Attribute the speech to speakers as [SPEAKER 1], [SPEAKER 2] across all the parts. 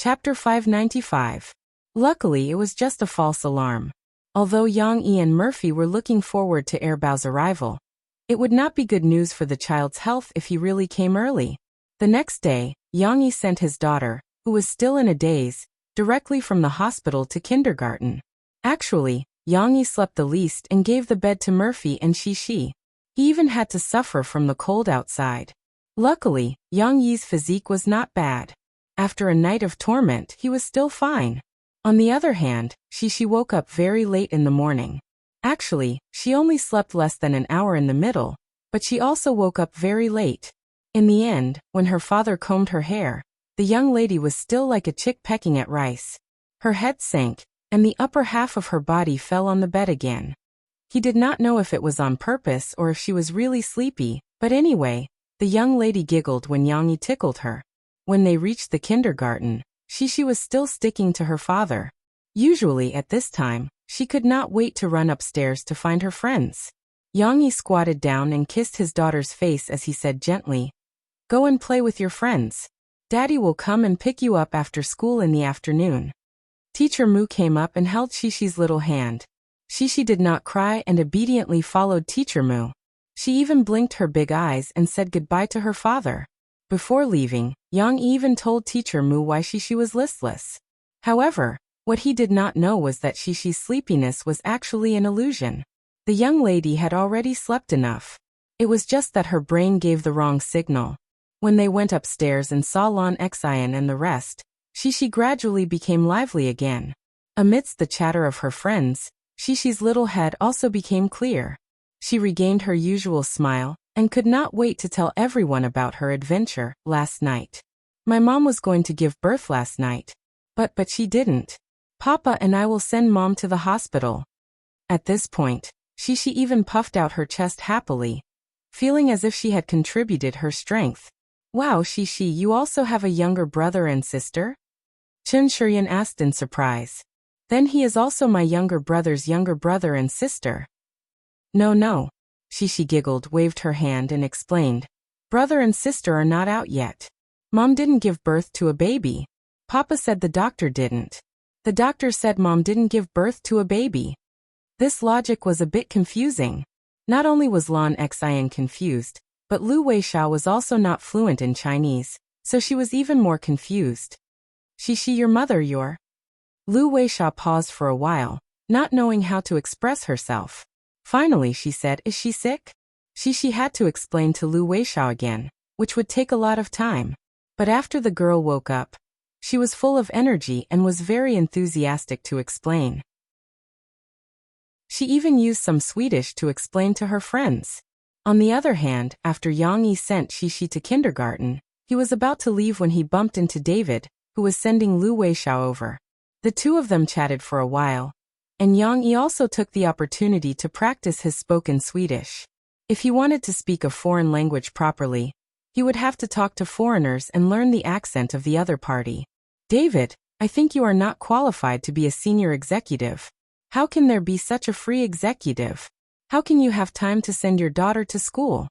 [SPEAKER 1] Chapter 595. Luckily, it was just a false alarm. Although Yang Yi and Murphy were looking forward to Earbook's arrival, it would not be good news for the child's health if he really came early. The next day, Yang Yi sent his daughter, who was still in a daze, directly from the hospital to kindergarten. Actually, Yang Yi slept the least and gave the bed to Murphy and Shi. He even had to suffer from the cold outside. Luckily, Yang Yi's physique was not bad. After a night of torment, he was still fine. On the other hand, Shi woke up very late in the morning. Actually, she only slept less than an hour in the middle, but she also woke up very late. In the end, when her father combed her hair, the young lady was still like a chick pecking at rice. Her head sank, and the upper half of her body fell on the bed again. He did not know if it was on purpose or if she was really sleepy, but anyway, the young lady giggled when Yang Yi tickled her. When they reached the kindergarten, Shi was still sticking to her father. Usually at this time, she could not wait to run upstairs to find her friends. Yang Yi squatted down and kissed his daughter's face as he said gently, "Go and play with your friends. Daddy will come and pick you up after school in the afternoon." Teacher Mu came up and held Shishi's little hand. Shi did not cry and obediently followed Teacher Mu. She even blinked her big eyes and said goodbye to her father. Before leaving, Yang even told Teacher Mu why Shi was listless. However, what he did not know was that Shishi's sleepiness was actually an illusion. The young lady had already slept enough. It was just that her brain gave the wrong signal. When they went upstairs and saw Lan Xian and the rest, Shi gradually became lively again. Amidst the chatter of her friends, Shishi's little head also became clear. She regained her usual smile and could not wait to tell everyone about her adventure last night. "My mom was going to give birth last night. But she didn't. Papa and I will send Mom to the hospital." At this point, Shi even puffed out her chest happily, feeling as if she had contributed her strength. "Wow, Shi, you also have a younger brother and sister?" Chen Shiryan asked in surprise. "Then he is also my younger brother's younger brother and sister." No. Shi giggled, waved her hand and explained. "Brother and sister are not out yet. Mom didn't give birth to a baby. Papa said the doctor didn't. The doctor said Mom didn't give birth to a baby." This logic was a bit confusing. Not only was Lan Xian confused, but Lu Weishao was also not fluent in Chinese, so she was even more confused. "Shi, your mother, your..." Lu Weishao paused for a while, not knowing how to express herself. Finally she said, "Is she sick?" Shi had to explain to Lu Weishao again, which would take a lot of time. But after the girl woke up, she was full of energy and was very enthusiastic to explain. She even used some Swedish to explain to her friends. On the other hand, after Yang Yi sent Shi to kindergarten, he was about to leave when he bumped into David, who was sending Lu Weishao over. The two of them chatted for a while, and Yang Yi also took the opportunity to practice his spoken Swedish. If he wanted to speak a foreign language properly, he would have to talk to foreigners and learn the accent of the other party. "David, I think you are not qualified to be a senior executive. How can there be such a free executive? How can you have time to send your daughter to school?"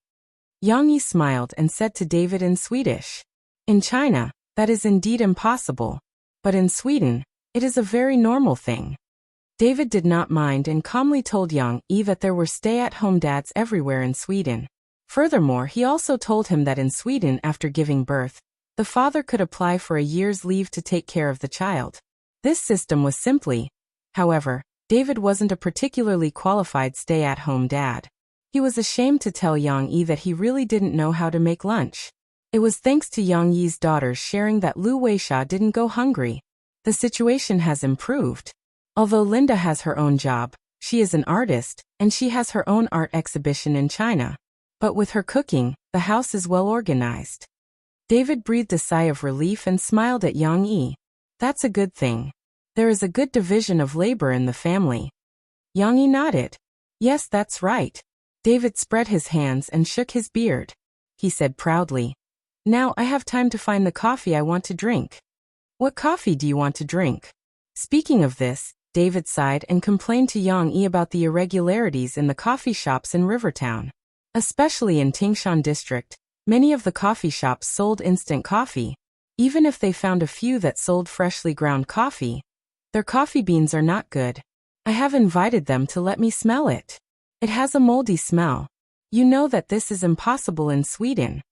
[SPEAKER 1] Yang Yi smiled and said to David in Swedish. "In China, that is indeed impossible. But in Sweden, it is a very normal thing." David did not mind and calmly told Yang Yi that there were stay-at-home dads everywhere in Sweden. Furthermore, he also told him that in Sweden, after giving birth, the father could apply for a year's leave to take care of the child. This system was simply. However, David wasn't a particularly qualified stay-at-home dad. He was ashamed to tell Yang Yi that he really didn't know how to make lunch. It was thanks to Yang Yi's daughters sharing that Lu Weishao didn't go hungry. The situation has improved. Although Linda has her own job, she is an artist, and she has her own art exhibition in China. But with her cooking, the house is well organized. David breathed a sigh of relief and smiled at Yang Yi. "That's a good thing. There is a good division of labor in the family." Yang Yi nodded. "Yes, that's right." David spread his hands and shook his beard. He said proudly, "Now I have time to find the coffee I want to drink." "What coffee do you want to drink?" Speaking of this, David sighed and complained to Yang Yi about the irregularities in the coffee shops in Rivertown. Especially in Tingshan district, many of the coffee shops sold instant coffee, Even if they found a few that sold freshly ground coffee, their coffee beans are not good. I have invited them to let me smell it. It has a moldy smell. You know that this is impossible in Sweden.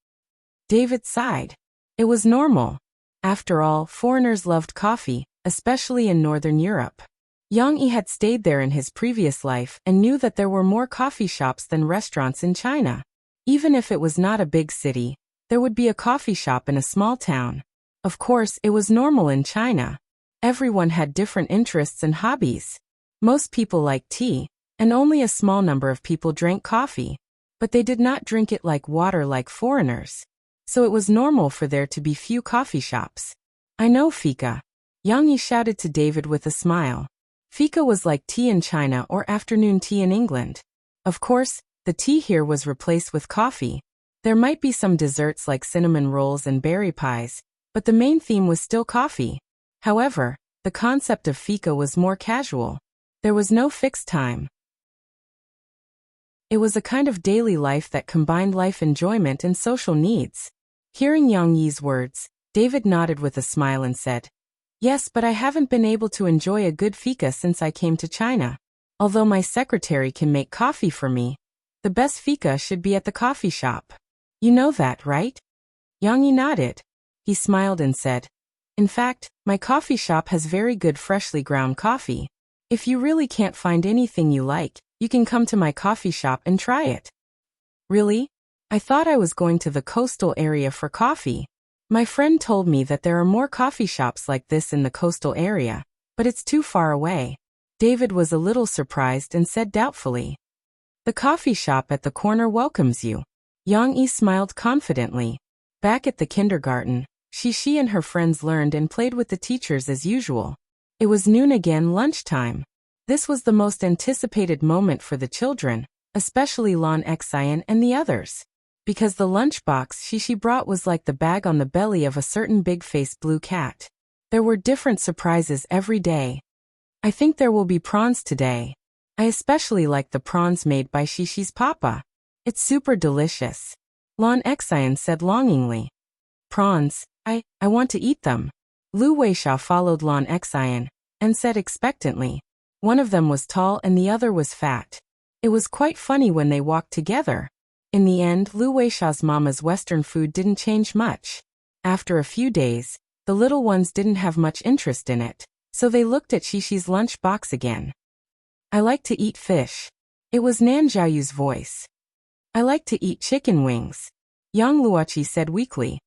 [SPEAKER 1] David sighed. It was normal. After all, foreigners loved coffee, especially in Northern Europe. Yang Yi had stayed there in his previous life and knew that there were more coffee shops than restaurants in China. Even if it was not a big city, there would be a coffee shop in a small town. Of course, it was normal in China. Everyone had different interests and hobbies. Most people liked tea, and only a small number of people drank coffee. But they did not drink it like water like foreigners. So it was normal for there to be few coffee shops. I know fika. Yang Yi shouted to David with a smile. Fika was like tea in China or afternoon tea in England. Of course, the tea here was replaced with coffee. There might be some desserts like cinnamon rolls and berry pies, but the main theme was still coffee. However, the concept of fika was more casual. There was no fixed time. It was a kind of daily life that combined life enjoyment and social needs. Hearing Yang Yi's words, David nodded with a smile and said, "Yes, but I haven't been able to enjoy a good fika since I came to China. Although my secretary can make coffee for me, the best fika should be at the coffee shop. You know that, right?" Yang Yi nodded. He smiled and said, "In fact, my coffee shop has very good freshly ground coffee. If you really can't find anything you like, you can come to my coffee shop and try it." "Really? I thought I was going to the coastal area for coffee. My friend told me that there are more coffee shops like this in the coastal area, but it's too far away." David was a little surprised and said doubtfully, "The coffee shop at the corner welcomes you." Yang Yi smiled confidently. Back at the kindergarten, Shishi and her friends learned and played with the teachers as usual. It was noon again, lunchtime. This was the most anticipated moment for the children, especially Lon Xian and the others. Because the lunchbox Shishi brought was like the bag on the belly of a certain big-faced blue cat. There were different surprises every day. "I think there will be prawns today. I especially like the prawns made by Shishi's papa. It's super delicious," Lon Xian said longingly. "Prawns, I want to eat them." Lu Weisha followed Lon Xian and said expectantly. One of them was tall and the other was fat. It was quite funny when they walked together. In the end, Lu Weisha's mama's Western food didn't change much. After a few days, the little ones didn't have much interest in it, so they looked at Shishi's lunch box again. "I like to eat fish." It was Nan Jiayu's voice. "I like to eat chicken wings," Yang Luoqi said weakly.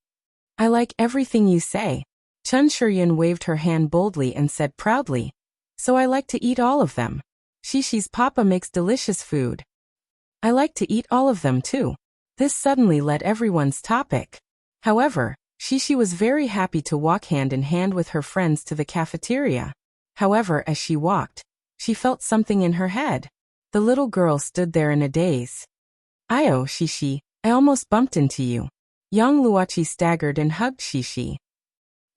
[SPEAKER 1] "I like everything you say." Chen Shiyun waved her hand boldly and said proudly, "So I like to eat all of them. Shishi's papa makes delicious food. I like to eat all of them too." This suddenly led everyone's topic. However, Shishi was very happy to walk hand in hand with her friends to the cafeteria. However, as she walked, she felt something in her head. The little girl stood there in a daze. "Ayo, Shishi, I almost bumped into you." Yang Luoqi staggered and hugged Shishi.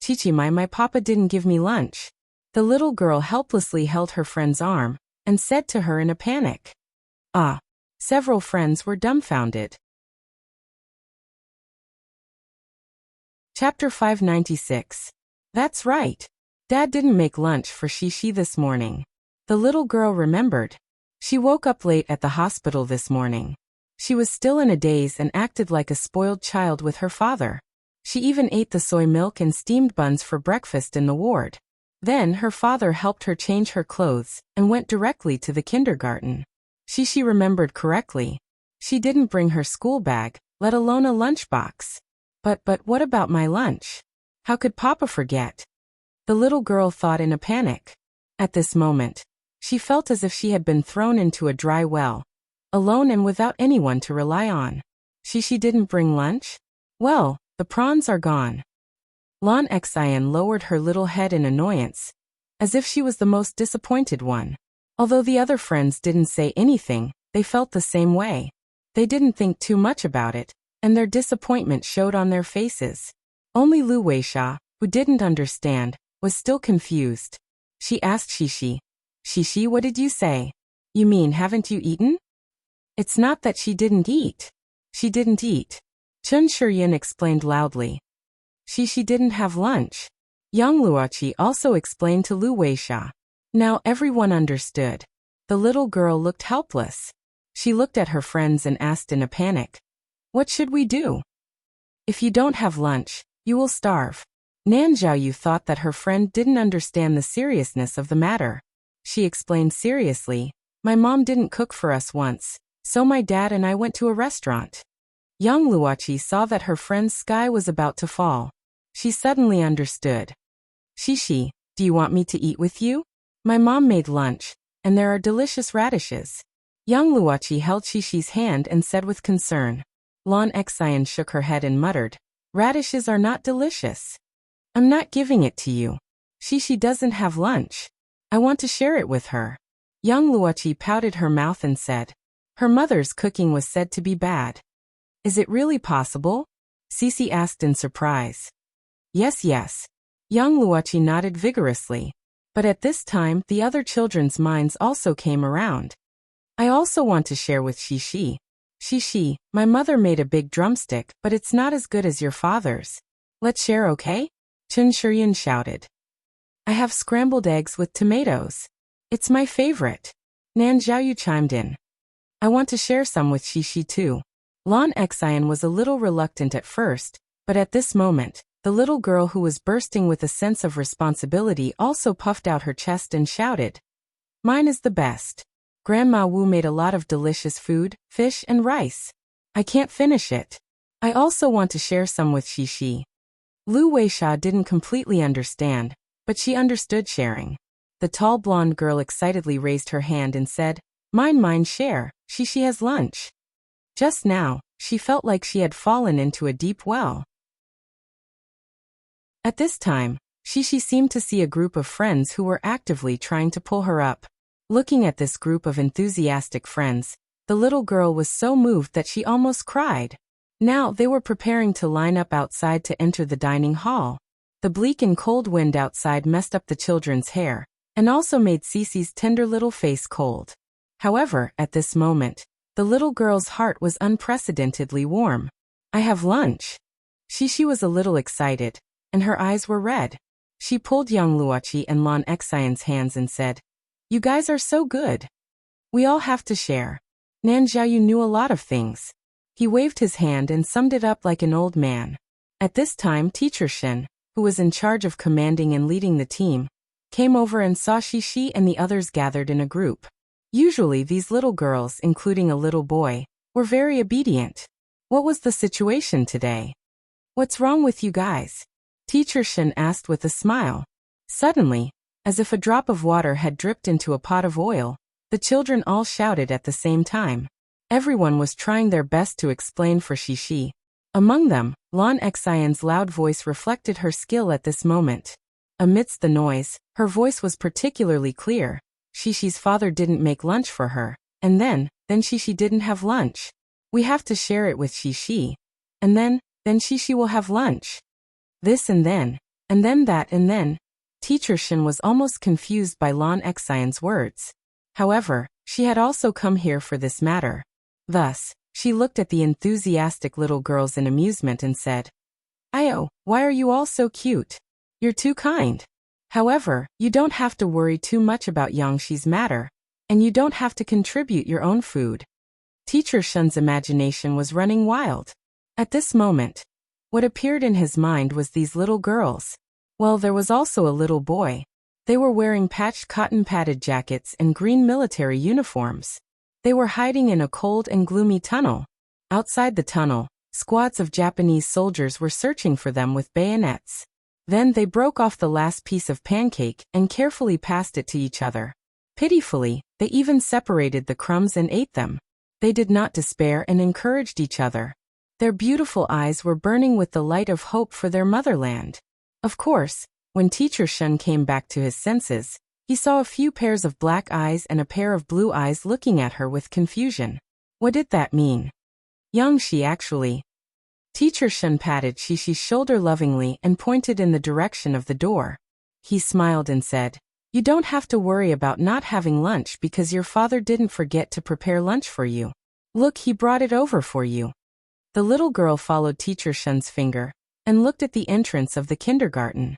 [SPEAKER 1] "Chichi, my papa didn't give me lunch." The little girl helplessly held her friend's arm and said to her in a panic. "Ah." Several friends were dumbfounded. Chapter 596. That's right. Dad didn't make lunch for Shishi this morning. The little girl remembered. She woke up late at the hospital this morning. She was still in a daze and acted like a spoiled child with her father. She even ate the soy milk and steamed buns for breakfast in the ward. Then her father helped her change her clothes and went directly to the kindergarten. Shishi remembered correctly. She didn't bring her school bag, let alone a lunchbox. But what about my lunch? How could Papa forget? The little girl thought in a panic. At this moment, she felt as if she had been thrown into a dry well, alone and without anyone to rely on. Shishi didn't bring lunch? Well, the prawns are gone. Lon Xian lowered her little head in annoyance, as if she was the most disappointed one. Although the other friends didn't say anything, they felt the same way. They didn't think too much about it, and their disappointment showed on their faces. Only Lu Weisha, who didn't understand, was still confused. She asked Shishi, "Shishi, what did you say? You mean haven't you eaten?" "It's not that she didn't eat. She didn't eat," Chen Shiyun explained loudly. She didn't have lunch. Young Luoqi also explained to Lu Weisha. Now everyone understood. The little girl looked helpless. She looked at her friends and asked in a panic, "What should we do? If you don't have lunch, you will starve." Nan Zhaoyu thought that her friend didn't understand the seriousness of the matter. She explained seriously, "My mom didn't cook for us once, so my dad and I went to a restaurant." Young Luoqi saw that her friend's sky was about to fall. She suddenly understood. "Shishi, do you want me to eat with you? My mom made lunch, and there are delicious radishes." Young Luoqi held Shishi's hand and said with concern. Lan Xian shook her head and muttered, "Radishes are not delicious. I'm not giving it to you. Shishi doesn't have lunch. I want to share it with her." Young Luoqi pouted her mouth and said, "Her mother's cooking was said to be bad." "Is it really possible?" Sisi asked in surprise. Yes. Young Luoqi nodded vigorously. But at this time, the other children's minds also came around. "I also want to share with Shishi. Shishi, my mother made a big drumstick, but it's not as good as your father's. Let's share, okay?" Chun Shiryun shouted. "I have scrambled eggs with tomatoes. It's my favorite." Nan Zhaoyu chimed in. "I want to share some with Shishi too." Lan Xian was a little reluctant at first, but at this moment, the little girl who was bursting with a sense of responsibility also puffed out her chest and shouted, "Mine is the best. Grandma Wu made a lot of delicious food, fish and rice. I can't finish it. I also want to share some with Shishi." Lu Weisha didn't completely understand, but she understood sharing. The tall blonde girl excitedly raised her hand and said, Mine, share, Shishi has lunch." Just now, she felt like she had fallen into a deep well. At this time, Shishi seemed to see a group of friends who were actively trying to pull her up. Looking at this group of enthusiastic friends, the little girl was so moved that she almost cried. Now they were preparing to line up outside to enter the dining hall. The bleak and cold wind outside messed up the children's hair, and also made Cece's tender little face cold. However, at this moment, the little girl's heart was unprecedentedly warm. "I have lunch." Shishi was a little excited, and her eyes were red. She pulled young Luoqi and Lan Xian's hands and said, "You guys are so good. We all have to share." Nan Zhaoyu knew a lot of things. He waved his hand and summed it up like an old man. At this time, Teacher Shen, who was in charge of commanding and leading the team, came over and saw Shishi and the others gathered in a group. Usually these little girls, including a little boy, were very obedient. What was the situation today? "What's wrong with you guys?" Teacher Shen asked with a smile. Suddenly, as if a drop of water had dripped into a pot of oil, the children all shouted at the same time. Everyone was trying their best to explain for Shishi. Among them, Lan Xian's loud voice reflected her skill at this moment. Amidst the noise, her voice was particularly clear. Shishi's father didn't make lunch for her, and then Shishi didn't have lunch. We have to share it with Shishi. And then Shishi will have lunch. This and then that and then. Teacher Shin was almost confused by Lan Xian's words. However, she had also come here for this matter. Thus, she looked at the enthusiastic little girls in amusement and said, "Ayo, why are you all so cute? You're too kind. However, you don't have to worry too much about Yangshi's matter, and you don't have to contribute your own food." Teacher Shen's imagination was running wild. At this moment, what appeared in his mind was these little girls. Well, there was also a little boy. They were wearing patched cotton padded jackets and green military uniforms. They were hiding in a cold and gloomy tunnel. Outside the tunnel, squads of Japanese soldiers were searching for them with bayonets. Then they broke off the last piece of pancake and carefully passed it to each other. Pitifully, they even separated the crumbs and ate them. They did not despair and encouraged each other. Their beautiful eyes were burning with the light of hope for their motherland. Of course, when Teacher Shen came back to his senses, he saw a few pairs of black eyes and a pair of blue eyes looking at her with confusion. What did that mean? Yangshi actually. Teacher Shen patted Shishi's shoulder lovingly and pointed in the direction of the door. He smiled and said, "You don't have to worry about not having lunch because your father didn't forget to prepare lunch for you. Look, he brought it over for you." The little girl followed Teacher Shen's finger, and looked at the entrance of the kindergarten.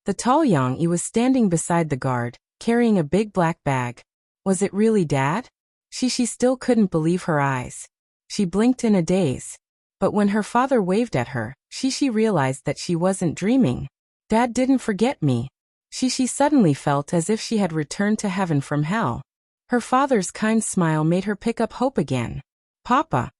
[SPEAKER 1] The tall Yang Yi was standing beside the guard, carrying a big black bag. Was it really Dad? She still couldn't believe her eyes. She blinked in a daze. But when her father waved at her, she realized that she wasn't dreaming. Dad didn't forget me. She suddenly felt as if she had returned to heaven from hell. Her father's kind smile made her pick up hope again. Papa.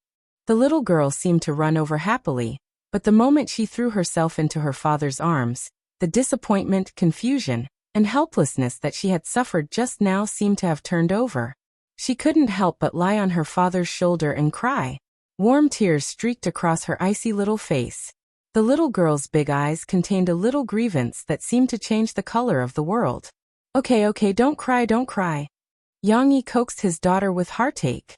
[SPEAKER 1] The little girl seemed to run over happily, but the moment she threw herself into her father's arms, the disappointment, confusion, and helplessness that she had suffered just now seemed to have turned over. She couldn't help but lie on her father's shoulder and cry. Warm tears streaked across her icy little face. The little girl's big eyes contained a little grievance that seemed to change the color of the world. Okay, don't cry. Yang Yi coaxed his daughter with heartache.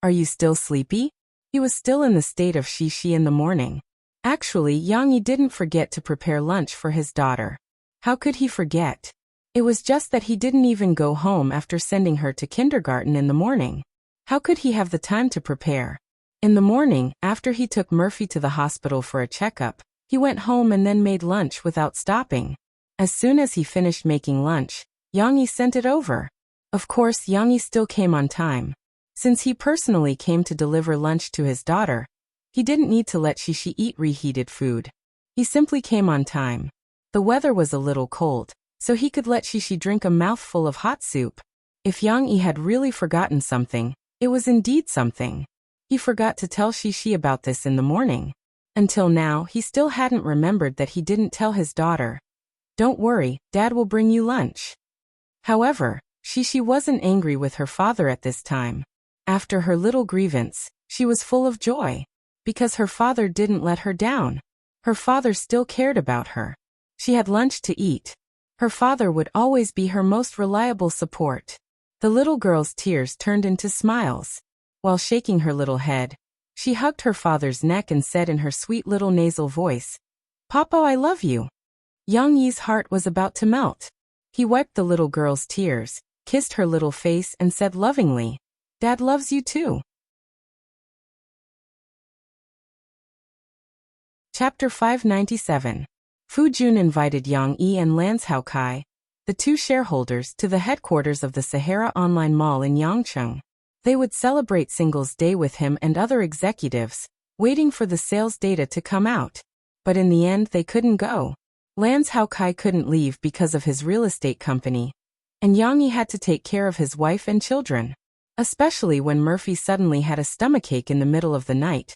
[SPEAKER 1] Are you still sleepy? He was still in the state of shishi in the morning. Actually, Yang Yi didn't forget to prepare lunch for his daughter. How could he forget? It was just that he didn't even go home after sending her to kindergarten in the morning. How could he have the time to prepare? In the morning, after he took Murphy to the hospital for a checkup, he went home and then made lunch without stopping. As soon as he finished making lunch, Yang Yi sent it over. Of course, Yang Yi still came on time. Since he personally came to deliver lunch to his daughter, he didn't need to let Shishi eat reheated food. He simply came on time. The weather was a little cold, so he could let Shishi drink a mouthful of hot soup. If Yang Yi had really forgotten something, it was indeed something. He forgot to tell Shishi about this in the morning. Until now, he still hadn't remembered that he didn't tell his daughter. Don't worry, Dad will bring you lunch. However, Shishi wasn't angry with her father at this time. After her little grievance, she was full of joy. Because her father didn't let her down. Her father still cared about her. She had lunch to eat. Her father would always be her most reliable support. The little girl's tears turned into smiles. While shaking her little head, she hugged her father's neck and said in her sweet little nasal voice, "Papa, I love you." Yang Yi's heart was about to melt. He wiped the little girl's tears, kissed her little face and said lovingly, "Dad loves you too." Chapter 597. Fu Jun invited Yang Yi and Lance Haokai, the two shareholders, to the headquarters of the Sahara Online Mall in Yangcheng. They would celebrate Singles Day with him and other executives, waiting for the sales data to come out. But in the end they couldn't go. Lance Haokai couldn't leave because of his real estate company, and Yang Yi had to take care of his wife and children. Especially when Murphy suddenly had a stomachache in the middle of the night.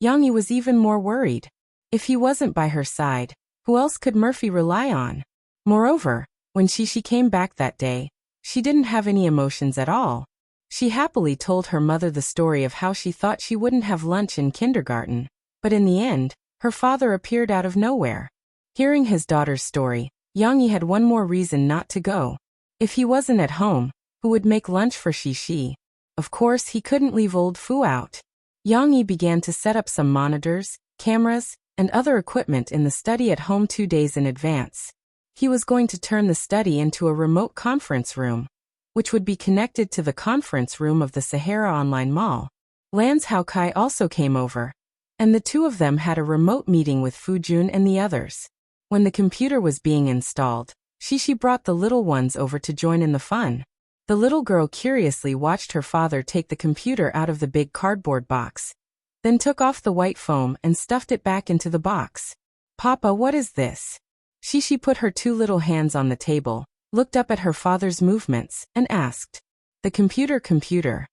[SPEAKER 1] Yang Yi was even more worried. If he wasn't by her side, who else could Murphy rely on? Moreover, when Shishi came back that day, she didn't have any emotions at all. She happily told her mother the story of how she thought she wouldn't have lunch in kindergarten, but in the end, her father appeared out of nowhere. Hearing his daughter's story, Yang Yi had one more reason not to go. If he wasn't at home, who would make lunch for Shishi? Of course, he couldn't leave old Fu out. Yang Yi began to set up some monitors, cameras, and other equipment in the study at home 2 days in advance. He was going to turn the study into a remote conference room, which would be connected to the conference room of the Sahara Online Mall. Lance Haokai also came over, and the two of them had a remote meeting with Fu Jun and the others. When the computer was being installed, Shishi brought the little ones over to join in the fun. The little girl curiously watched her father take the computer out of the big cardboard box, then took off the white foam and stuffed it back into the box. "Papa, what is this?" Shishi put her two little hands on the table, looked up at her father's movements, and asked, "The computer."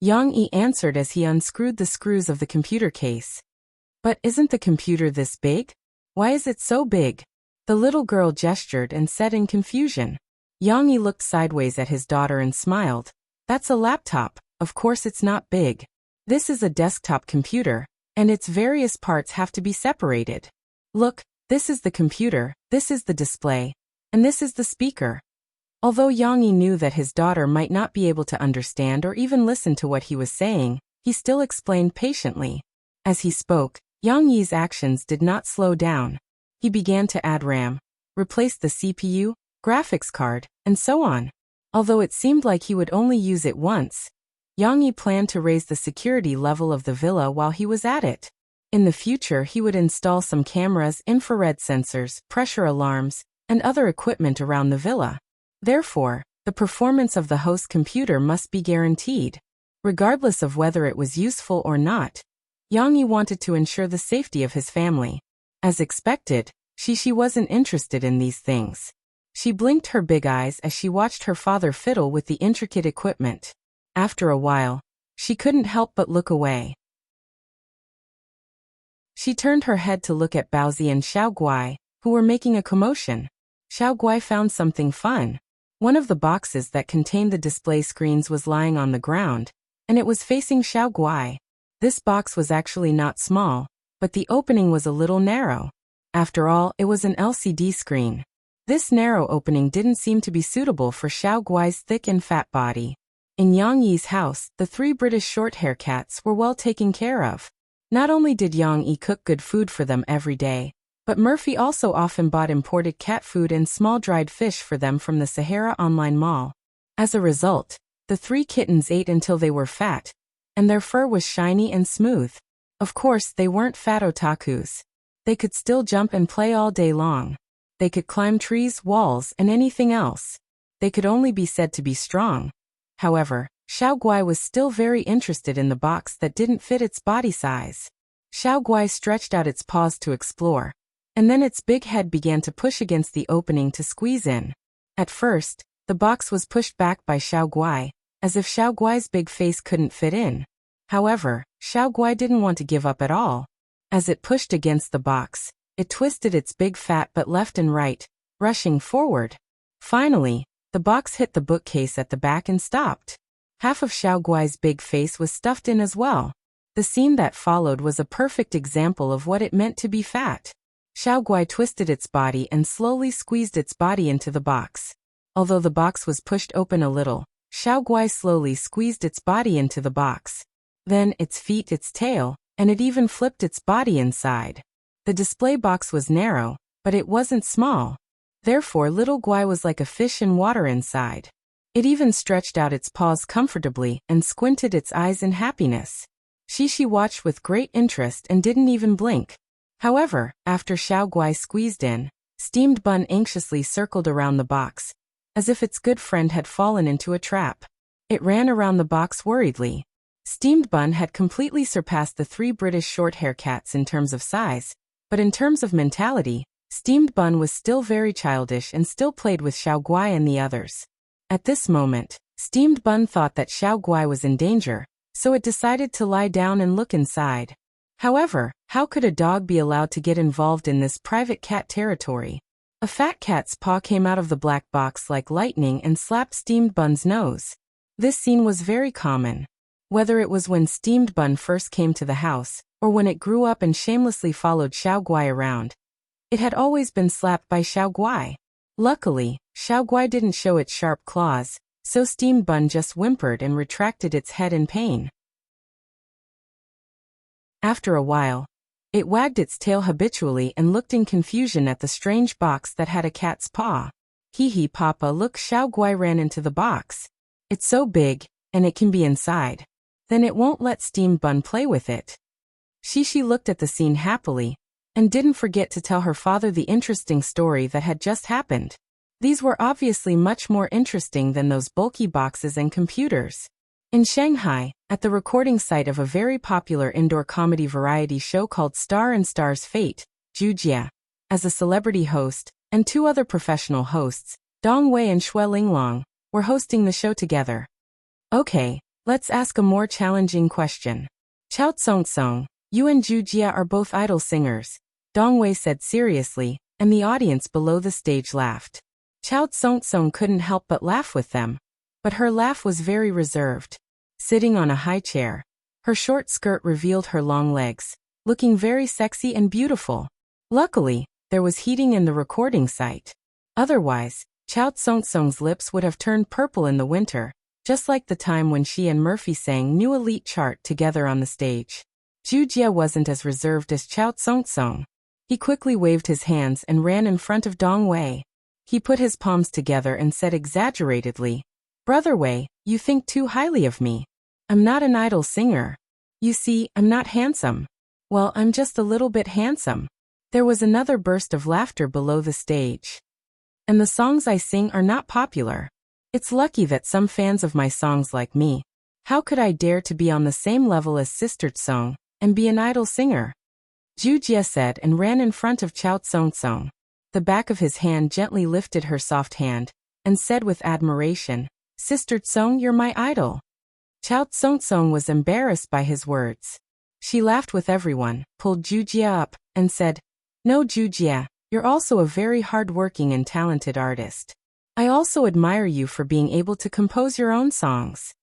[SPEAKER 1] Yang Yi answered as he unscrewed the screws of the computer case. "But isn't the computer this big? Why is it so big?" The little girl gestured and said in confusion. Yang Yi looked sideways at his daughter and smiled. "That's a laptop, of course it's not big. This is a desktop computer, and its various parts have to be separated. Look, this is the computer, this is the display, and this is the speaker." Although Yang Yi knew that his daughter might not be able to understand or even listen to what he was saying, he still explained patiently. As he spoke, Yang Yi's actions did not slow down. He began to add RAM, replace the CPU, graphics card, and so on. Although it seemed like he would only use it once, Yang Yi planned to raise the security level of the villa while he was at it. In the future, he would install some cameras, infrared sensors, pressure alarms, and other equipment around the villa. Therefore, the performance of the host computer must be guaranteed. Regardless of whether it was useful or not, Yang Yi wanted to ensure the safety of his family. As expected, Shishi wasn't interested in these things. She blinked her big eyes as she watched her father fiddle with the intricate equipment. After a while, she couldn't help but look away. She turned her head to look at Baozi and Xiao Guai, who were making a commotion. Xiao Guai found something fun. One of the boxes that contained the display screens was lying on the ground, and it was facing Xiao Guai. This box was actually not small, but the opening was a little narrow. After all, it was an LCD screen. This narrow opening didn't seem to be suitable for Xiao Guai's thick and fat body. In Yang Yi's house, the 3 British short-hair cats were well taken care of. Not only did Yang Yi cook good food for them every day, but Murphy also often bought imported cat food and small dried fish for them from the Sahara Online Mall. As a result, the 3 kittens ate until they were fat, and their fur was shiny and smooth. Of course, they weren't fat otakus. They could still jump and play all day long. They could climb trees, walls, and anything else. They could only be said to be strong. However, Xiao Guai was still very interested in the box that didn't fit its body size. Xiao Guai stretched out its paws to explore, and then its big head began to push against the opening to squeeze in. At first, the box was pushed back by Xiao Guai, as if Xiao Guai's big face couldn't fit in. However, Xiao Guai didn't want to give up at all. As it pushed against the box, it twisted its big fat butt left and right, rushing forward. Finally, the box hit the bookcase at the back and stopped. Half of Xiao Guai's big face was stuffed in as well. The scene that followed was a perfect example of what it meant to be fat. Xiao Guai twisted its body and slowly squeezed its body into the box. Although the box was pushed open a little, Xiao Guai slowly squeezed its body into the box. Then its feet, its tail, and it even flipped its body inside. The display box was narrow, but it wasn't small. Therefore, little Guai was like a fish in water inside. It even stretched out its paws comfortably and squinted its eyes in happiness. Shishi watched with great interest and didn't even blink. However, after Xiao Guai squeezed in, Steamed Bun anxiously circled around the box, as if its good friend had fallen into a trap. It ran around the box worriedly. Steamed Bun had completely surpassed the 3 British short-hair cats in terms of size, but in terms of mentality, Steamed Bun was still very childish and still played with Xiao Guai and the others. At this moment, Steamed Bun thought that Xiao Guai was in danger, so it decided to lie down and look inside. However, how could a dog be allowed to get involved in this private cat territory? A fat cat's paw came out of the black box like lightning and slapped Steamed Bun's nose. This scene was very common. Whether it was when Steamed Bun first came to the house, or when it grew up and shamelessly followed Xiao Guai around, it had always been slapped by Xiao Guai. Luckily, Xiao Guai didn't show its sharp claws, so Steamed Bun just whimpered and retracted its head in pain. After a while, it wagged its tail habitually and looked in confusion at the strange box that had a cat's paw. Hee hee papa, look, Xiao Guai ran into the box. It's so big, and it can be inside. Then it won't let Steamed Bun play with it. Shishi looked at the scene happily, and didn't forget to tell her father the interesting story that had just happened. These were obviously much more interesting than those bulky boxes and computers. In Shanghai, at the recording site of a very popular indoor comedy variety show called Star and Star's Fate, Zhu Jia, as a celebrity host, and 2 other professional hosts, Dong Wei and Shui Linglong, were hosting the show together. Okay, let's ask a more challenging question. Chao Tsong, you and Zhu Jia are both idol singers, Dong Wei said seriously, and the audience below the stage laughed. Chao Tsong couldn't help but laugh with them, but her laugh was very reserved. Sitting on a high chair, her short skirt revealed her long legs, looking very sexy and beautiful. Luckily, there was heating in the recording site. Otherwise, Chao Tsong's lips would have turned purple in the winter, just like the time when she and Murphy sang New Elite Chart together on the stage. Zhu Jia wasn't as reserved as Chao Tsong. He quickly waved his hands and ran in front of Dong Wei. He put his palms together and said exaggeratedly, "Brother Wei, you think too highly of me. I'm not an idol singer. You see, I'm not handsome. Well, I'm just a little bit handsome. There was another burst of laughter below the stage. And the songs I sing are not popular. It's lucky that some fans of my songs like me. How could I dare to be on the same level as Sister Tsong and be an idol singer? Ju Jie said and ran in front of Chao Tsong. The back of his hand gently lifted her soft hand and said with admiration, Sister Tsong, you're my idol. Chao Tsong was embarrassed by his words. She laughed with everyone, pulled Ju Jie up, and said, No, Ju Jie, you're also a very hard-working and talented artist. I also admire you for being able to compose your own songs.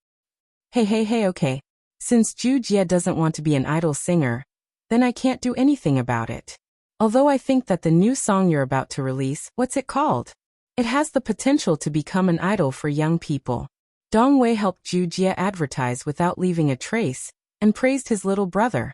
[SPEAKER 1] Hey, okay. Since Ju Jie doesn't want to be an idol singer, then I can't do anything about it. Although I think that the new song you're about to release, what's it called? It has the potential to become an idol for young people. Dong Wei helped Ju Jie advertise without leaving a trace, and praised his little brother.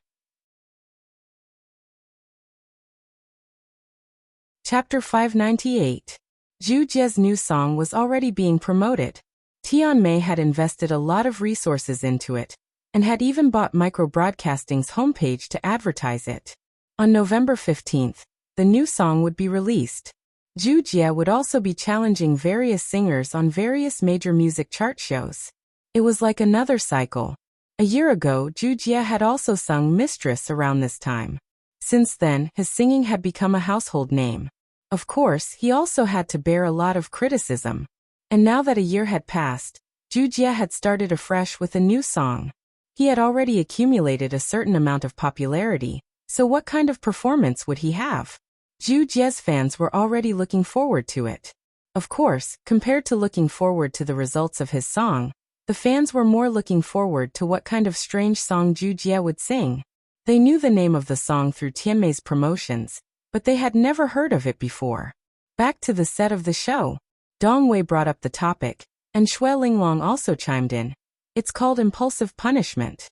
[SPEAKER 1] Chapter 598. Ju Jie's new song was already being promoted. Tianmei had invested a lot of resources into it, and had even bought Microbroadcasting's homepage to advertise it. On November 15th, the new song would be released. Ju Jie would also be challenging various singers on various major music chart shows. It was like another cycle. A year ago, Ju Jie had also sung Mistress around this time. Since then, his singing had become a household name. Of course, he also had to bear a lot of criticism. And now that a year had passed, Ju Jie had started afresh with a new song. He had already accumulated a certain amount of popularity, so what kind of performance would he have? Ju Jie's fans were already looking forward to it. Of course, compared to looking forward to the results of his song, the fans were more looking forward to what kind of strange song Ju Jie would sing. They knew the name of the song through Tianmei's promotions, but they had never heard of it before. Back to the set of the show. Dong Wei brought up the topic, and Shui Linglong also chimed in. It's called Impulsive Punishment.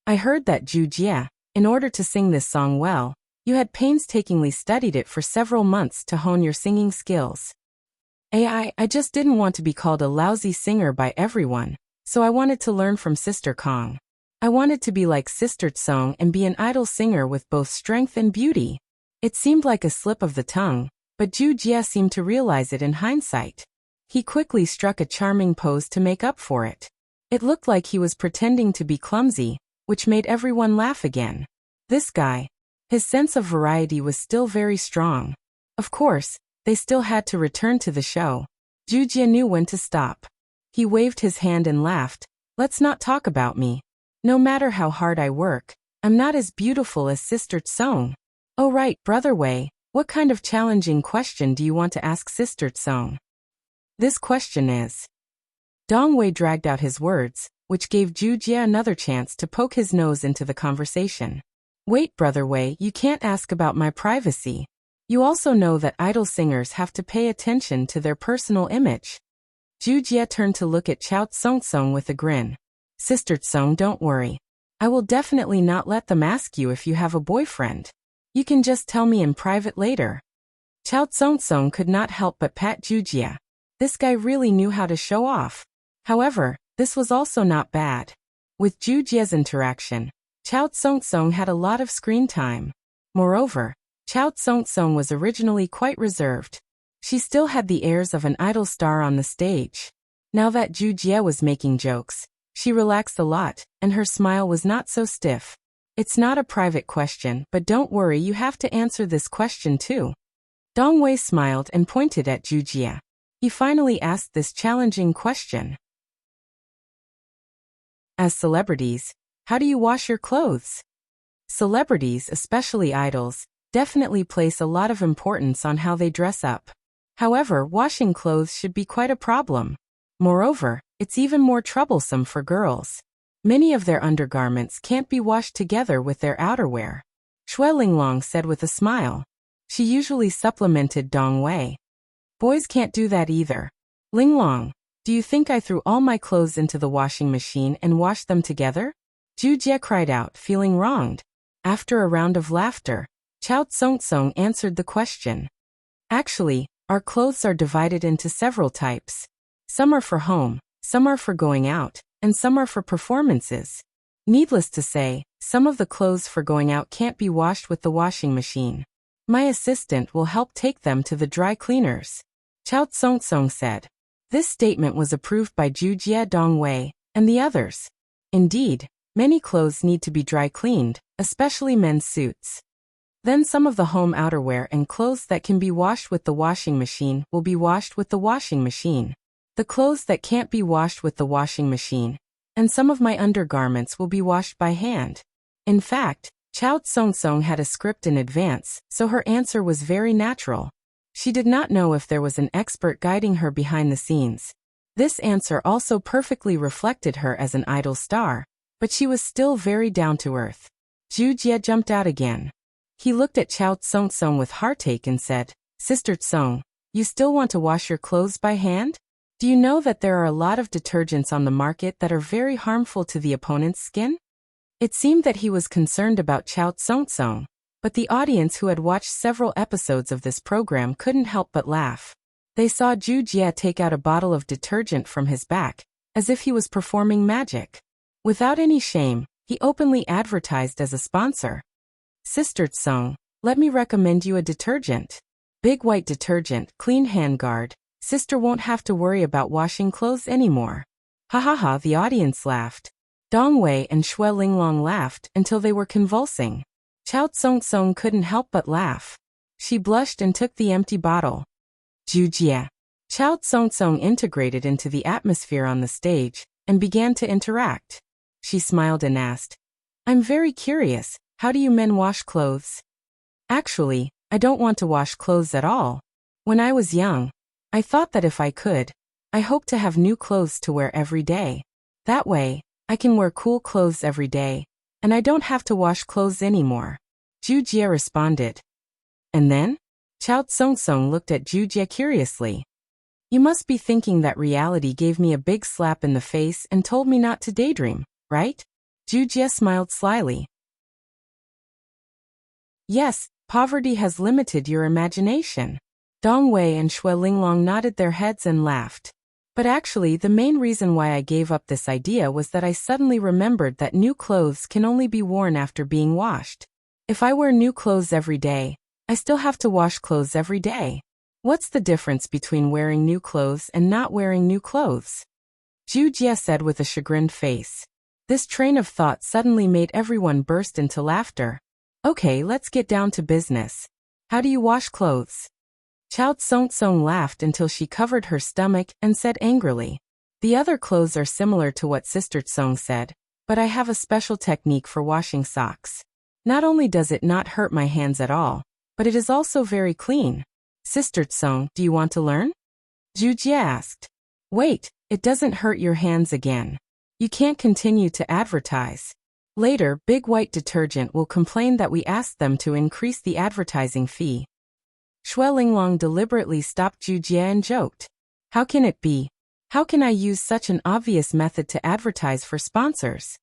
[SPEAKER 1] I heard that Ju Jie, in order to sing this song well, you had painstakingly studied it for several months to hone your singing skills. I just didn't want to be called a lousy singer by everyone, so I wanted to learn from Sister Kong. I wanted to be like Sister Tsong and be an idol singer with both strength and beauty. It seemed like a slip of the tongue, but Ju Jie seemed to realize it in hindsight. He quickly struck a charming pose to make up for it. It looked like he was pretending to be clumsy, which made everyone laugh again. This guy. His sense of variety was still very strong. Of course, they still had to return to the show. Ju Jie knew when to stop. He waved his hand and laughed. Let's not talk about me. No matter how hard I work, I'm not as beautiful as Sister Tsong. Oh right, Brother Wei, what kind of challenging question do you want to ask Sister Tsong? This question is. Dong Wei dragged out his words, which gave Ju Jie another chance to poke his nose into the conversation. Wait, Brother Wei, you can't ask about my privacy. You also know that idol singers have to pay attention to their personal image. Ju Jie turned to look at Chao Tsong with a grin. Sister Tsong, don't worry. I will definitely not let them ask you if you have a boyfriend. You can just tell me in private later. Chao Tsong could not help but pat Ju Jie. This guy really knew how to show off. However, this was also not bad. With Ju Jie's interaction, Chao Tsong had a lot of screen time. Moreover, Chao Tsong was originally quite reserved. She still had the airs of an idol star on the stage. Now that Ju Jie was making jokes, she relaxed a lot, and her smile was not so stiff. It's not a private question, but don't worry, you have to answer this question too. Dong Wei smiled and pointed at Ju Jie. He finally asked this challenging question. As celebrities, how do you wash your clothes? Celebrities, especially idols, definitely place a lot of importance on how they dress up. However, washing clothes should be quite a problem. Moreover, it's even more troublesome for girls. Many of their undergarments can't be washed together with their outerwear. Shui Linglong said with a smile. She usually supplemented Dong Wei. Boys can't do that either. Linglong, do you think I threw all my clothes into the washing machine and washed them together? Ju Jie cried out, feeling wronged. After a round of laughter, Chao Tsong answered the question. Actually, our clothes are divided into several types. Some are for home, some are for going out, and some are for performances. Needless to say, Some of the clothes for going out can't be washed with the washing machine. My assistant will help take them to the dry cleaners. Chao Tsong said. This statement was approved by Zhu Jie, Dong Wei, and the others. Indeed, many clothes need to be dry cleaned, especially men's suits. Then some of the home outerwear and clothes that can be washed with the washing machine will be washed with the washing machine. The clothes that can't be washed with the washing machine, and some of my undergarments will be washed by hand. In fact, Chao Tsong had a script in advance, so her answer was very natural. She did not know if there was an expert guiding her behind the scenes. This answer also perfectly reflected her as an idol star, but she was still very down-to-earth. Zhu Jie jumped out again. He looked at Chao Tsong with heartache and said, Sister Tsong, you still want to wash your clothes by hand? Do you know that there are a lot of detergents on the market that are very harmful to the opponent's skin? It seemed that he was concerned about Chao Tsong, but the audience who had watched several episodes of this program couldn't help but laugh. They saw Zhu Jie take out a bottle of detergent from his back, as if he was performing magic. Without any shame, he openly advertised as a sponsor. Sister Tsong, let me recommend you a detergent. Big white detergent, clean handguard. Sister won't have to worry about washing clothes anymore. Ha ha ha, the audience laughed. Dong Wei and Xue Linglong laughed until they were convulsing. Chao Tsong couldn't help but laugh. She blushed and took the empty bottle. Zhu Jie. Chao Tsong integrated into the atmosphere on the stage and began to interact. She smiled and asked, I'm very curious, how do you men wash clothes? Actually, I don't want to wash clothes at all. When I was young, I thought that if I could, I hoped to have new clothes to wear every day. That way, I can wear cool clothes every day, and I don't have to wash clothes anymore. Zhu Jie responded. And then? Chao Tsong looked at Zhu Jie curiously. You must be thinking that reality gave me a big slap in the face and told me not to daydream, right? Zhu Jie smiled slyly. Yes, poverty has limited your imagination. Dong Wei and Xue Linglong nodded their heads and laughed. But actually, the main reason why I gave up this idea was that I suddenly remembered that new clothes can only be worn after being washed. If I wear new clothes every day, I still have to wash clothes every day. What's the difference between wearing new clothes and not wearing new clothes? Zhu Jie said with a chagrined face. This train of thought suddenly made everyone burst into laughter. Okay, let's get down to business. How do you wash clothes? Chao Tsong laughed until she covered her stomach and said angrily, the other clothes are similar to what Sister Tsong said, but I have a special technique for washing socks. Not only does it not hurt my hands at all, but it is also very clean. Sister Tsong, do you want to learn? Zhu Jie asked. Wait, it doesn't hurt your hands again. You can't continue to advertise. Later, Big White Detergent will complain that we asked them to increase the advertising fee. Xue Linglong deliberately stopped Zhu Jie and joked. How can it be? How can I use such an obvious method to advertise for sponsors?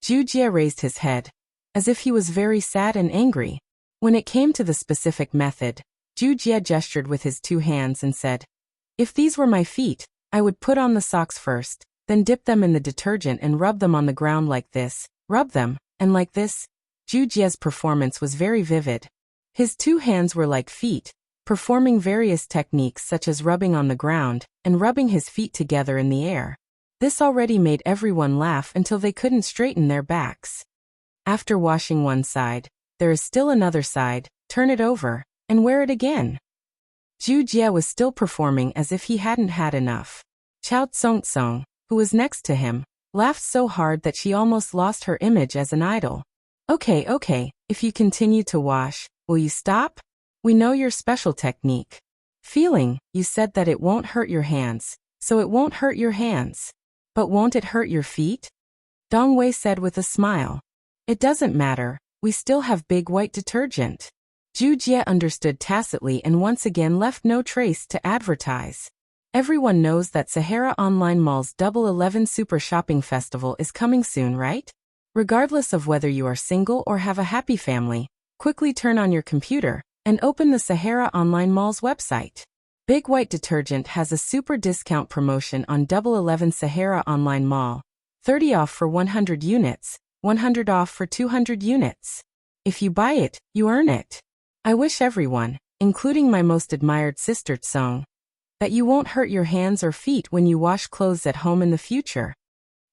[SPEAKER 1] Zhu Jie raised his head, as if he was very sad and angry. When it came to the specific method, Zhu Jie gestured with his two hands and said, if these were my feet, I would put on the socks first, then dip them in the detergent and rub them on the ground like this, rub them, and like this. Zhu Jie's performance was very vivid. His two hands were like feet, performing various techniques such as rubbing on the ground and rubbing his feet together in the air. This already made everyone laugh until they couldn't straighten their backs. After washing one side, there is still another side, turn it over, and wear it again. Zhu Jie was still performing as if he hadn't had enough. Chao Tsong, who was next to him, laughed so hard that she almost lost her image as an idol. Okay, if you continue to wash, will you stop? We know your special technique. Feeling, you said that it won't hurt your hands, so it won't hurt your hands. But won't it hurt your feet? Dong Wei said with a smile. It doesn't matter, we still have Big White Detergent. Zhu Jie understood tacitly and once again left no trace to advertise. Everyone knows that Sahara Online Mall's Double 11 Super Shopping Festival is coming soon, right? Regardless of whether you are single or have a happy family, quickly turn on your computer and open the Sahara Online Mall's website. Big White Detergent has a super discount promotion on Double 11 Sahara Online Mall, 30 off for 100 units, 100 off for 200 units. If you buy it, you earn it. I wish everyone, including my most admired sister Tsung, that you won't hurt your hands or feet when you wash clothes at home in the future.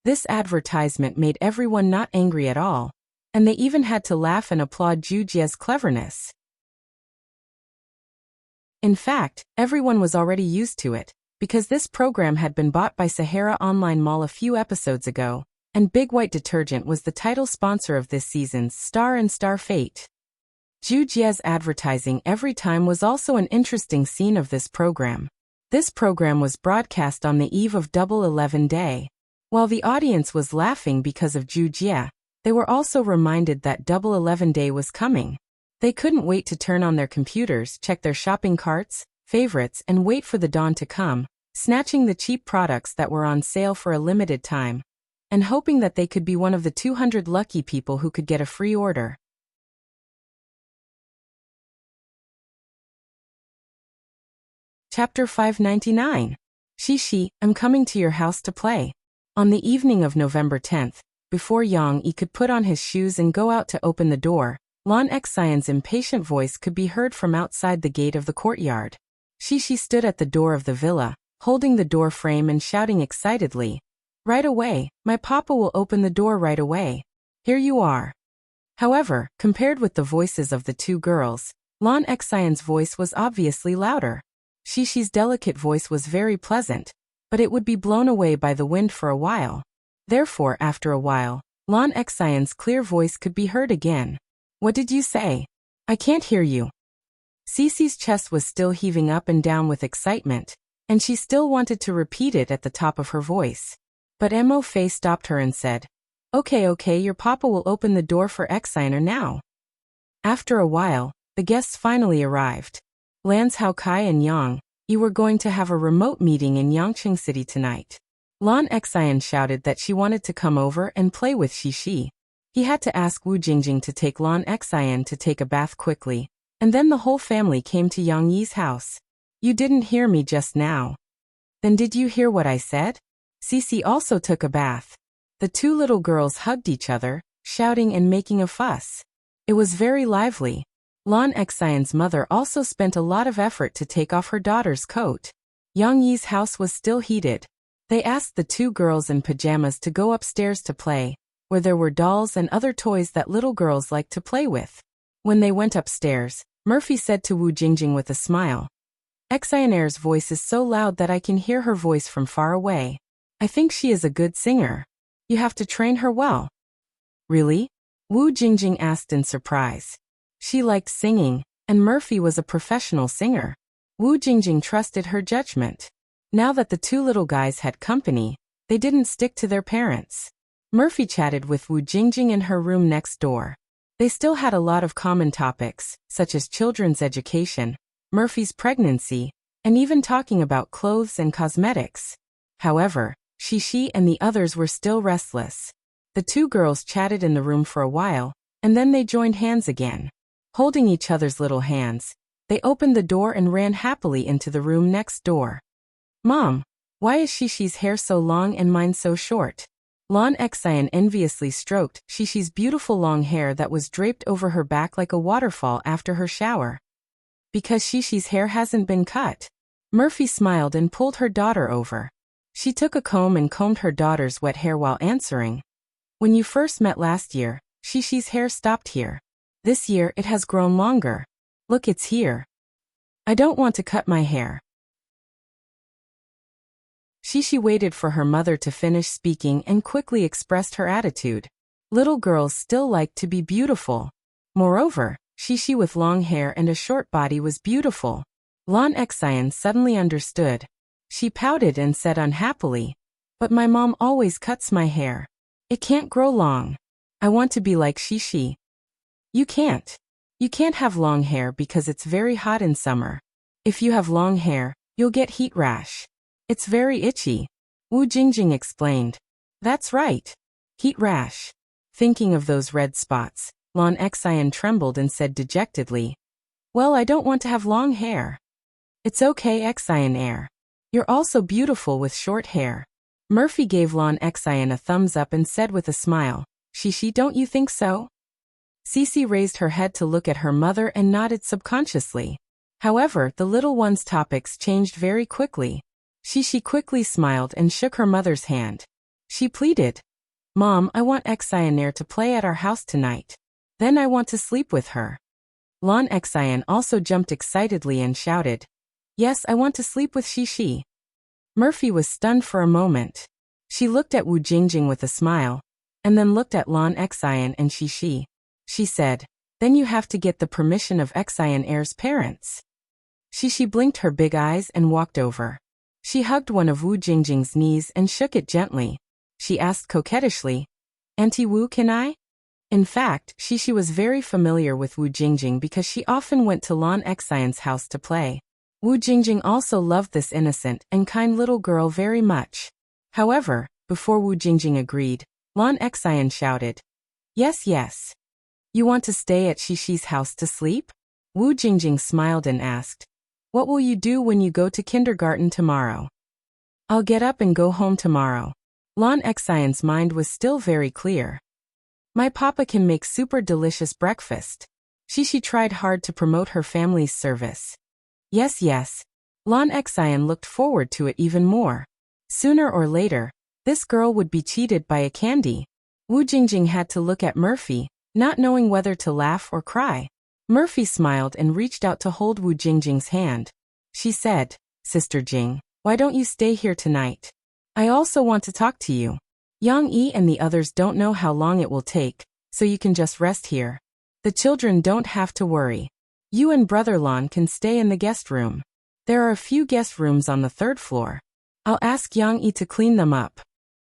[SPEAKER 1] This advertisement made everyone not angry at all, and they even had to laugh and applaud Ju Jie's cleverness. In fact, everyone was already used to it, because this program had been bought by Sahara Online Mall a few episodes ago, and Big White Detergent was the title sponsor of this season's Star and Star Fate. Ju Jie's advertising every time was also an interesting scene of this program. This program was broadcast on the eve of Double 11 Day. While the audience was laughing because of Ju Jie, they were also reminded that Double 11 Day was coming. They couldn't wait to turn on their computers, check their shopping carts, favorites, and wait for the dawn to come, snatching the cheap products that were on sale for a limited time, and hoping that they could be one of the 200 lucky people who could get a free order. Chapter 599. Shishi, I'm coming to your house to play. On the evening of November 10th, before Yang Yi could put on his shoes and go out to open the door, Lan Xian's impatient voice could be heard from outside the gate of the courtyard. Shishi stood at the door of the villa, holding the door frame and shouting excitedly, "Right away, my papa will open the door right away. Here you are." However, compared with the voices of the two girls, Lan Xian's voice was obviously louder. Shishi's delicate voice was very pleasant, but it would be blown away by the wind for a while. Therefore, after a while, Lan Xian's clear voice could be heard again. "What did you say? I can't hear you." Cece's chest was still heaving up and down with excitement, and she still wanted to repeat it at the top of her voice. But Mo Fei stopped her and said, Okay, your papa will open the door for Xian now." After a while, the guests finally arrived. Lans Hao Kai and Yang Yi were going to have a remote meeting in Yangqing City tonight. Lan Xian shouted that she wanted to come over and play with Shishi. He had to ask Wu Jingjing to take Lan Xian to take a bath quickly, and then the whole family came to Yang Yi's house. "You didn't hear me just now. Then did you hear what I said?" Cece also took a bath. The two little girls hugged each other, shouting and making a fuss. It was very lively. Lan Xian's mother also spent a lot of effort to take off her daughter's coat. Yang Yi's house was still heated. They asked the two girls in pajamas to go upstairs to play, where there were dolls and other toys that little girls liked to play with. When they went upstairs, Murphy said to Wu Jingjing with a smile, "Xian's voice is so loud that I can hear her voice from far away. I think she is a good singer. You have to train her well." "Really?" Wu Jingjing asked in surprise. She liked singing, and Murphy was a professional singer. Wu Jingjing trusted her judgment. Now that the two little guys had company, they didn't stick to their parents. Murphy chatted with Wu Jingjing in her room next door. They still had a lot of common topics, such as children's education, Murphy's pregnancy, and even talking about clothes and cosmetics. However, Shishi and the others were still restless. The two girls chatted in the room for a while, and then they joined hands again. Holding each other's little hands, they opened the door and ran happily into the room next door. "Mom, why is Shishi's hair so long and mine so short?" Lan Xian enviously stroked Shishi's beautiful long hair that was draped over her back like a waterfall after her shower. "Because Shishi's hair hasn't been cut." Murphy smiled and pulled her daughter over. She took a comb and combed her daughter's wet hair while answering, "When you first met last year, Shishi's hair stopped here. This year it has grown longer. Look, it's here. I don't want to cut my hair." Shishi waited for her mother to finish speaking and quickly expressed her attitude. Little girls still like to be beautiful. Moreover, Shishi with long hair and a short body was beautiful. Lan Xian suddenly understood. She pouted and said unhappily, "But my mom always cuts my hair. It can't grow long. I want to be like Shishi." "You can't. You can't have long hair because it's very hot in summer. If you have long hair, you'll get heat rash. It's very itchy," Wu Jingjing explained. "That's right. Heat rash." Thinking of those red spots, Lan Xian trembled and said dejectedly, "Well, I don't want to have long hair." "It's okay, Xian. You're also beautiful with short hair." Murphy gave Lan Xian a thumbs up and said with a smile, Shishi, don't you think so? Cece raised her head to look at her mother and nodded subconsciously. However, the little one's topics changed very quickly. Shishi quickly smiled and shook her mother's hand. She pleaded, "Mom, I want Xianer to play at our house tonight. Then I want to sleep with her." Lon Xian also jumped excitedly and shouted, "Yes, I want to sleep with Shishi." Murphy was stunned for a moment. She looked at Wu Jingjing with a smile, and then looked at Lon Xian and Shishi. She said, "Then you have to get the permission of Xianer's parents." Shishi blinked her big eyes and walked over. She hugged one of Wu Jingjing's knees and shook it gently. She asked coquettishly, "Auntie Wu, can I?" In fact, Shishi was very familiar with Wu Jingjing because she often went to Lon Xian's house to play. Wu Jingjing also loved this innocent and kind little girl very much. However, before Wu Jingjing agreed, Lon Xian shouted, "Yes, yes. You want to stay at Shishi's house to sleep?" Wu Jingjing smiled and asked, "What will you do when you go to kindergarten tomorrow?" "I'll get up and go home tomorrow." Lon Xian's mind was still very clear. "My papa can make super delicious breakfast." Shishi tried hard to promote her family's service. Yes, yes. Lon Xian looked forward to it even more. Sooner or later, this girl would be cheated by a candy. Wu Jingjing had to look at Murphy, not knowing whether to laugh or cry. Murphy smiled and reached out to hold Wu Jingjing's hand. She said, "Sister Jing, why don't you stay here tonight? I also want to talk to you. Yang Yi and the others don't know how long it will take, so you can just rest here. The children don't have to worry. You and Brother Lon can stay in the guest room. There are a few guest rooms on the 3rd floor. I'll ask Yang Yi to clean them up."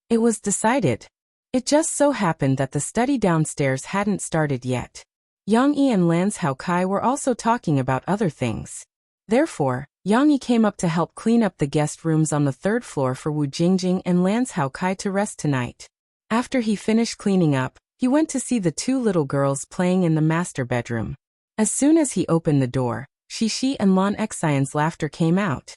[SPEAKER 1] It was decided. It just so happened that the study downstairs hadn't started yet. Yang Yi and Lans Hao Kai were also talking about other things. Therefore, Yang Yi came up to help clean up the guest rooms on the 3rd floor for Wu Jingjing and Lans Hao Kai to rest tonight. After he finished cleaning up, he went to see the 2 little girls playing in the master bedroom. As soon as he opened the door, Shishi and Lon Xian's laughter came out.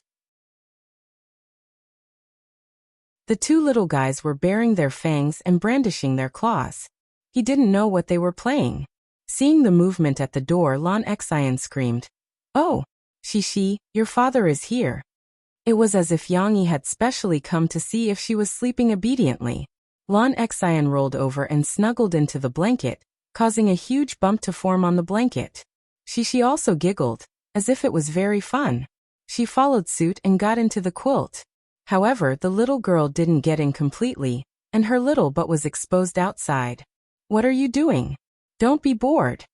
[SPEAKER 1] The 2 little guys were baring their fangs and brandishing their claws. He didn't know what they were playing. Seeing the movement at the door, Lon Xian screamed, "Oh! Shishi, your father is here." It was as if Yang Yi had specially come to see if she was sleeping obediently. Lon Xian rolled over and snuggled into the blanket, causing a huge bump to form on the blanket. Shishi also giggled, as if it was very fun. She followed suit and got into the quilt. However, the little girl didn't get in completely, and her little butt was exposed outside. "What are you doing? Don't be bored."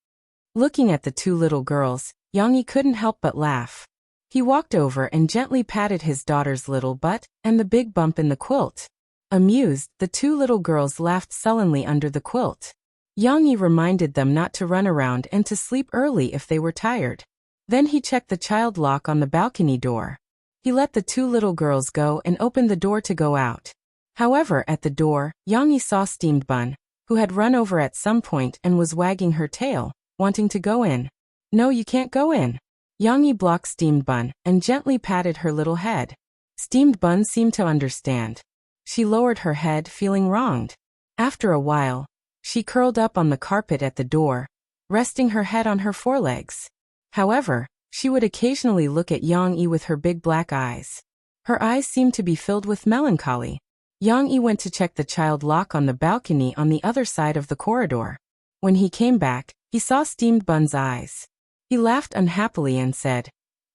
[SPEAKER 1] Looking at the 2 little girls, Yang Yi couldn't help but laugh. He walked over and gently patted his daughter's little butt and the big bump in the quilt. Amused, the 2 little girls laughed sullenly under the quilt. Yang Yi reminded them not to run around and to sleep early if they were tired. Then he checked the child lock on the balcony door. He let the 2 little girls go and opened the door to go out. However, at the door, Yang Yi saw Steamed Bun, who had run over at some point and was wagging her tail, wanting to go in. "No, you can't go in." Yang Yi blocked Steamed Bun and gently patted her little head. Steamed Bun seemed to understand. She lowered her head, feeling wronged. After a while, she curled up on the carpet at the door, resting her head on her forelegs. However, she would occasionally look at Yang Yi with her big black eyes. Her eyes seemed to be filled with melancholy. Yang Yi went to check the child lock on the balcony on the other side of the corridor. When he came back, he saw Steamed Bun's eyes. He laughed unhappily and said,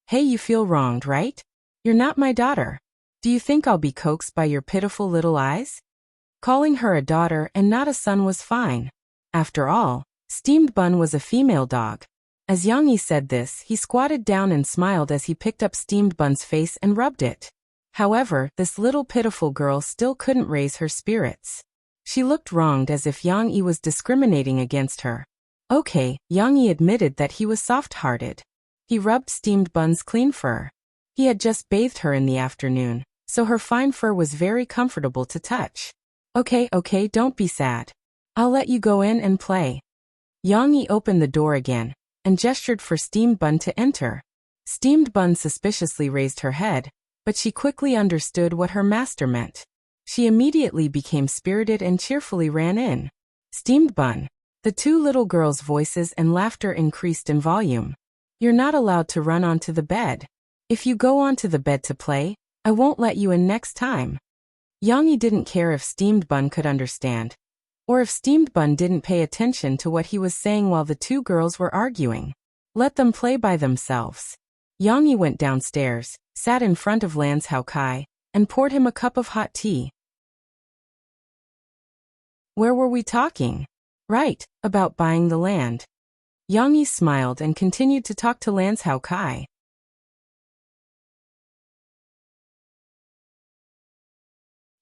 [SPEAKER 1] "Hey, you feel wronged, right? You're not my daughter. Do you think I'll be coaxed by your pitiful little eyes?" Calling her a daughter and not a son was fine. After all, Steamed Bun was a female dog. As Yang Yi said this, he squatted down and smiled as he picked up Steamed Bun's face and rubbed it. However, this little pitiful girl still couldn't raise her spirits. She looked wronged as if Yang Yi was discriminating against her. Okay, Yang Yi admitted that he was soft-hearted. He rubbed Steamed Bun's clean fur. He had just bathed her in the afternoon, so her fine fur was very comfortable to touch. Okay, don't be sad. I'll let you go in and play." Yang Yi opened the door again and gestured for Steamed Bun to enter. Steamed Bun suspiciously raised her head, but she quickly understood what her master meant. She immediately became spirited and cheerfully ran in. Steamed bun. The two little girls' voices and laughter increased in volume. You're not allowed to run onto the bed. If you go onto the bed to play, I won't let you in next time. Yang-yi didn't care if Steamed bun could understand, or if Steamed bun didn't pay attention to what he was saying while the two girls were arguing. Let them play by themselves. Yang-yi went downstairs, sat in front of Lan Xiaokai, and poured him a cup of hot tea. Where were we talking? Right, about buying the land. Yang-yi smiled and continued to talk to Lan Xiaokai.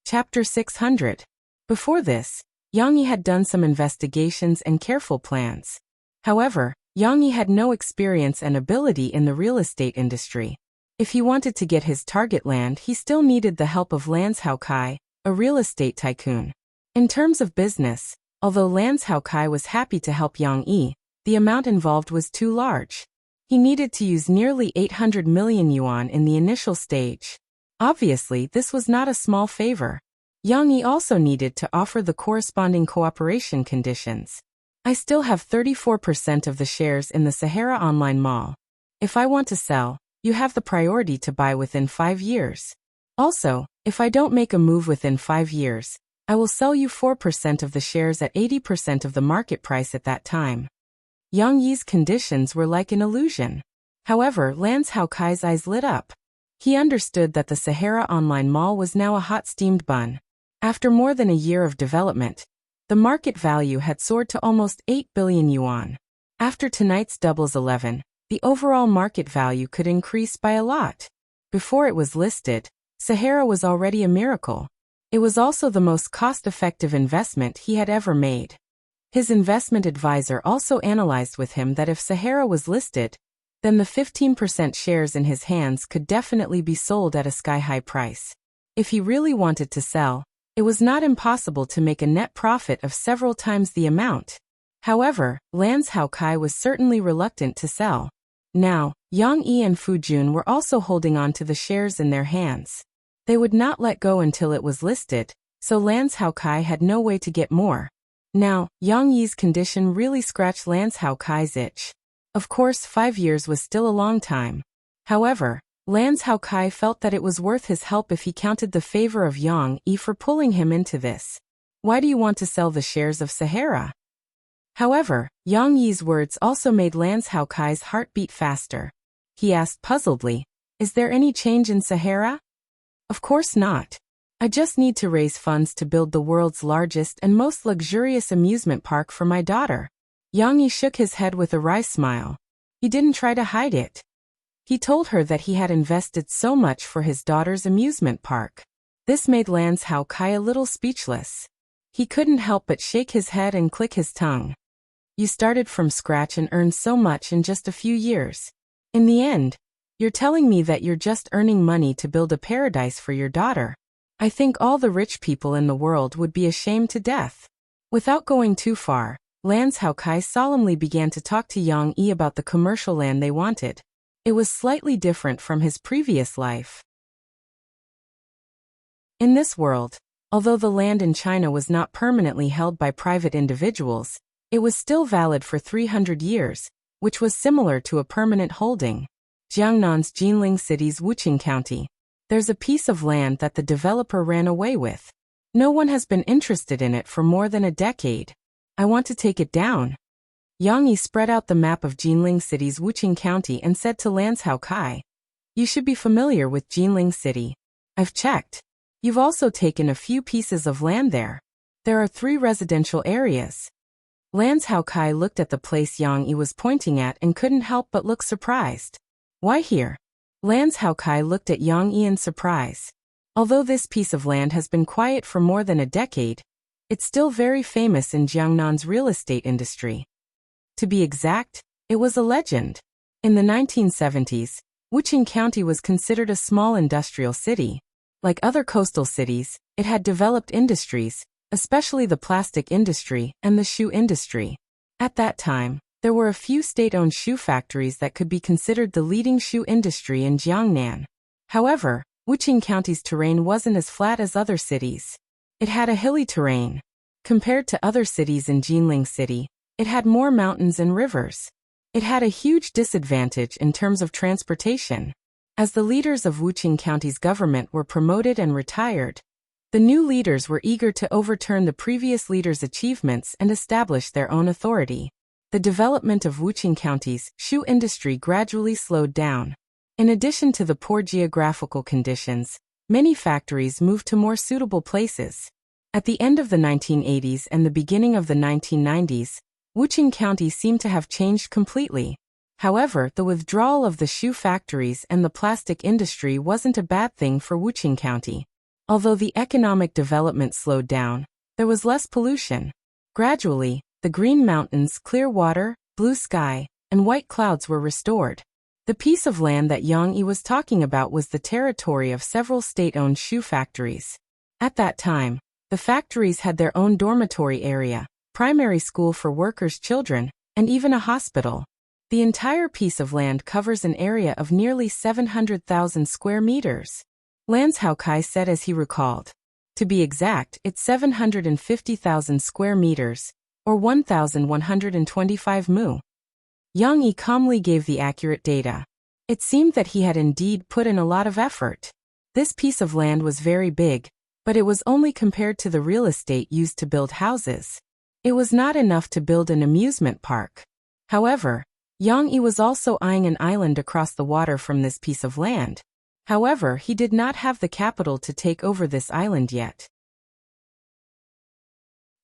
[SPEAKER 1] Chapter 600. Before this, Yang-yi had done some investigations and careful plans. However, Yang-yi had no experience and ability in the real estate industry. If he wanted to get his target land, he still needed the help of Lan Xiaokai, a real estate tycoon. In terms of business, although Lan Xiaokai was happy to help Yang-yi, the amount involved was too large. He needed to use nearly 800 million yuan in the initial stage. Obviously, this was not a small favor. Yang-yi also needed to offer the corresponding cooperation conditions. I still have 34% of the shares in the Sahara Online Mall. If I want to sell, you have the priority to buy within 5 years. Also, if I don't make a move within 5 years, I will sell you 4% of the shares at 80% of the market price at that time. Yang-yi's conditions were like an illusion. However, Lan Xiaokai's eyes lit up. He understood that the Sahara Online Mall was now a hot steamed bun. After more than a year of development, the market value had soared to almost 8 billion yuan. After tonight's doubles 11, the overall market value could increase by a lot. Before it was listed, Sahara was already a miracle. It was also the most cost-effective investment he had ever made. His investment advisor also analyzed with him that if Sahara was listed, then the 15% shares in his hands could definitely be sold at a sky-high price. If he really wanted to sell, it was not impossible to make a net profit of several times the amount. However, Lan Xiaokai was certainly reluctant to sell. Now, Yang-yi and Fu Jun were also holding on to the shares in their hands. They would not let go until it was listed, so Lan Xiaokai had no way to get more. Now, Yang-yi's condition really scratched Lan Xiaokai's itch. Of course, 5 years was still a long time. However, Lan Xiaokai felt that it was worth his help if he counted the favor of Yang-yi for pulling him into this. Why do you want to sell the shares of Sahara? However, Yang-yi's words also made Lan Xiaokai's heart beat faster. He asked puzzledly, "Is there any change in Sahara?" "Of course not. I just need to raise funds to build the world's largest and most luxurious amusement park for my daughter." Yang-yi shook his head with a wry smile. He didn't try to hide it. He told her that he had invested so much for his daughter's amusement park. This made Lan Xiaokai a little speechless. He couldn't help but shake his head and click his tongue. You started from scratch and earned so much in just a few years. In the end, you're telling me that you're just earning money to build a paradise for your daughter. I think all the rich people in the world would be ashamed to death. Without going too far, Lan Xiaokai solemnly began to talk to Yang-yi about the commercial land they wanted. It was slightly different from his previous life. In this world, although the land in China was not permanently held by private individuals, it was still valid for 300 years, which was similar to a permanent holding. Jiangnan's Jinling City's Wuqing County. There's a piece of land that the developer ran away with. No one has been interested in it for more than a decade. I want to take it down. Yang-yi spread out the map of Jinling City's Wuqing County and said to Lan Xiaokai, "You should be familiar with Jinling City. I've checked. You've also taken a few pieces of land there. There are 3 residential areas." Lan Xiaokai looked at the place Yang-yi was pointing at and couldn't help but look surprised. "Why here?" Lan Xiaokai looked at Yang-yi in surprise. Although this piece of land has been quiet for more than a decade, it's still very famous in Jiangnan's real estate industry. To be exact, it was a legend. In the 1970s, Wuqing County was considered a small industrial city. Like other coastal cities, it had developed industries, especially the plastic industry and the shoe industry. At that time, there were a few state-owned shoe factories that could be considered the leading shoe industry in Jiangnan. However, Wuqing County's terrain wasn't as flat as other cities. It had a hilly terrain. Compared to other cities in Jinling City, it had more mountains and rivers. It had a huge disadvantage in terms of transportation. As the leaders of Wuqing County's government were promoted and retired, the new leaders were eager to overturn the previous leaders' achievements and establish their own authority. The development of Wuqing County's shoe industry gradually slowed down. In addition to the poor geographical conditions, many factories moved to more suitable places. At the end of the 1980s and the beginning of the 1990s, Wuqing County seemed to have changed completely. However, the withdrawal of the shoe factories and the plastic industry wasn't a bad thing for Wuqing County. Although the economic development slowed down, there was less pollution. Gradually, the green mountains, clear water, blue sky, and white clouds were restored. The piece of land that Yang Yi was talking about was the territory of several state-owned shoe factories. At that time, the factories had their own dormitory area, primary school for workers' children, and even a hospital. The entire piece of land covers an area of nearly 700,000 square meters. Lan Zhaokai said as he recalled. To be exact, it's 750,000 square meters, or 1,125 mu. Yang Yi calmly gave the accurate data. It seemed that he had indeed put in a lot of effort. This piece of land was very big, but it was only compared to the real estate used to build houses. It was not enough to build an amusement park. However, Yang Yi was also eyeing an island across the water from this piece of land. However, he did not have the capital to take over this island yet.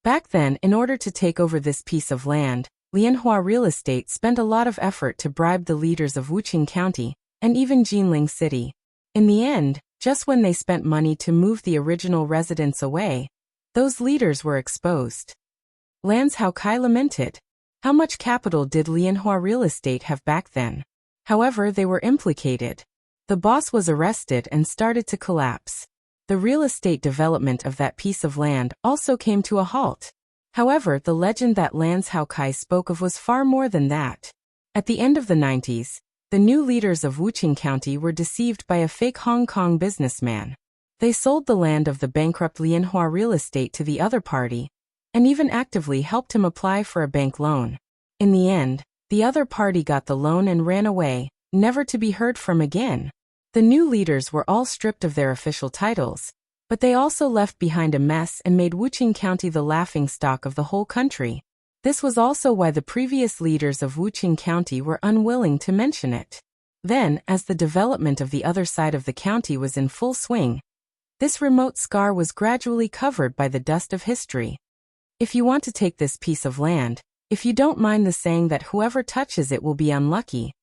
[SPEAKER 1] Back then, in order to take over this piece of land, Lianhua Real Estate spent a lot of effort to bribe the leaders of Wuqing County, and even Jinling City. In the end, just when they spent money to move the original residents away, those leaders were exposed. Lan Zhaokai lamented. How much capital did Lianhua Real Estate have back then? However, they were implicated. The boss was arrested and started to collapse. The real estate development of that piece of land also came to a halt. However, the legend that Lan Zhaokai spoke of was far more than that. At the end of the 90s, the new leaders of Wuqing County were deceived by a fake Hong Kong businessman. They sold the land of the bankrupt Lianhua Real Estate to the other party, and even actively helped him apply for a bank loan. In the end, the other party got the loan and ran away, never to be heard from again. The new leaders were all stripped of their official titles, but they also left behind a mess and made Wuqing County the laughingstock of the whole country. This was also why the previous leaders of Wuqing County were unwilling to mention it. Then, as the development of the other side of the county was in full swing, this remote scar was gradually covered by the dust of history. If you want to take this piece of land, if you don't mind the saying that whoever touches it will be unlucky,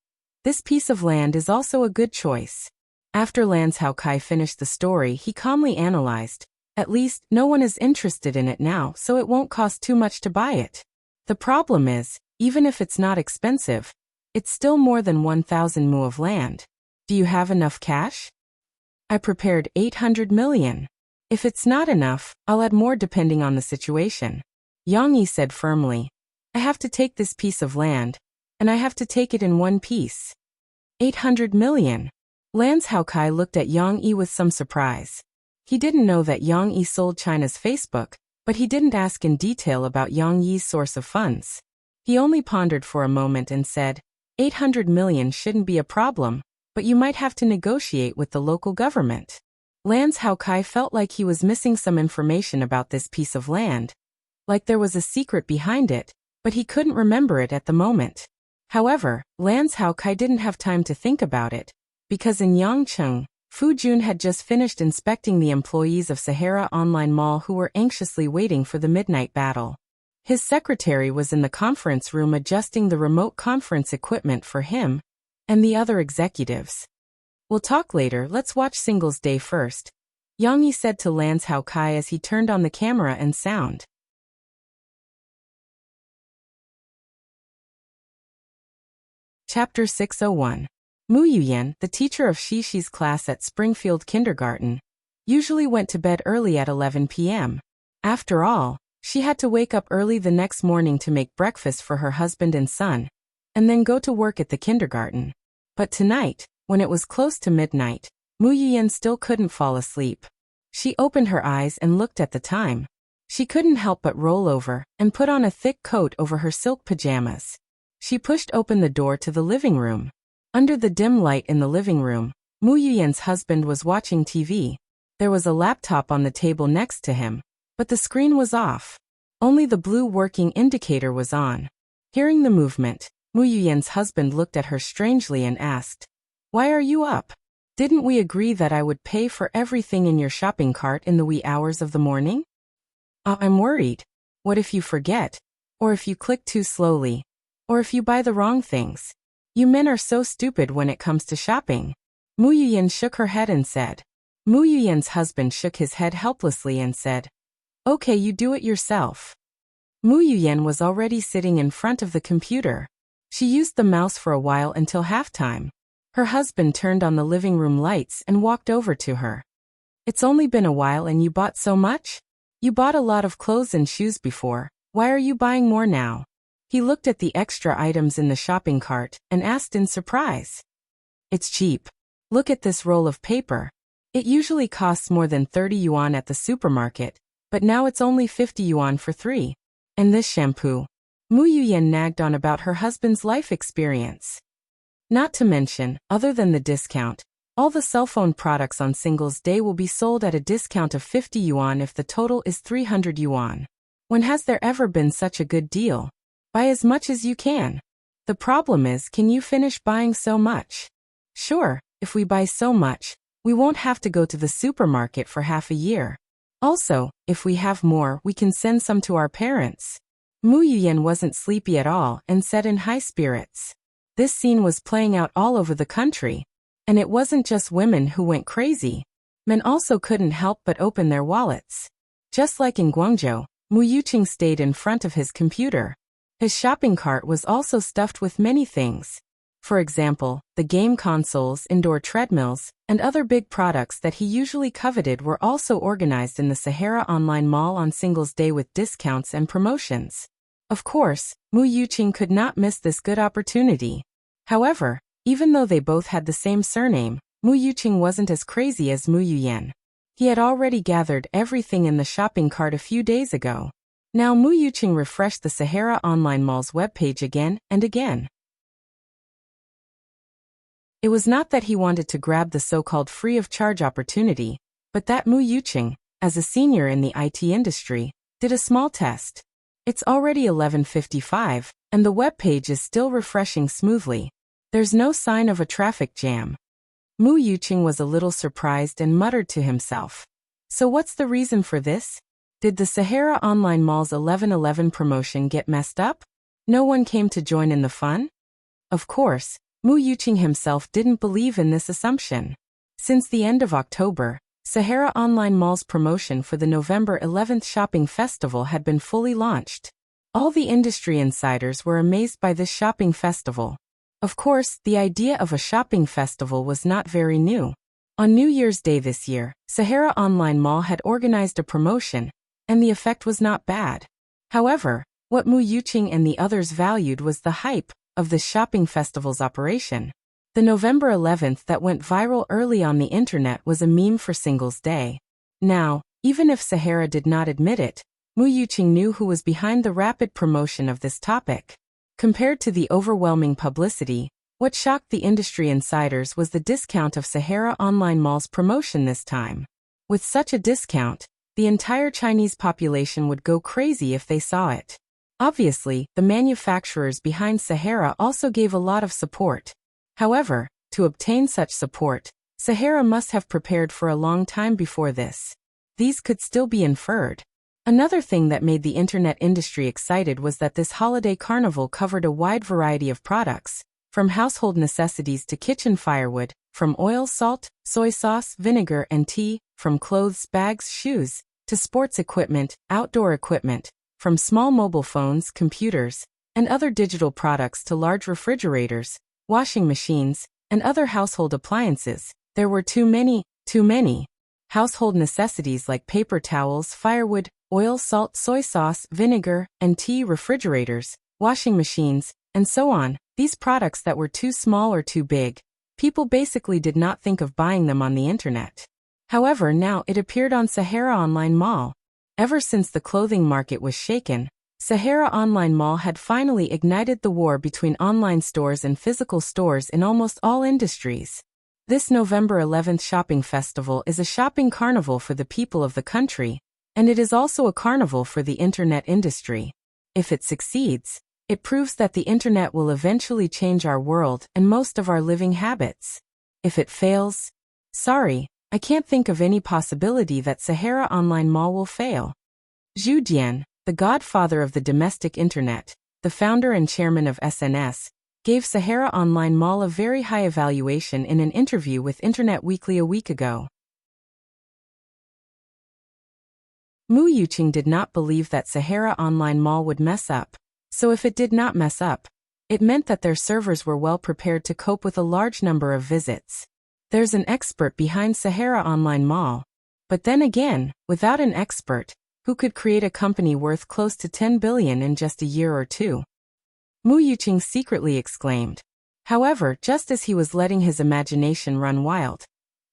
[SPEAKER 1] this piece of land is also a good choice. After Lan Zhaokai finished the story, he calmly analyzed. At least, no one is interested in it now, so it won't cost too much to buy it. The problem is, even if it's not expensive, it's still more than 1,000 mu of land. Do you have enough cash? I prepared 800 million. If it's not enough, I'll add more depending on the situation. Yang Yi said firmly. I have to take this piece of land, and I have to take it in one piece. 800 million. Lan Zhaokai looked at Yang Yi with some surprise. He didn't know that Yang Yi sold China's Facebook, but he didn't ask in detail about Yang Yi's source of funds. He only pondered for a moment and said, 800 million shouldn't be a problem, but you might have to negotiate with the local government. Lan Zhaokai felt like he was missing some information about this piece of land, like there was a secret behind it, but he couldn't remember it at the moment. However, Lan Zhaokai didn't have time to think about it, because in Yangcheng, Fu Jun had just finished inspecting the employees of Sahara Online Mall who were anxiously waiting for the midnight battle. His secretary was in the conference room adjusting the remote conference equipment for him and the other executives. We'll talk later, let's watch Singles Day first, Yang Yi said to Lan Zhaokai as he turned on the camera and sound. Chapter 601. Mu Yuyan, the teacher of Shixi's class at Springfield Kindergarten, usually went to bed early at 11 p.m. After all, she had to wake up early the next morning to make breakfast for her husband and son, and then go to work at the kindergarten. But tonight, when it was close to midnight, Mu Yuyan still couldn't fall asleep. She opened her eyes and looked at the time. She couldn't help but roll over and put on a thick coat over her silk pajamas. She pushed open the door to the living room. Under the dim light in the living room, Mu Yuyan's husband was watching TV. There was a laptop on the table next to him, but the screen was off. Only the blue working indicator was on. Hearing the movement, Mu Yuyan's husband looked at her strangely and asked, "Why are you up? Didn't we agree that I would pay for everything in your shopping cart in the wee hours of the morning?" "I'm worried. What if you forget? Or if you click too slowly? Or if you buy the wrong things? You men are so stupid when it comes to shopping." Mu Yuyan shook her head and said. Mu Yuyan's husband shook his head helplessly and said, "Okay, you do it yourself." Mu Yuyan was already sitting in front of the computer. She used the mouse for a while until halftime. Her husband turned on the living room lights and walked over to her. "It's only been a while and you bought so much? You bought a lot of clothes and shoes before. Why are you buying more now?" He looked at the extra items in the shopping cart and asked in surprise. "It's cheap. Look at this roll of paper. It usually costs more than 30 yuan at the supermarket, but now it's only 50 yuan for 3. And this shampoo." Mu Yuyan nagged on about her husband's life experience. Not to mention, other than the discount, all the cell phone products on Singles Day will be sold at a discount of 50 yuan if the total is 300 yuan. When has there ever been such a good deal? Buy as much as you can. The problem is, can you finish buying so much? Sure, if we buy so much, we won't have to go to the supermarket for half a year. Also, if we have more, we can send some to our parents. Mu Yuyan wasn't sleepy at all and said in high spirits. This scene was playing out all over the country. And it wasn't just women who went crazy. Men also couldn't help but open their wallets. Just like in Guangzhou, Mu Yuqing stayed in front of his computer. His shopping cart was also stuffed with many things. For example, the game consoles, indoor treadmills, and other big products that he usually coveted were also organized in the Sahara Online Mall on Singles Day with discounts and promotions. Of course, Mu Yuqing could not miss this good opportunity. However, even though they both had the same surname, Mu Yuqing wasn't as crazy as Mu Yuyan. He had already gathered everything in the shopping cart a few days ago. Now Mu Yuqing refreshed the Sahara Online Mall's webpage again and again. It was not that he wanted to grab the so-called free-of-charge opportunity, but that Mu Yuqing, as a senior in the IT industry, did a small test. It's already 11:55, and the webpage is still refreshing smoothly. There's no sign of a traffic jam. Mu Yuqing was a little surprised and muttered to himself. So what's the reason for this? Did the Sahara Online Mall's 11/11 promotion get messed up? No one came to join in the fun? Of course, Mu Yuqing himself didn't believe in this assumption. Since the end of October, Sahara Online Mall's promotion for the November 11th shopping festival had been fully launched. All the industry insiders were amazed by this shopping festival. Of course, the idea of a shopping festival was not very new. On New Year's Day this year, Sahara Online Mall had organized a promotion, and the effect was not bad. However, what Mu Yuqing and the others valued was the hype of the shopping festival's operation. The November 11th that went viral early on the internet was a meme for Singles Day. Now, even if Sahara did not admit it, Mu Yuqing knew who was behind the rapid promotion of this topic. Compared to the overwhelming publicity, what shocked the industry insiders was the discount of Sahara Online Mall's promotion this time. With such a discount, the entire Chinese population would go crazy if they saw it. Obviously, the manufacturers behind Sahara also gave a lot of support. However, to obtain such support, Sahara must have prepared for a long time before this. These could still be inferred. Another thing that made the internet industry excited was that this holiday carnival covered a wide variety of products, from household necessities to kitchen firewood, from oil, salt, soy sauce, vinegar, and tea, from clothes, bags, shoes, to sports equipment, outdoor equipment, from small mobile phones, computers, and other digital products to large refrigerators, washing machines, and other household appliances. There were too many. Household necessities like paper towels, firewood, oil, salt, soy sauce, vinegar, and tea, refrigerators, washing machines, and so on. These products that were too small or too big, people basically did not think of buying them on the internet. However, now it appeared on Sahara Online Mall. Ever since the clothing market was shaken, Sahara Online Mall had finally ignited the war between online stores and physical stores in almost all industries. This November 11th shopping festival is a shopping carnival for the people of the country, and it is also a carnival for the internet industry. If it succeeds, it proves that the internet will eventually change our world and most of our living habits. If it fails, sorry, I can't think of any possibility that Sahara Online Mall will fail. Zhu Jian, the godfather of the domestic internet, the founder and chairman of SNS, gave Sahara Online Mall a very high evaluation in an interview with Internet Weekly a week ago. Mu Yuqing did not believe that Sahara Online Mall would mess up, so if it did not mess up, it meant that their servers were well prepared to cope with a large number of visits. There's an expert behind Sahara Online Mall. But then again, without an expert, who could create a company worth close to 10 billion in just a year or two? Mu Yuqing secretly exclaimed. However, just as he was letting his imagination run wild,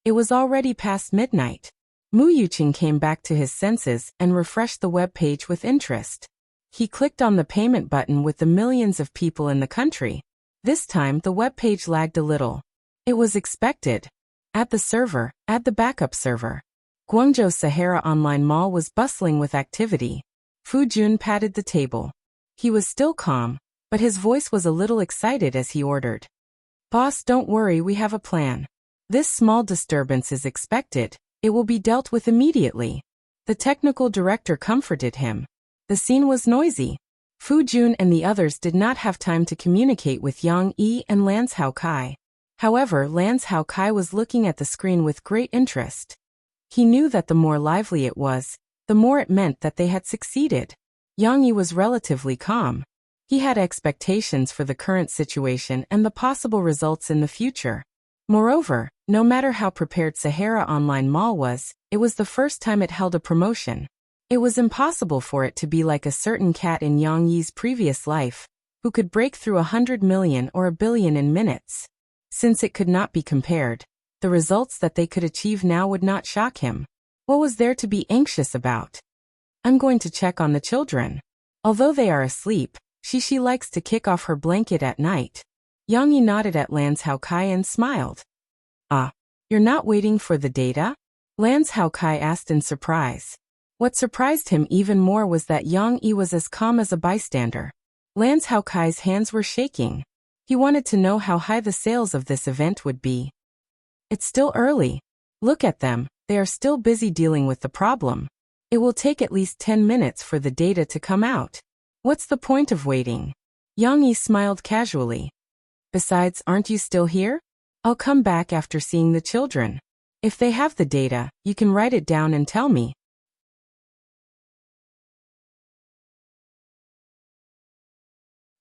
[SPEAKER 1] it was already past midnight. Mu Yuqing came back to his senses and refreshed the web page with interest. He clicked on the payment button with the millions of people in the country. This time the web page lagged a little. It was expected. At the backup server. Guangzhou Sahara Online Mall was bustling with activity. Fu Jun patted the table. He was still calm, but his voice was a little excited as he ordered. Boss, don't worry, we have a plan. This small disturbance is expected. It will be dealt with immediately. The technical director comforted him. The scene was noisy. Fu Jun and the others did not have time to communicate with Yang Yi and Lance Hao Kai. However, Lance Hao Kai was looking at the screen with great interest. He knew that the more lively it was, the more it meant that they had succeeded. Yang Yi was relatively calm. He had expectations for the current situation and the possible results in the future. Moreover, no matter how prepared Sahara Online Mall was, it was the first time it held a promotion. It was impossible for it to be like a certain cat in Yang Yi's previous life, who could break through 100 million or a billion in minutes. Since it could not be compared, the results that they could achieve now would not shock him. What was there to be anxious about? I'm going to check on the children. Although they are asleep, she likes to kick off her blanket at night. Yang Yi nodded at Lance Hao Kai and smiled. Ah, you're not waiting for the data? Lance Hao Kai asked in surprise. What surprised him even more was that Yang Yi was as calm as a bystander. Lance Hao Kai's hands were shaking. He wanted to know how high the sales of this event would be. It's still early. Look at them, they are still busy dealing with the problem. It will take at least 10 minutes for the data to come out. What's the point of waiting? Yang Yi smiled casually. Besides, aren't you still here? I'll come back after seeing the children. If they have the data, you can write it down and tell me.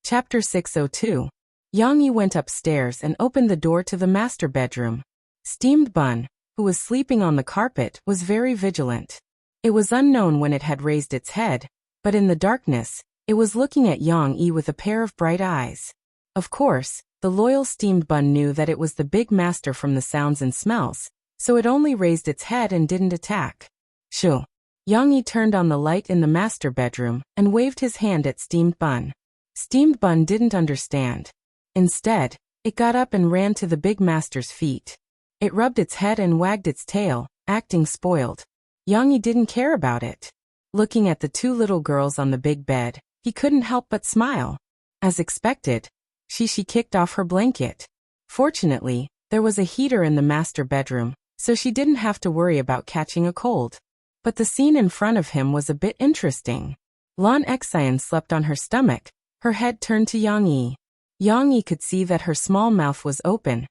[SPEAKER 1] Chapter 602. Yang Yi went upstairs and opened the door to the master bedroom. Steamed Bun, who was sleeping on the carpet, was very vigilant. It was unknown when it had raised its head, but in the darkness, it was looking at Yang Yi with a pair of bright eyes. Of course, the loyal Steamed Bun knew that it was the big master from the sounds and smells, so it only raised its head and didn't attack. Shoo! Yang Yi turned on the light in the master bedroom and waved his hand at Steamed Bun. Steamed Bun didn't understand. Instead, it got up and ran to the big master's feet. It rubbed its head and wagged its tail, acting spoiled. Yang Yi didn't care about it. Looking at the two little girls on the big bed, he couldn't help but smile. As expected, she kicked off her blanket. Fortunately, there was a heater in the master bedroom, so she didn't have to worry about catching a cold. But the scene in front of him was a bit interesting. Lan Xian slept on her stomach, her head turned to Yang Yi. Yang Yi could see that her small mouth was open,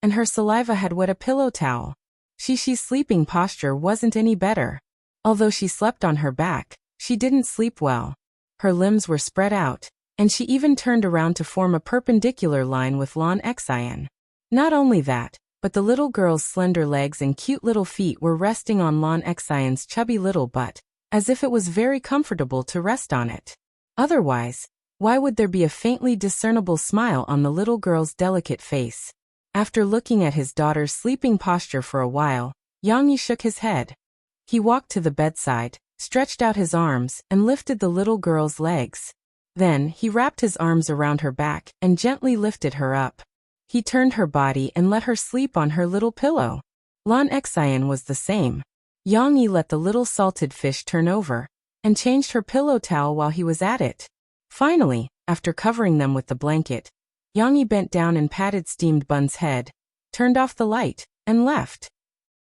[SPEAKER 1] and her saliva had wet a pillow towel. Shi's sleeping posture wasn't any better. Although she slept on her back, she didn't sleep well. Her limbs were spread out, and she even turned around to form a perpendicular line with Lan Xian. Not only that, but the little girl's slender legs and cute little feet were resting on Lan Xian's chubby little butt, as if it was very comfortable to rest on it. Otherwise, why would there be a faintly discernible smile on the little girl's delicate face? After looking at his daughter's sleeping posture for a while, Yang Yi shook his head. He walked to the bedside, stretched out his arms, and lifted the little girl's legs. Then, he wrapped his arms around her back and gently lifted her up. He turned her body and let her sleep on her little pillow. Lan Xian was the same. Yang Yi let the little salted fish turn over and changed her pillow towel while he was at it. Finally, after covering them with the blanket, Yang Yi bent down and patted Steamed Bun's head, turned off the light, and left.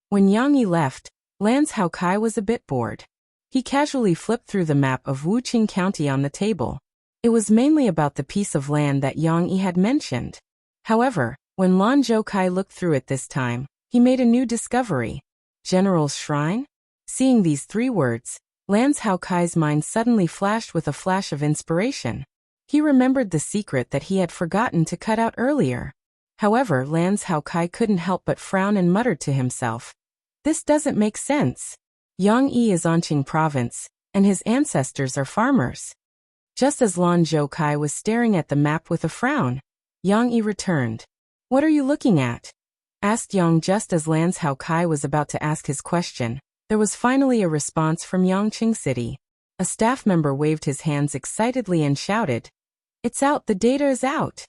[SPEAKER 1] When Yang Yi left, Lan's Hao Kai was a bit bored. He casually flipped through the map of Wuqing County on the table. It was mainly about the piece of land that Yang Yi had mentioned. However, when Lan Zhou Kai looked through it this time, he made a new discovery. General's Shrine? Seeing these 3 words, Lan's Hao Kai's mind suddenly flashed with a flash of inspiration. He remembered the secret that he had forgotten to cut out earlier. However, Lan's Hao Kai couldn't help but frown and muttered to himself, "This doesn't make sense. Yang Yi is Anqing province, and his ancestors are farmers." Just as Lan Zhou Kai was staring at the map with a frown, Yang Yi returned. "What are you looking at?" asked Yang just as Lan's Hao Kai was about to ask his question. There was finally a response from Yangqing City. A staff member waved his hands excitedly and shouted, "It's out, the data is out."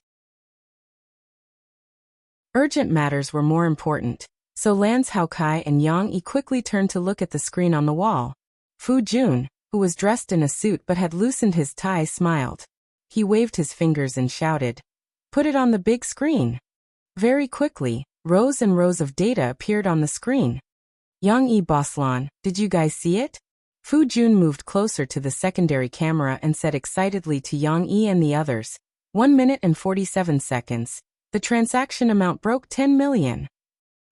[SPEAKER 1] Urgent matters were more important, so Lan's Hao Kai and Yang Yi quickly turned to look at the screen on the wall. Fu Jun, who was dressed in a suit but had loosened his tie, smiled. He waved his fingers and shouted, "Put it on the big screen." Very quickly, rows and rows of data appeared on the screen. Yang Yi, "Boss Lan, did you guys see it?" Fu Jun moved closer to the secondary camera and said excitedly to Yang Yi and the others, 1 minute and 47 seconds. The transaction amount broke 10 million.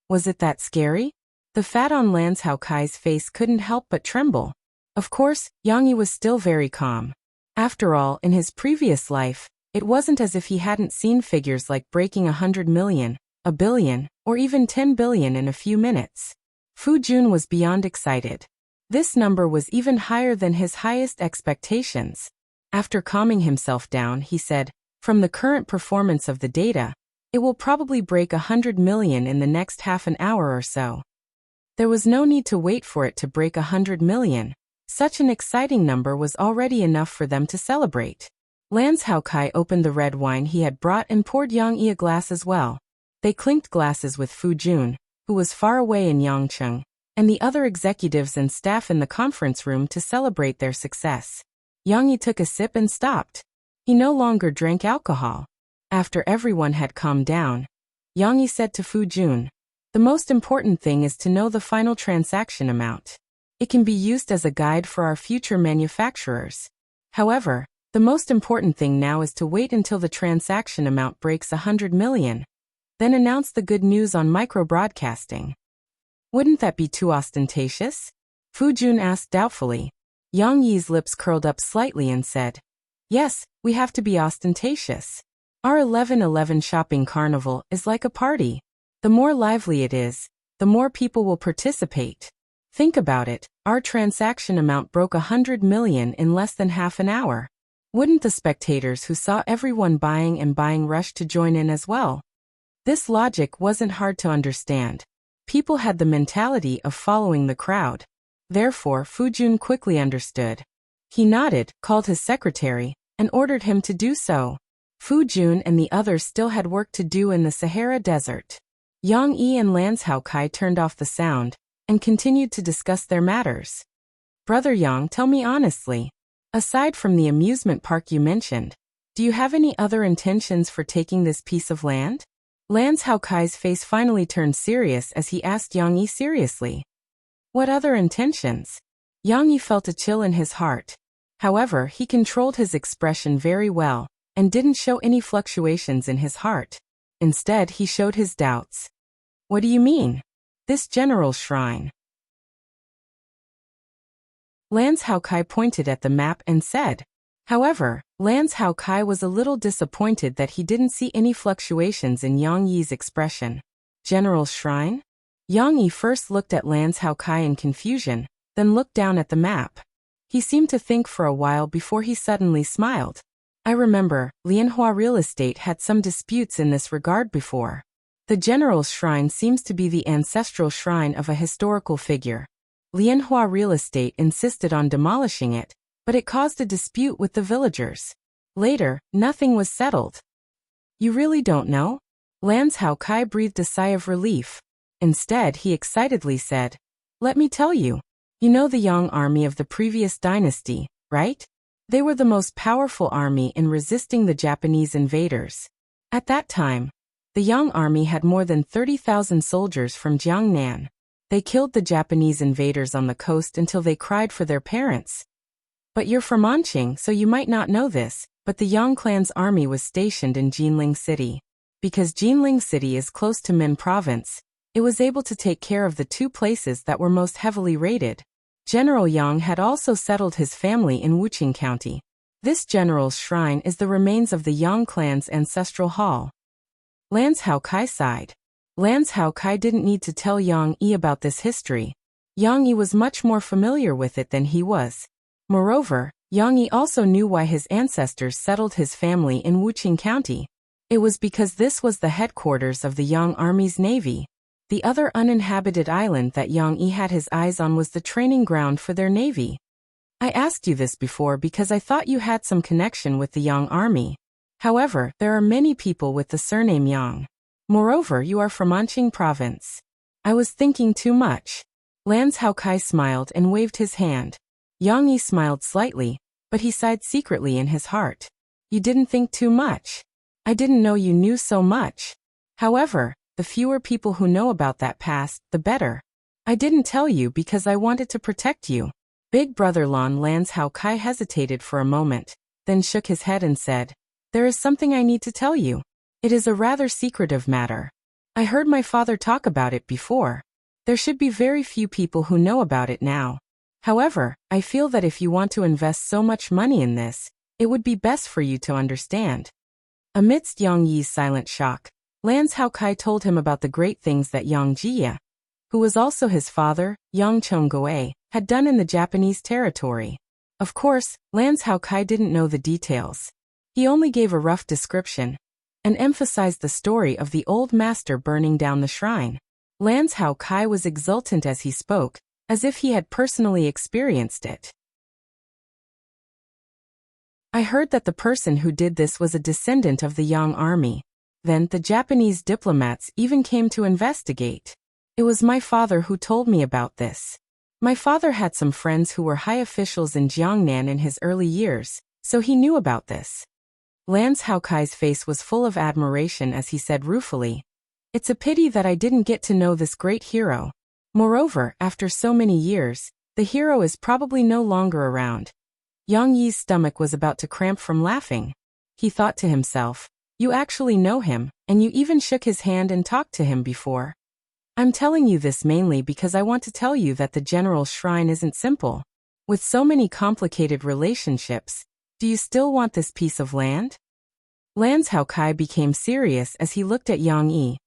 [SPEAKER 1] Was it that scary? The fat on Lan's Hao Kai's face couldn't help but tremble. Of course, Yang Yi was still very calm. After all, in his previous life, it wasn't as if he hadn't seen figures like breaking 100 million, a billion, or even 10 billion in a few minutes. Fu Jun was beyond excited. This number was even higher than his highest expectations. After calming himself down, he said, "From the current performance of the data, it will probably break 100 million in the next half an hour or so." There was no need to wait for it to break 100 million. Such an exciting number was already enough for them to celebrate. Lan's Hao Kai opened the red wine he had brought and poured Yang Yi a glass as well. They clinked glasses with Fu Jun, who was far away in Yangcheng, and the other executives and staff in the conference room to celebrate their success. Yang Yi took a sip and stopped. He no longer drank alcohol. After everyone had calmed down, Yang Yi said to Fu Jun, "The most important thing is to know the final transaction amount. It can be used as a guide for our future manufacturers. However, the most important thing now is to wait until the transaction amount breaks 100 million. Then announce the good news on micro-broadcasting." "Wouldn't that be too ostentatious?" Fu Jun asked doubtfully. Yang Yi's lips curled up slightly and said, "Yes, we have to be ostentatious. Our 11/11 shopping carnival is like a party. The more lively it is, the more people will participate. Think about it, our transaction amount broke 100 million in less than half an hour. Wouldn't the spectators who saw everyone buying and buying rush to join in as well?" This logic wasn't hard to understand. People had the mentality of following the crowd. Therefore, Fu Jun quickly understood. He nodded, called his secretary, and ordered him to do so. Fu Jun and the others still had work to do in the Sahara Desert. Yang Yi and Lan's Hao Kai turned off the sound and continued to discuss their matters. "Brother Yang, tell me honestly, aside from the amusement park you mentioned, do you have any other intentions for taking this piece of land?" Lan's Hao Kai's face finally turned serious as he asked Yang Yi seriously. "What other intentions?" Yang Yi felt a chill in his heart. However, he controlled his expression very well and didn't show any fluctuations in his heart. Instead, he showed his doubts. "What do you mean? This general's shrine?" Lan's Hao Kai pointed at the map and said. However, Lan's Hao Kai was a little disappointed that he didn't see any fluctuations in Yang Yi's expression. "General's shrine?" Yang Yi first looked at Lan's Hao Kai in confusion, then looked down at the map. He seemed to think for a while before he suddenly smiled. "I remember, Lianhua Real Estate had some disputes in this regard before. The general's shrine seems to be the ancestral shrine of a historical figure. Lianhua Real Estate insisted on demolishing it, but it caused a dispute with the villagers. Later, nothing was settled. You really don't know? Lans Hao Kai breathed a sigh of relief. Instead, he excitedly said, "Let me tell you. You know the Yang army of the previous dynasty, right? They were the most powerful army in resisting the Japanese invaders. At that time, the Yang army had more than 30,000 soldiers from Jiangnan. They killed the Japanese invaders on the coast until they cried for their parents. But you're from Anqing, so you might not know this, but the Yang clan's army was stationed in Jinling City. Because Jinling City is close to Min Province, it was able to take care of the two places that were most heavily raided. General Yang had also settled his family in Wuqing County. This general's shrine is the remains of the Yang clan's ancestral hall." Lans Hao Kai sighed. Lans Hao Kai didn't need to tell Yang Yi about this history. Yang Yi was much more familiar with it than he was. Moreover, Yang Yi also knew why his ancestors settled his family in Wuqing County. It was because this was the headquarters of the Yang Army's navy. The other uninhabited island that Yang Yi had his eyes on was the training ground for their navy. I asked you this before because I thought you had some connection with the Yang Army. However, there are many people with the surname Yang. Moreover, you are from Anqing Province. I was thinking too much. Lans Hao Kai smiled and waved his hand. Yang Yi smiled slightly, but he sighed secretly in his heart. You didn't think too much. I didn't know you knew so much. However, the fewer people who know about that past, the better. I didn't tell you because I wanted to protect you. Big brother Lans Hao Kai hesitated for a moment, then shook his head and said, "There is something I need to tell you. It is a rather secretive matter. I heard my father talk about it before. There should be very few people who know about it now. However, I feel that if you want to invest so much money in this, it would be best for you to understand." Amidst Yang Yi's silent shock, Lans Hao Kai told him about the great things that Yang Jie, who was also his father, Yang Chonggoe, had done in the Japanese territory. Of course, Lans Hao Kai didn't know the details. He only gave a rough description and emphasized the story of the old master burning down the shrine. Lans Hao Kai was exultant as he spoke, as if he had personally experienced it. I heard that the person who did this was a descendant of the Yang army. Then the Japanese diplomats even came to investigate. It was my father who told me about this. My father had some friends who were high officials in Jiangnan in his early years, so he knew about this. Lans Hao Kai's face was full of admiration as he said ruefully, "It's a pity that I didn't get to know this great hero. Moreover, after so many years, the hero is probably no longer around." Yang Yi's stomach was about to cramp from laughing. He thought to himself, "You actually know him, and you even shook his hand and talked to him before." I'm telling you this mainly because I want to tell you that the general's shrine isn't simple. With so many complicated relationships, do you still want this piece of land? Lans Hao Kai became serious as he looked at Yang Yi.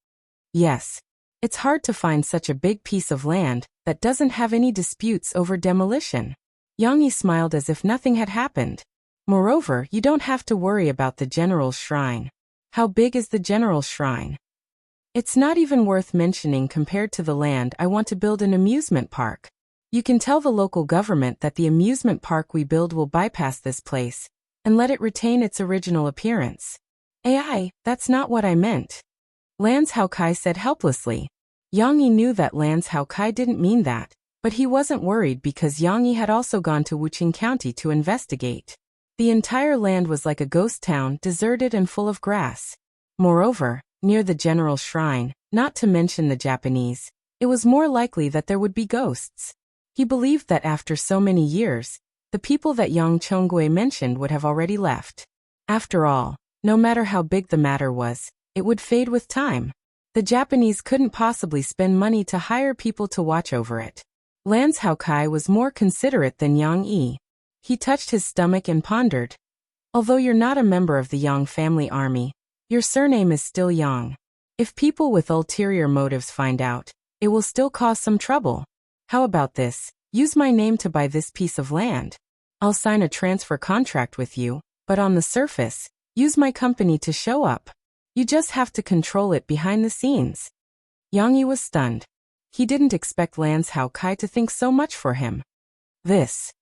[SPEAKER 1] Yes. It's hard to find such a big piece of land that doesn't have any disputes over demolition. Yang Yi smiled as if nothing had happened. Moreover, you don't have to worry about the general's shrine. How big is the general's shrine? It's not even worth mentioning compared to the land I want to build an amusement park. You can tell the local government that the amusement park we build will bypass this place and let it retain its original appearance. That's not what I meant. Lans Hao Kai said helplessly. Yang Yi knew that Lans Hao Kai didn't mean that, but he wasn't worried because Yang Yi had also gone to Wuqing County to investigate. The entire land was like a ghost town, deserted and full of grass. Moreover, near the general's shrine, not to mention the Japanese, it was more likely that there would be ghosts. He believed that after so many years, the people that Yang Chongwei mentioned would have already left. After all, no matter how big the matter was, it would fade with time. The Japanese couldn't possibly spend money to hire people to watch over it. Lans Hao Kai was more considerate than Yang Yi. He touched his stomach and pondered. Although you're not a member of the Yang family army, your surname is still Yang. If people with ulterior motives find out, it will still cause some trouble. How about this? Use my name to buy this piece of land. I'll sign a transfer contract with you, but on the surface, use my company to show up. You just have to control it behind the scenes. Yang Yi was stunned. He didn't expect Lan Hao Kai to think so much for him. This.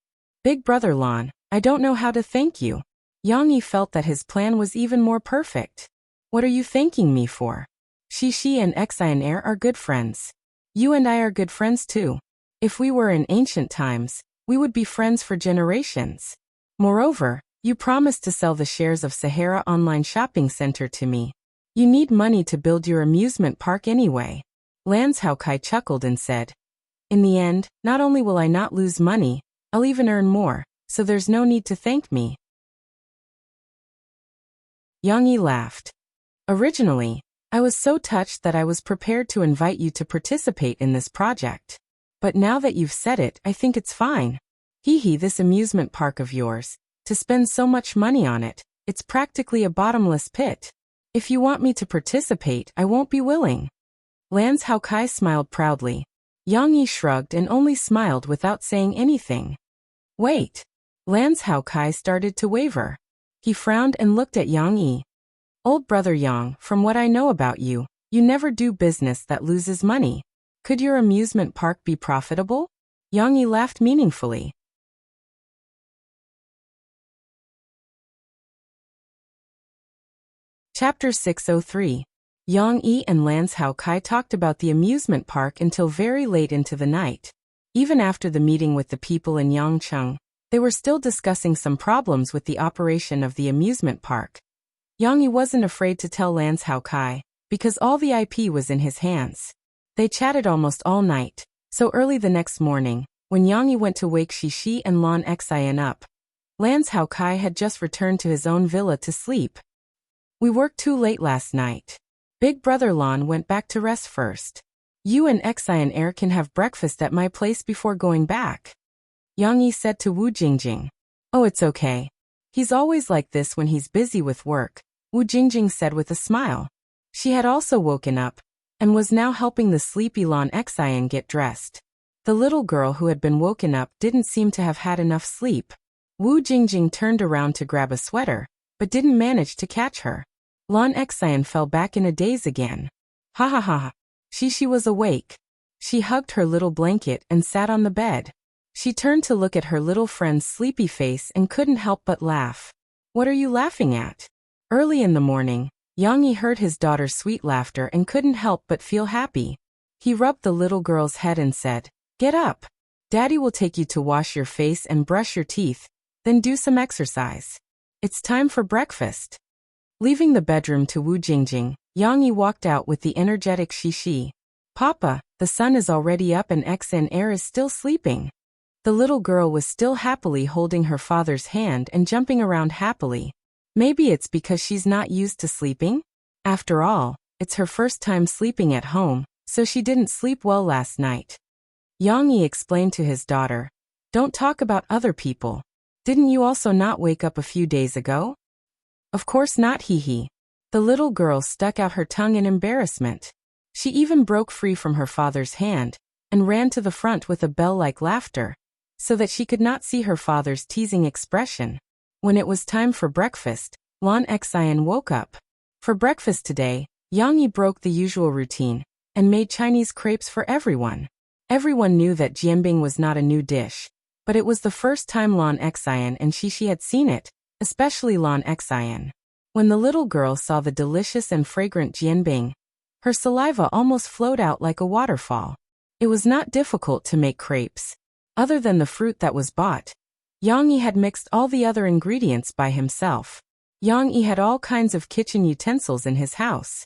[SPEAKER 1] Big brother Lan, I don't know how to thank you. Yang Yi felt that his plan was even more perfect. What are you thanking me for? Shi and Xian Air are good friends. You and I are good friends too. If we were in ancient times, we would be friends for generations. Moreover, you promised to sell the shares of Sahara Online Shopping Center to me. You need money to build your amusement park anyway. Lan Hao Kai chuckled and said, in the end, not only will I not lose money, I'll even earn more, so there's no need to thank me. Yang Yi laughed. Originally, I was so touched that I was prepared to invite you to participate in this project. But now that you've said it, I think it's fine. Hee, this amusement park of yours, to spend so much money on it, it's practically a bottomless pit. If you want me to participate, I won't be willing. Lan Hao Kai smiled proudly. Yang Yi shrugged and only smiled without saying anything. Wait. Lan Hao Kai started to waver. He frowned and looked at Yang Yi. Old brother Yang, from what I know about you, you never do business that loses money. Could your amusement park be profitable? Yang Yi laughed meaningfully. Chapter 603. Yang Yi and Lan Hao Kai talked about the amusement park until very late into the night. Even after the meeting with the people in Yangcheng, they were still discussing some problems with the operation of the amusement park. Yang Yi wasn't afraid to tell Lan Hao Kai, because all the IP was in his hands. They chatted almost all night, so early the next morning, when Yang Yi went to wake Shi and Lan Xian up, Lan Hao Kai had just returned to his own villa to sleep. We worked too late last night. Big brother Lan went back to rest first. You and Xian Air can have breakfast at my place before going back. Yang Yi said to Wu Jingjing. Oh, it's okay. He's always like this when he's busy with work, Wu Jingjing said with a smile. She had also woken up, and was now helping the sleepy Lan Xian get dressed. The little girl who had been woken up didn't seem to have had enough sleep. Wu Jingjing turned around to grab a sweater, but didn't manage to catch her. Lan Xian fell back in a daze again. Ha ha ha. She was awake. She hugged her little blanket and sat on the bed. She turned to look at her little friend's sleepy face and couldn't help but laugh. What are you laughing at? Early in the morning, Yang Yi heard his daughter's sweet laughter and couldn't help but feel happy. He rubbed the little girl's head and said, Get up. Daddy will take you to wash your face and brush your teeth, then do some exercise. It's time for breakfast. Leaving the bedroom to Wu Jingjing, Yang Yi walked out with the energetic Shi. Papa, the sun is already up and Xian Air is still sleeping. The little girl was still happily holding her father's hand and jumping around happily. Maybe it's because she's not used to sleeping? After all, it's her first time sleeping at home, so she didn't sleep well last night. Yang Yi explained to his daughter, Don't talk about other people. Didn't you also not wake up a few days ago? Of course not, hee. The little girl stuck out her tongue in embarrassment. She even broke free from her father's hand and ran to the front with a bell-like laughter, so that she could not see her father's teasing expression. When it was time for breakfast, Lan Xian woke up. For breakfast today, Yang Yi broke the usual routine and made Chinese crepes for everyone. Everyone knew that jianbing was not a new dish, but it was the first time Lan Xian and Shi had seen it, especially Lan Xian. When the little girl saw the delicious and fragrant jianbing, her saliva almost flowed out like a waterfall. It was not difficult to make crepes. Other than the fruit that was bought, Yang Yi had mixed all the other ingredients by himself. Yang Yi had all kinds of kitchen utensils in his house.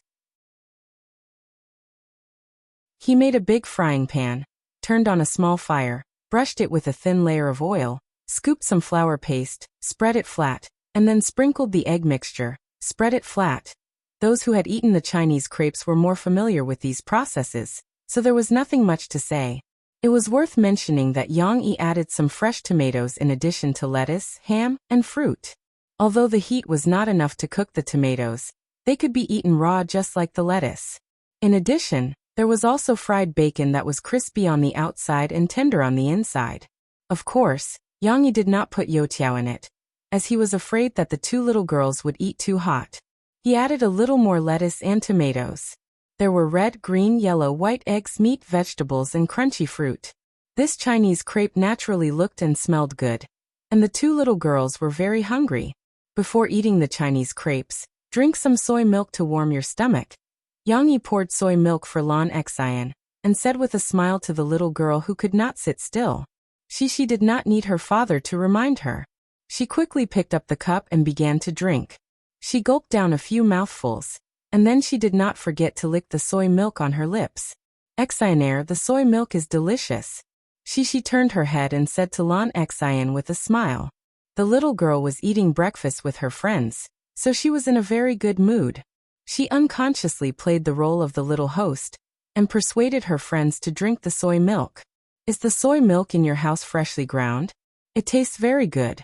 [SPEAKER 1] He made a big frying pan, turned on a small fire, brushed it with a thin layer of oil, scooped some flour paste, spread it flat, and then sprinkled the egg mixture, spread it flat. Those who had eaten the Chinese crepes were more familiar with these processes, so there was nothing much to say. It was worth mentioning that Yang Yi added some fresh tomatoes in addition to lettuce, ham, and fruit. Although the heat was not enough to cook the tomatoes, they could be eaten raw just like the lettuce. In addition, there was also fried bacon that was crispy on the outside and tender on the inside. Of course, Yang Yi did not put youtiao in it, as he was afraid that the two little girls would eat too hot. He added a little more lettuce and tomatoes. There were red, green, yellow, white eggs, meat, vegetables, and crunchy fruit. This Chinese crepe naturally looked and smelled good. And the two little girls were very hungry. Before eating the Chinese crepes, drink some soy milk to warm your stomach. Yang Yi poured soy milk for Lan Xian, and said with a smile to the little girl who could not sit still. She did not need her father to remind her. She quickly picked up the cup and began to drink. She gulped down a few mouthfuls, and then she did not forget to lick the soy milk on her lips. Xian, the soy milk is delicious. She turned her head and said to Lan Xian with a smile. The little girl was eating breakfast with her friends, so she was in a very good mood. She unconsciously played the role of the little host, and persuaded her friends to drink the soy milk. Is the soy milk in your house freshly ground? It tastes very good.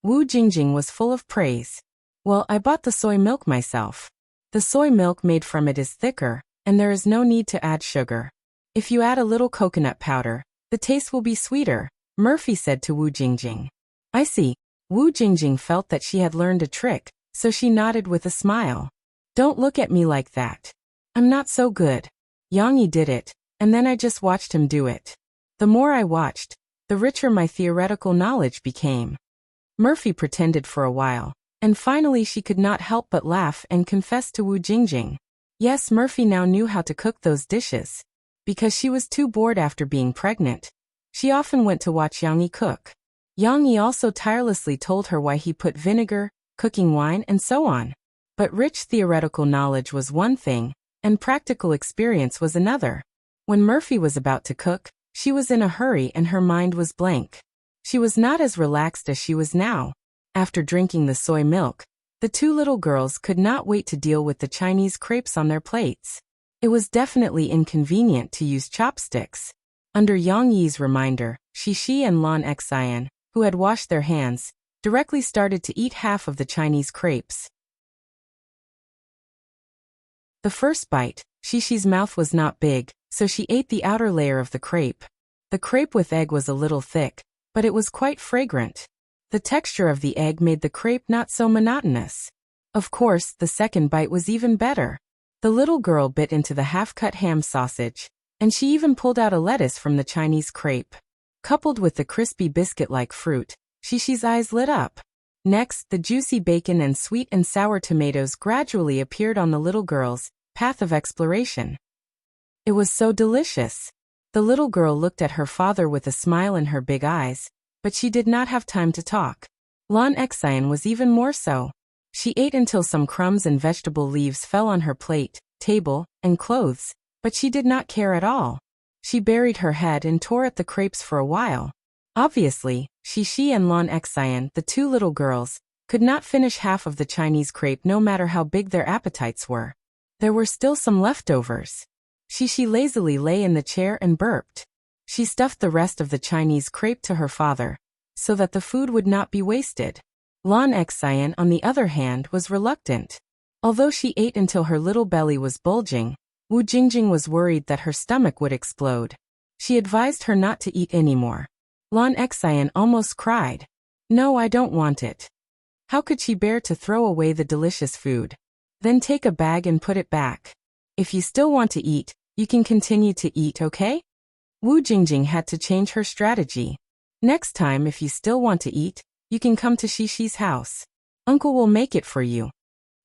[SPEAKER 1] Wu Jingjing was full of praise. Well, I bought the soy milk myself. The soy milk made from it is thicker, and there is no need to add sugar. If you add a little coconut powder, the taste will be sweeter, Murphy said to Wu Jingjing. I see. Wu Jingjing felt that she had learned a trick, so she nodded with a smile. Don't look at me like that. I'm not so good. Yang Yi did it, and then I just watched him do it. The more I watched, the richer my theoretical knowledge became. Murphy pretended for a while, and finally she could not help but laugh and confessed to Wu Jingjing. Yes, Murphy now knew how to cook those dishes. Because she was too bored after being pregnant, she often went to watch Yang Yi cook. Yang Yi also tirelessly told her why he put vinegar, cooking wine, and so on. But rich theoretical knowledge was one thing, and practical experience was another. When Murphy was about to cook, she was in a hurry and her mind was blank. She was not as relaxed as she was now. After drinking the soy milk, the two little girls could not wait to deal with the Chinese crepes on their plates. It was definitely inconvenient to use chopsticks. Under Yang Yi's reminder, Shi and Lan Xian, who had washed their hands, directly started to eat half of the Chinese crepes. The first bite, Shishi's mouth was not big, so she ate the outer layer of the crepe. The crepe with egg was a little thick, but it was quite fragrant. The texture of the egg made the crepe not so monotonous. Of course, the second bite was even better. The little girl bit into the half-cut ham sausage, and she even pulled out a lettuce from the Chinese crepe. Coupled with the crispy biscuit-like fruit, Shishi's eyes lit up. Next, the juicy bacon and sweet and sour tomatoes gradually appeared on the little girl's path of exploration. It was so delicious. The little girl looked at her father with a smile in her big eyes, but she did not have time to talk. Lan Xian was even more so. She ate until some crumbs and vegetable leaves fell on her plate, table, and clothes, but she did not care at all. She buried her head and tore at the crepes for a while. Obviously, Shi and Lan Xian, the two little girls, could not finish half of the Chinese crepe no matter how big their appetites were. There were still some leftovers. Shi lazily lay in the chair and burped. She stuffed the rest of the Chinese crepe to her father, so that the food would not be wasted. Lan Xian, on the other hand, was reluctant. Although she ate until her little belly was bulging, Wu Jingjing was worried that her stomach would explode. She advised her not to eat anymore. Lan Xian almost cried. No, I don't want it. How could she bear to throw away the delicious food? Then take a bag and put it back. If you still want to eat, you can continue to eat, okay? Wu Jingjing had to change her strategy. Next time, if you still want to eat, you can come to Shishi's house. Uncle will make it for you.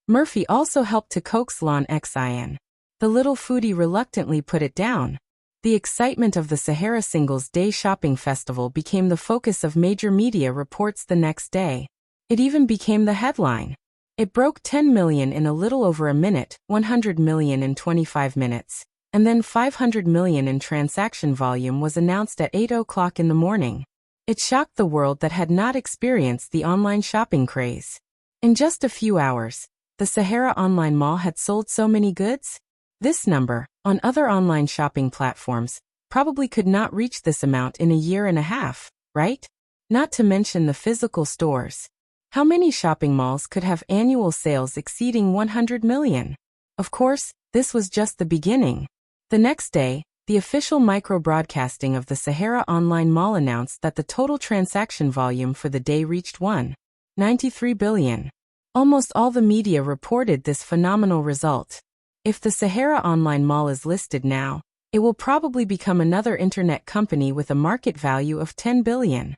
[SPEAKER 1] Murphy also helped to coax Lan Xian. The little foodie reluctantly put it down. The excitement of the Sahara Singles Day shopping festival became the focus of major media reports the next day. It even became the headline. It broke 10 million in a little over a minute, 100 million in 25 minutes, and then 500 million in transaction volume was announced at 8 o'clock in the morning. It shocked the world that had not experienced the online shopping craze. In just a few hours, the Sahara Online Mall had sold so many goods. This number, on other online shopping platforms, probably could not reach this amount in a year and a half, right? Not to mention the physical stores. How many shopping malls could have annual sales exceeding 100 million? Of course, this was just the beginning. The next day, the official micro-broadcasting of the Sahara Online Mall announced that the total transaction volume for the day reached 1.93 billion. Almost all the media reported this phenomenal result. If the Sahara Online Mall is listed now, it will probably become another internet company with a market value of 10 billion.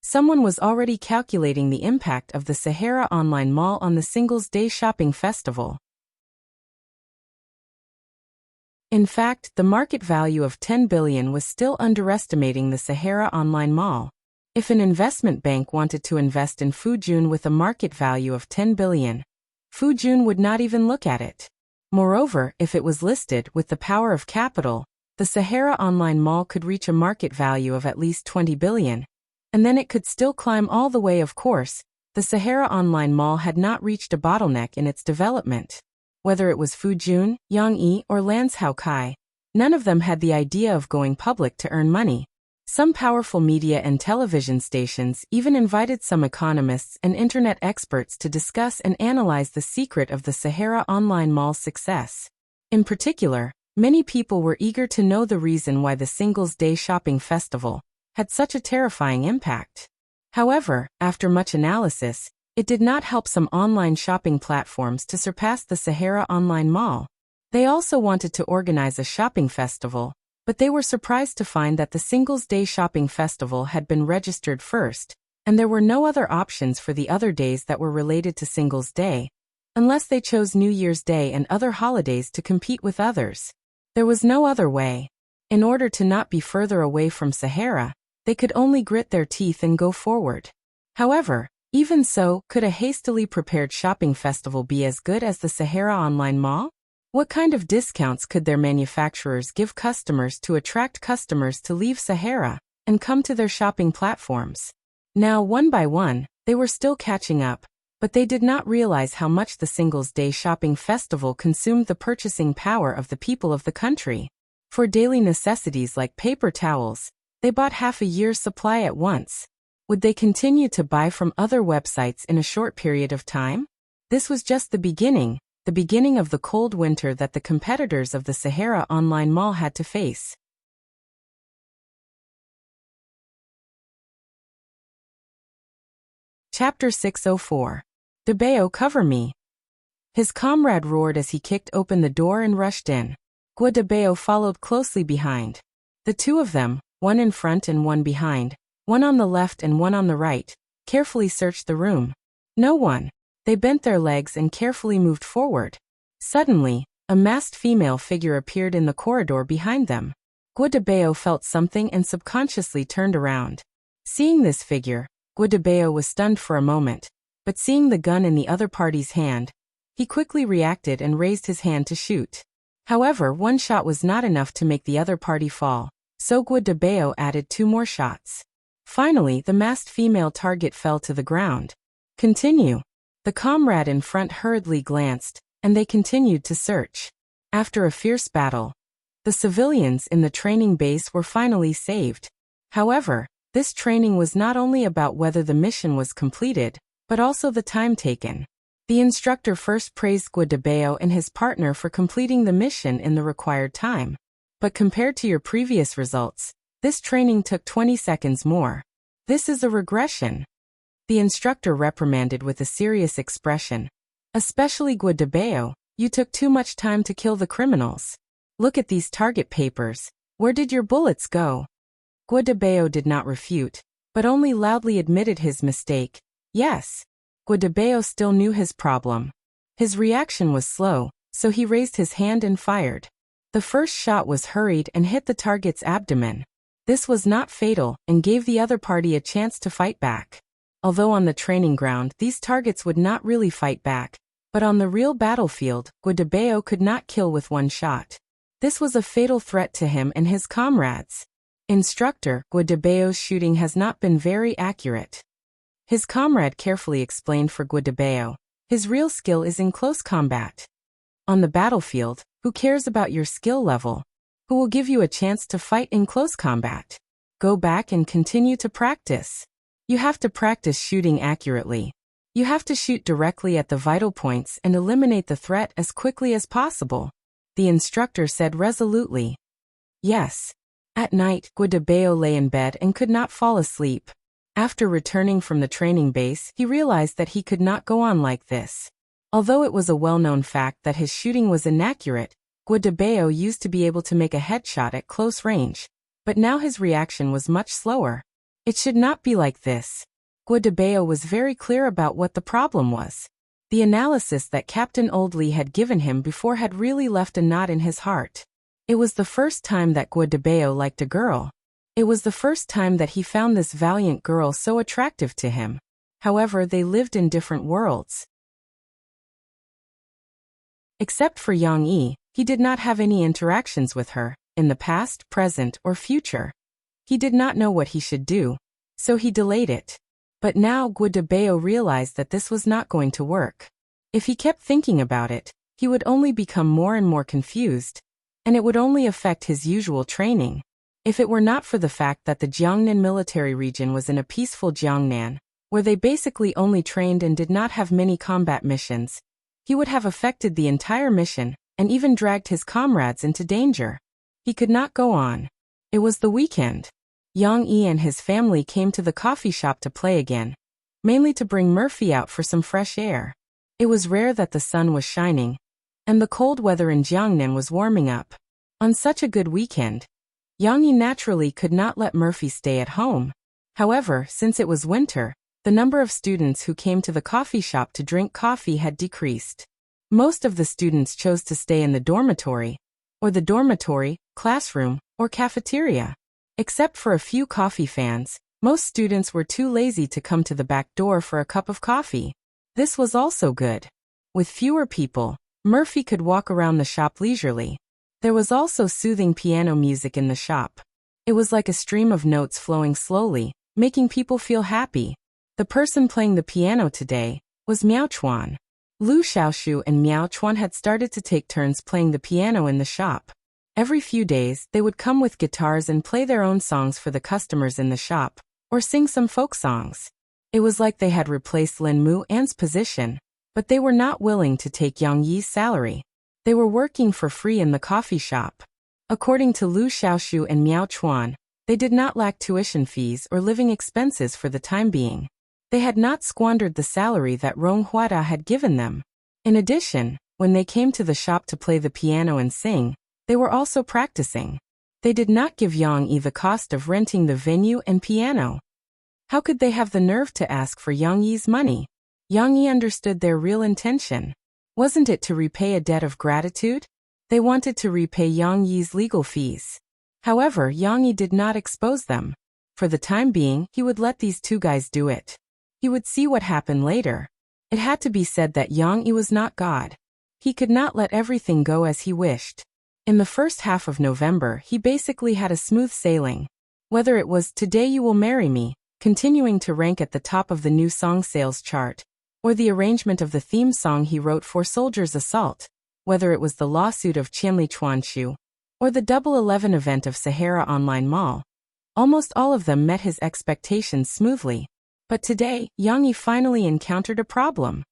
[SPEAKER 1] Someone was already calculating the impact of the Sahara Online Mall on the Singles' Day shopping festival. In fact, the market value of 10 billion was still underestimating the Sahara Online Mall. If an investment bank wanted to invest in Fujun with a market value of 10 billion, Fujun would not even look at it. Moreover, if it was listed with the power of capital, the Sahara Online Mall could reach a market value of at least 20 billion. And then it could still climb all the way. Of course, the Sahara Online Mall had not reached a bottleneck in its development. Whether it was Fujun, Yangyi, or Lanzhou Kai, none of them had the idea of going public to earn money. Some powerful media and television stations even invited some economists and internet experts to discuss and analyze the secret of the Sahara Online Mall's success. In particular, many people were eager to know the reason why the Singles' Day shopping festival had such a terrifying impact. However, after much analysis, it did not help some online shopping platforms to surpass the Sahara Online Mall. They also wanted to organize a shopping festival, but they were surprised to find that the Singles' Day shopping festival had been registered first, and there were no other options for the other days that were related to Singles' Day, unless they chose New Year's Day and other holidays to compete with others. There was no other way. In order to not be further away from Sahara, they could only grit their teeth and go forward. However, even so, could a hastily prepared shopping festival be as good as the Sahara Online Mall? What kind of discounts could their manufacturers give customers to attract customers to leave Sahara and come to their shopping platforms? Now, one by one, they were still catching up, but they did not realize how much the Singles' Day shopping festival consumed the purchasing power of the people of the country. For daily necessities like paper towels, they bought half a year's supply at once. Would they continue to buy from other websites in a short period of time? This was just the beginning of the cold winter that the competitors of the Sahara Online Mall had to face. Chapter 604. Debeo, cover me. His comrade roared as he kicked open the door and rushed in. Debeo followed closely behind. The two of them, one in front and one behind, one on the left and one on the right, carefully searched the room. No one. They bent their legs and carefully moved forward. Suddenly, a masked female figure appeared in the corridor behind them. Debeo felt something and subconsciously turned around. Seeing this figure, Debeo was stunned for a moment, but seeing the gun in the other party's hand, he quickly reacted and raised his hand to shoot. However, one shot was not enough to make the other party fall, so Debeo added 2 more shots. Finally, the masked female target fell to the ground. Continue. The comrade in front hurriedly glanced, and they continued to search. After a fierce battle, the civilians in the training base were finally saved. However, this training was not only about whether the mission was completed, but also the time taken. The instructor first praised Debeo and his partner for completing the mission in the required time. But compared to your previous results, this training took 20 seconds more. This is a regression. The instructor reprimanded with a serious expression. Especially Debeo, you took too much time to kill the criminals. Look at these target papers. Where did your bullets go? Debeo did not refute, but only loudly admitted his mistake. Yes. Debeo still knew his problem. His reaction was slow, so he raised his hand and fired. The first shot was hurried and hit the target's abdomen. This was not fatal and gave the other party a chance to fight back. Although on the training ground these targets would not really fight back, but on the real battlefield, Debeo could not kill with one shot. This was a fatal threat to him and his comrades. Instructor, Debeo's shooting has not been very accurate. His comrade carefully explained for Debeo. His real skill is in close combat. On the battlefield, who cares about your skill level? Who will give you a chance to fight in close combat? Go back and continue to practice. You have to practice shooting accurately. You have to shoot directly at the vital points and eliminate the threat as quickly as possible, the instructor said resolutely. Yes. At night, Debeo lay in bed and could not fall asleep. After returning from the training base, he realized that he could not go on like this. Although it was a well-known fact that his shooting was inaccurate, Guo de Bao used to be able to make a headshot at close range, but now his reaction was much slower. It should not be like this. Guo de Bao was very clear about what the problem was. The analysis that Captain Oldley had given him before had really left a knot in his heart. It was the first time that Guo de Bao liked a girl. It was the first time that he found this valiant girl so attractive to him. However, they lived in different worlds. Except for Yang Yi, he did not have any interactions with her, in the past, present, or future. He did not know what he should do, so he delayed it. But now Guo de Bao realized that this was not going to work. If he kept thinking about it, he would only become more and more confused, and it would only affect his usual training. If it were not for the fact that the Jiangnan military region was in a peaceful Jiangnan, where they basically only trained and did not have many combat missions, he would have affected the entire mission, and even dragged his comrades into danger. He could not go on. It was the weekend. Yang Yi and his family came to the coffee shop to play again, mainly to bring Murphy out for some fresh air. It was rare that the sun was shining, and the cold weather in Jiangnan was warming up. On such a good weekend, Yang Yi naturally could not let Murphy stay at home. However, since it was winter, the number of students who came to the coffee shop to drink coffee had decreased. Most of the students chose to stay in the dormitory, classroom, or cafeteria. Except for a few coffee fans, most students were too lazy to come to the back door for a cup of coffee. This was also good. With fewer people, Murphy could walk around the shop leisurely. There was also soothing piano music in the shop. It was like a stream of notes flowing slowly, making people feel happy. The person playing the piano today was Miao Chuan. Lu Xiaoshu and Miao Chuan had started to take turns playing the piano in the shop. Every few days, they would come with guitars and play their own songs for the customers in the shop, or sing some folk songs. It was like they had replaced Lin Mu An's position, but they were not willing to take Yang Yi's salary. They were working for free in the coffee shop. According to Lu Xiaoshu and Miao Chuan, they did not lack tuition fees or living expenses for the time being. They had not squandered the salary that Rong Huada had given them. In addition, when they came to the shop to play the piano and sing, they were also practicing. They did not give Yang Yi the cost of renting the venue and piano. How could they have the nerve to ask for Yang Yi's money? Yang Yi understood their real intention. Wasn't it to repay a debt of gratitude? They wanted to repay Yang Yi's legal fees. However, Yang Yi did not expose them. For the time being, he would let these two guys do it. He would see what happened later. It had to be said that Yang Yi was not God. He could not let everything go as he wished. In the first half of November, he basically had a smooth sailing. Whether it was "Today You Will Marry Me," continuing to rank at the top of the new song sales chart, or the arrangement of the theme song he wrote for Soldier's Assault, whether it was the lawsuit of Qianli Chuanshu, or the Double 11 event of Sahara Online Mall, almost all of them met his expectations smoothly. But today, Yang Yi finally encountered a problem.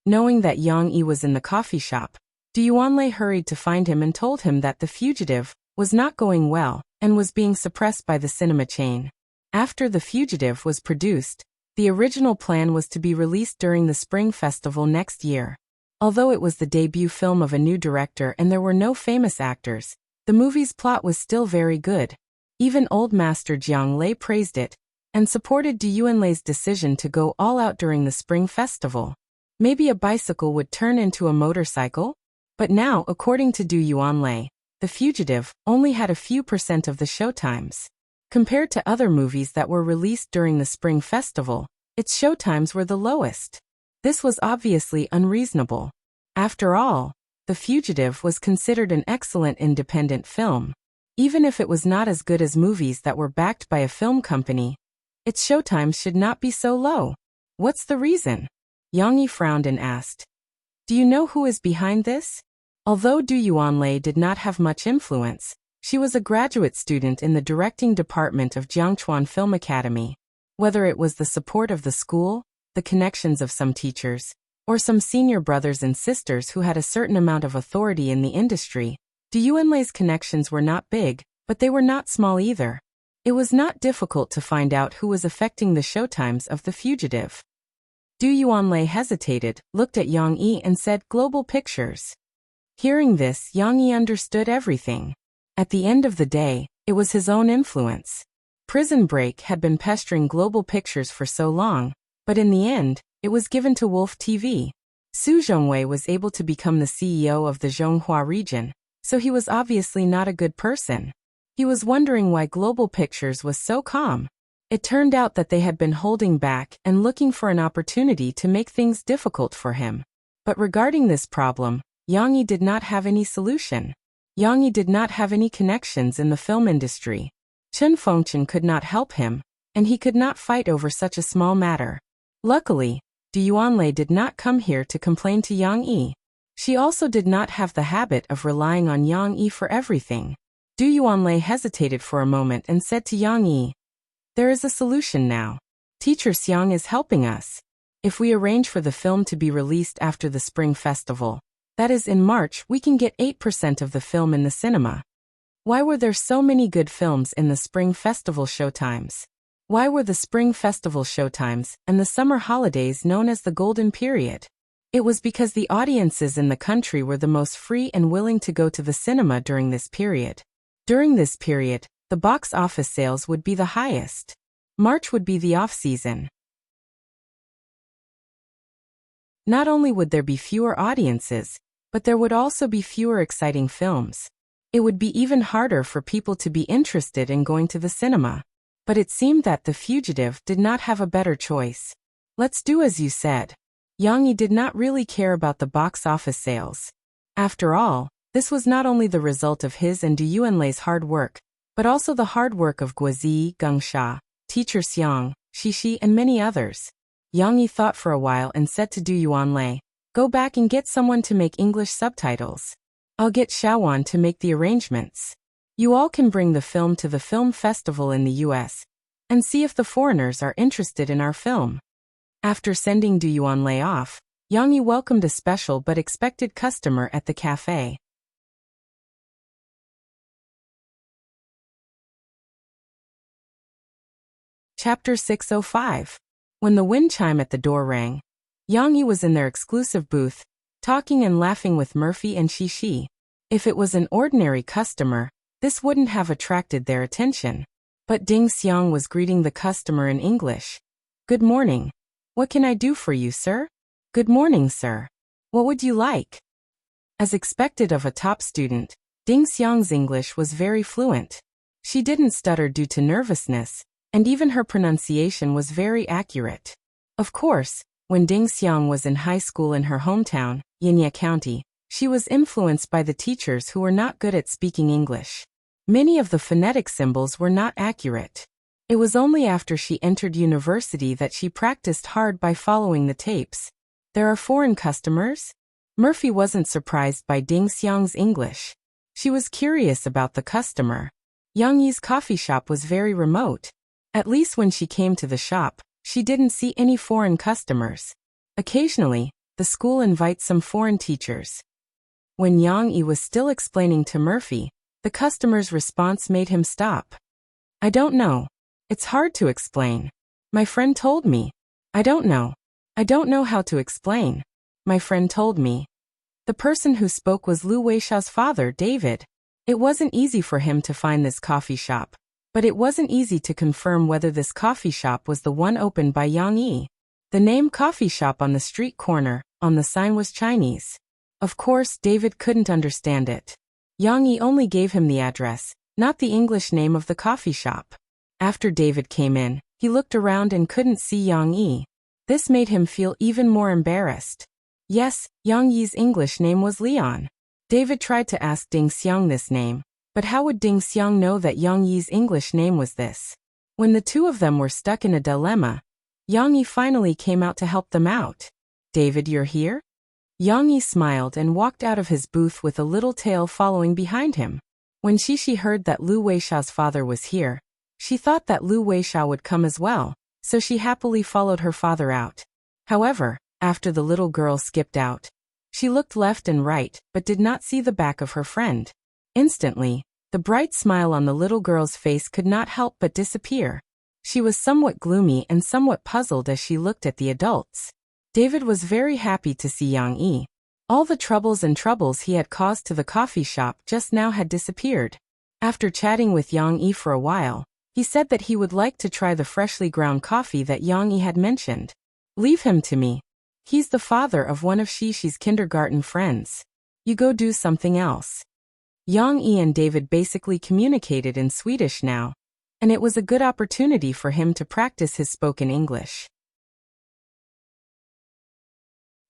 [SPEAKER 1] Knowing that Yang Yi was in the coffee shop, Du Yuanlei hurried to find him and told him that The Fugitive was not going well and was being suppressed by the cinema chain. After The Fugitive was produced, the original plan was to be released during the Spring Festival next year. Although it was the debut film of a new director and there were no famous actors, the movie's plot was still very good. Even old master Jiang Lei praised it, and supported Du Yuanlei's decision to go all out during the Spring Festival. Maybe a bicycle would turn into a motorcycle? But now, according to Du Yuanlei, The Fugitive only had a few % of the showtimes. Compared to other movies that were released during the Spring Festival, its showtimes were the lowest. This was obviously unreasonable. After all, The Fugitive was considered an excellent independent film. Even if it was not as good as movies that were backed by a film company, its showtimes should not be so low. What's the reason? Yang Yi frowned and asked. Do you know who is behind this? Although Du Yuanlei did not have much influence, she was a graduate student in the directing department of Jiangchuan Film Academy. Whether it was the support of the school, the connections of some teachers, or some senior brothers and sisters who had a certain amount of authority in the industry, Du Yuanlei's connections were not big, but they were not small either. It was not difficult to find out who was affecting the showtimes of The Fugitive. Du Yuanlei hesitated, looked at Yang Yi and said, "Global Pictures." Hearing this, Yang Yi understood everything. At the end of the day, it was his own influence. Prison Break had been pestering Global Pictures for so long, but in the end, it was given to Wolf TV. Su Zhongwei was able to become the CEO of the Zhonghua region, so he was obviously not a good person. He was wondering why Global Pictures was so calm. It turned out that they had been holding back and looking for an opportunity to make things difficult for him. But regarding this problem, Yang Yi did not have any solution. Yang Yi did not have any connections in the film industry. Chen Fengchen could not help him, and he could not fight over such a small matter. Luckily, Du Yuanlei did not come here to complain to Yang Yi. She also did not have the habit of relying on Yang Yi for everything. Du Yuanlei hesitated for a moment and said to Yang Yi, "There is a solution now. Teacher Xiang is helping us. If we arrange for the film to be released after the Spring Festival, that is in March, we can get 8% of the film in the cinema." Why were there so many good films in the Spring Festival showtimes? Why were the Spring Festival showtimes and the summer holidays known as the Golden Period? It was because the audiences in the country were the most free and willing to go to the cinema during this period. During this period, the box office sales would be the highest. March would be the off-season. Not only would there be fewer audiences, but there would also be fewer exciting films. It would be even harder for people to be interested in going to the cinema. But it seemed that The Fugitive did not have a better choice. "Let's do as you said." Yang Yi did not really care about the box office sales. After all, this was not only the result of his and Du Yuanlei's hard work, but also the hard work of Guozi, Gengsha, Teacher Xiang, Shishi and many others. Yang Yi thought for a while and said to Du Yuanlei, "Go back and get someone to make English subtitles. I'll get Xiaowan to make the arrangements. You all can bring the film to the film festival in the US and see if the foreigners are interested in our film." After sending Du Yuanlei off, Yang Yi welcomed a special but expected customer at the cafe. Chapter 605. When the wind chime at the door rang, Yang Yi was in their exclusive booth, talking and laughing with Murphy and Shishi. If it was an ordinary customer, this wouldn't have attracted their attention. But Ding Xiang was greeting the customer in English. "Good morning. What can I do for you, sir?" "Good morning, sir. What would you like?" As expected of a top student, Ding Xiang's English was very fluent. She didn't stutter due to nervousness, and even her pronunciation was very accurate. Of course, when Ding Xiang was in high school in her hometown, Yinye County, she was influenced by the teachers who were not good at speaking English. Many of the phonetic symbols were not accurate. It was only after she entered university that she practiced hard by following the tapes. "There are foreign customers?" Murphy wasn't surprised by Ding Xiang's English. She was curious about the customer. Yang Yi's coffee shop was very remote. At least when she came to the shop, she didn't see any foreign customers. Occasionally, the school invites some foreign teachers. When Yang Yi was still explaining to Murphy, the customer's response made him stop. "I don't know. It's hard to explain. My friend told me. I don't know. I don't know how to explain. My friend told me." The person who spoke was Lu Weishao's father, David. It wasn't easy for him to find this coffee shop, but it wasn't easy to confirm whether this coffee shop was the one opened by Yang Yi. The name coffee shop on the street corner, on the sign was Chinese. Of course, David couldn't understand it. Yang Yi only gave him the address, not the English name of the coffee shop. After David came in, he looked around and couldn't see Yang Yi. This made him feel even more embarrassed. Yes, Yang Yi's English name was Leon. David tried to ask Ding Xiang this name, but how would Ding Xiang know that Yang Yi's English name was this? When the two of them were stuck in a dilemma, Yang Yi finally came out to help them out. "David, you're here?" Yang Yi smiled and walked out of his booth with a little tail following behind him. When Shishi heard that Lu Weishao's father was here, she thought that Lu Weishao would come as well, so she happily followed her father out. However, after the little girl skipped out, she looked left and right but did not see the back of her friend. Instantly, the bright smile on the little girl's face could not help but disappear. She was somewhat gloomy and somewhat puzzled as she looked at the adults. David was very happy to see Yang Yi. All the troubles he had caused to the coffee shop just now had disappeared. After chatting with Yang Yi for a while, he said that he would like to try the freshly ground coffee that Yang Yi had mentioned. Leave him to me. He's the father of one of Shishi's kindergarten friends. You go do something else. Yang Yi and David basically communicated in Swedish now, and it was a good opportunity for him to practice his spoken English.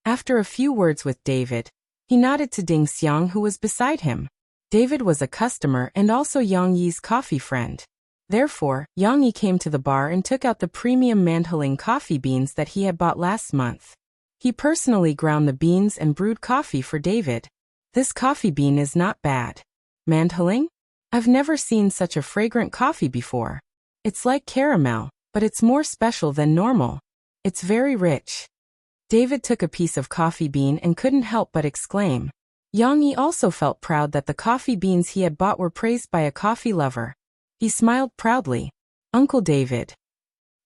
[SPEAKER 1] After a few words with David, he nodded to Ding Xiang, who was beside him. David was a customer and also Yang Yi's coffee friend. Therefore, Yang Yi came to the bar and took out the premium mandheling coffee beans that he had bought last month. He personally ground the beans and brewed coffee for David. This coffee bean is not bad. Mandheling? I've never seen such a fragrant coffee before. It's like caramel, but it's more special than normal. It's very rich. David took a piece of coffee bean and couldn't help but exclaim. Yang Yi also felt proud that the coffee beans he had bought were praised by a coffee lover. He smiled proudly. Uncle David.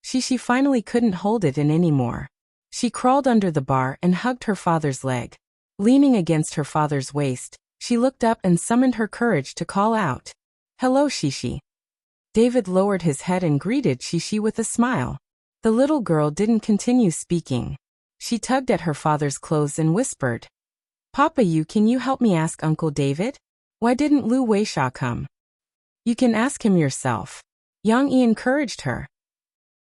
[SPEAKER 1] Shishi finally couldn't hold it in anymore. She crawled under the bar and hugged her father's leg. Leaning against her father's waist, she looked up and summoned her courage to call out. Hello, Shishi. David lowered his head and greeted Shishi with a smile. The little girl didn't continue speaking. She tugged at her father's clothes and whispered. Papa, can you help me ask Uncle David? Why didn't Lu Weisha come? You can ask him yourself. Yang Yi encouraged her.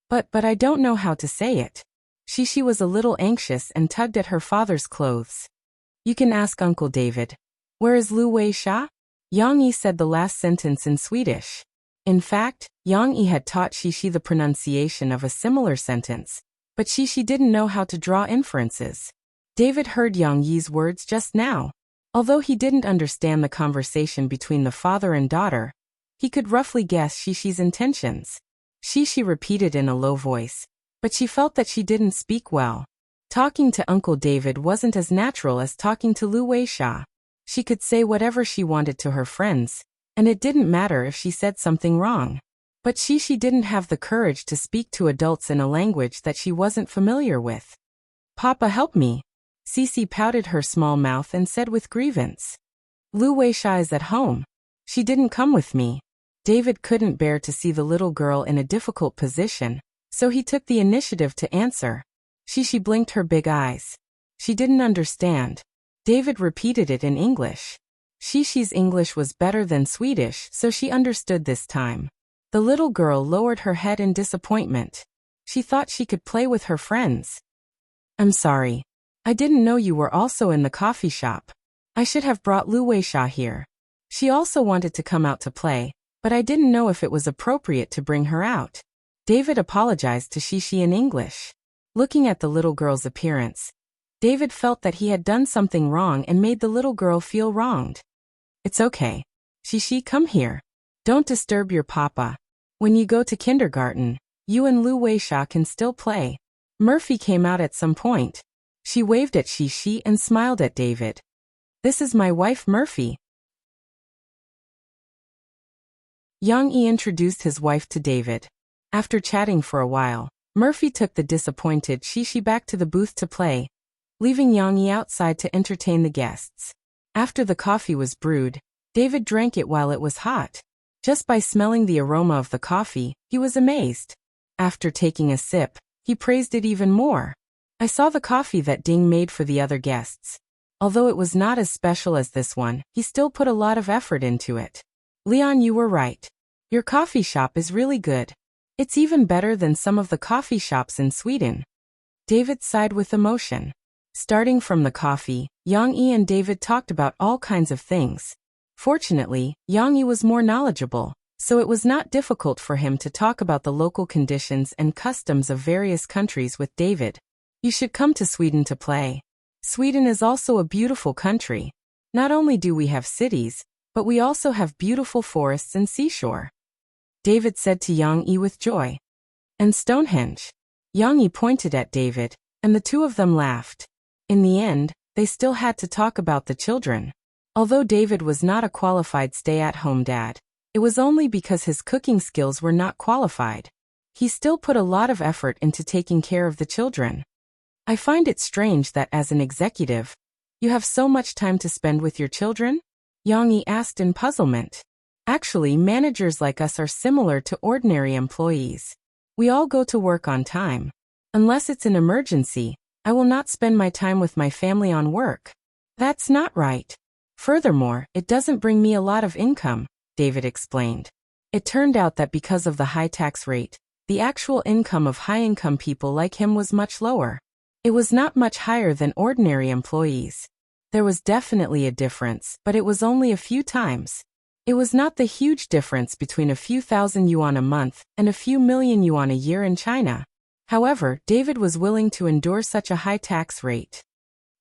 [SPEAKER 1] But I don't know how to say it. Shishi was a little anxious and tugged at her father's clothes. You can ask Uncle David. Where is Lu Weisha? Yang Yi said the last sentence in Swedish. In fact, Yang Yi had taught Shishi the pronunciation of a similar sentence, but Shishi didn't know how to draw inferences. David heard Yang Yi's words just now. Although he didn't understand the conversation between the father and daughter, he could roughly guess Shishi's intentions. Shishi repeated in a low voice, but she felt that she didn't speak well. Talking to Uncle David wasn't as natural as talking to Lu Weisha. She could say whatever she wanted to her friends, and it didn't matter if she said something wrong. But Shishi didn't have the courage to speak to adults in a language that she wasn't familiar with. Papa, help me. Cece pouted her small mouth and said with grievance. Lu Weisha is at home. She didn't come with me. David couldn't bear to see the little girl in a difficult position, so he took the initiative to answer. Shishi blinked her big eyes. She didn't understand. David repeated it in English. Shishi's English was better than Swedish, so she understood this time. The little girl lowered her head in disappointment. She thought she could play with her friends. I'm sorry. I didn't know you were also in the coffee shop. I should have brought Lu Weisha here. She also wanted to come out to play, but I didn't know if it was appropriate to bring her out. David apologized to Shishi in English. Looking at the little girl's appearance, David felt that he had done something wrong and made the little girl feel wronged. It's okay. Shishi, come here. Don't disturb your papa. When you go to kindergarten, you and Lu Weisha can still play. Murphy came out at some point. She waved at Shishi and smiled at David. This is my wife Murphy. Yang Yi introduced his wife to David. After chatting for a while, Murphy took the disappointed Shishi back to the booth to play, leaving Yang Yi outside to entertain the guests. After the coffee was brewed, David drank it while it was hot. Just by smelling the aroma of the coffee, he was amazed. After taking a sip, he praised it even more. I saw the coffee that Ding made for the other guests. Although it was not as special as this one, he still put a lot of effort into it. Leon, you were right. Your coffee shop is really good. It's even better than some of the coffee shops in Sweden. David sighed with emotion. Starting from the coffee, Yang Yi and David talked about all kinds of things. Fortunately, Yang Yi was more knowledgeable, so it was not difficult for him to talk about the local conditions and customs of various countries with David. You should come to Sweden to play. Sweden is also a beautiful country. Not only do we have cities, but we also have beautiful forests and seashore. David said to Yang Yi with joy. And Stonehenge. Yang Yi pointed at David, and the two of them laughed. In the end, they still had to talk about the children. Although David was not a qualified stay-at-home dad, it was only because his cooking skills were not qualified. He still put a lot of effort into taking care of the children. I find it strange that as an executive, you have so much time to spend with your children? Yang Yi asked in puzzlement. Actually, managers like us are similar to ordinary employees. We all go to work on time. Unless it's an emergency, I will not spend my time with my family on work. That's not right. Furthermore, it doesn't bring me a lot of income, David explained. It turned out that because of the high tax rate, the actual income of high-income people like him was much lower. It was not much higher than ordinary employees. There was definitely a difference, but it was only a few times. It was not the huge difference between a few thousand yuan a month and a few million yuan a year in China. However, David was willing to endure such a high tax rate.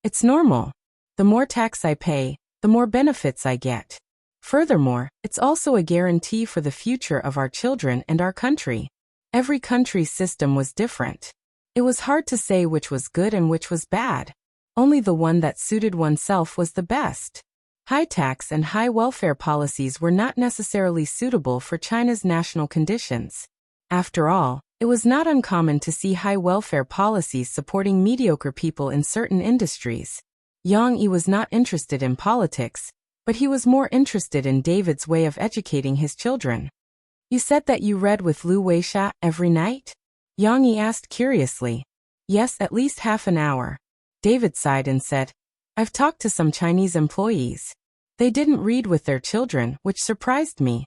[SPEAKER 1] It's normal. The more tax I pay, the more benefits I get. Furthermore, it's also a guarantee for the future of our children and our country. Every country's system was different. It was hard to say which was good and which was bad. Only the one that suited oneself was the best. High tax and high welfare policies were not necessarily suitable for China's national conditions. After all, it was not uncommon to see high welfare policies supporting mediocre people in certain industries. Yang Yi was not interested in politics, but he was more interested in David's way of educating his children. You said that you read with Lu Weisha every night? Yang Yi asked curiously. Yes, at least half an hour. David sighed and said, I've talked to some Chinese employees. They didn't read with their children, which surprised me.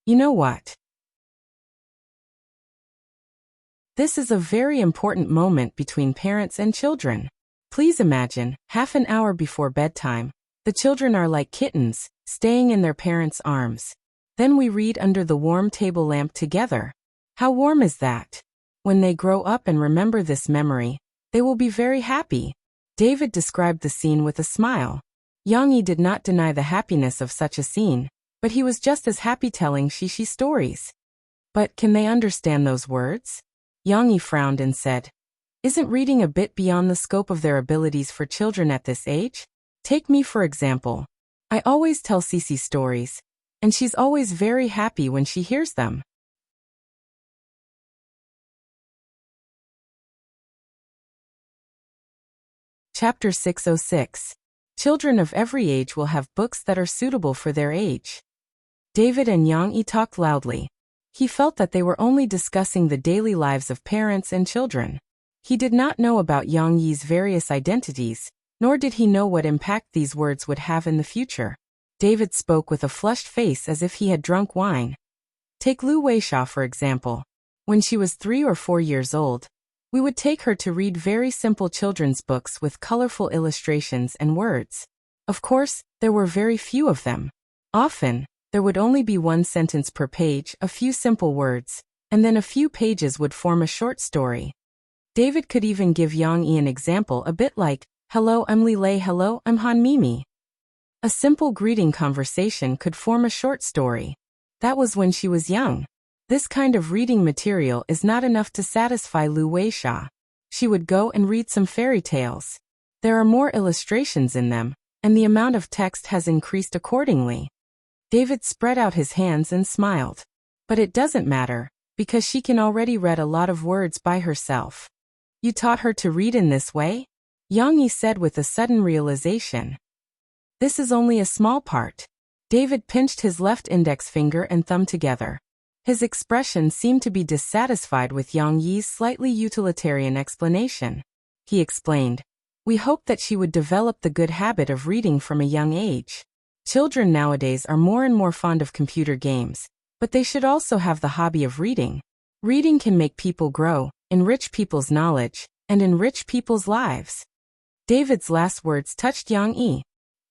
[SPEAKER 1] You know what? This is a very important moment between parents and children. Please imagine, half an hour before bedtime, the children are like kittens, staying in their parents' arms. Then we read under the warm table lamp together. How warm is that? When they grow up and remember this memory, they will be very happy. David described the scene with a smile. Yang Yi did not deny the happiness of such a scene, but he was just as happy telling Shishi stories. But can they understand those words? Yang Yi frowned and said, Isn't reading a bit beyond the scope of their abilities for children at this age? Take me for example. I always tell Sisi stories, and she's always very happy when she hears them. Chapter 606. Children of every age will have books that are suitable for their age. David and Yang Yi talked loudly. He felt that they were only discussing the daily lives of parents and children. He did not know about Yang Yi's various identities, nor did he know what impact these words would have in the future. David spoke with a flushed face as if he had drunk wine. Take Lu Weisha for example. When she was 3 or 4 years old, we would take her to read very simple children's books with colorful illustrations and words. Of course, there were very few of them. Often, there would only be one sentence per page, a few simple words, and then a few pages would form a short story. David could even give Yang Yi an example a bit like, Hello, I'm Li Lei, hello, I'm Han Mimi. A simple greeting conversation could form a short story. That was when she was young. This kind of reading material is not enough to satisfy Lu Weisha. She would go and read some fairy tales. There are more illustrations in them, and the amount of text has increased accordingly. David spread out his hands and smiled. But it doesn't matter, because she can already read a lot of words by herself. You taught her to read in this way? Yang Yi said with a sudden realization. This is only a small part. David pinched his left index finger and thumb together. His expression seemed to be dissatisfied with Yang Yi's slightly utilitarian explanation. He explained, We hoped that she would develop the good habit of reading from a young age. Children nowadays are more and more fond of computer games, but they should also have the hobby of reading. Reading can make people grow, enrich people's knowledge, and enrich people's lives. David's last words touched Yang Yi.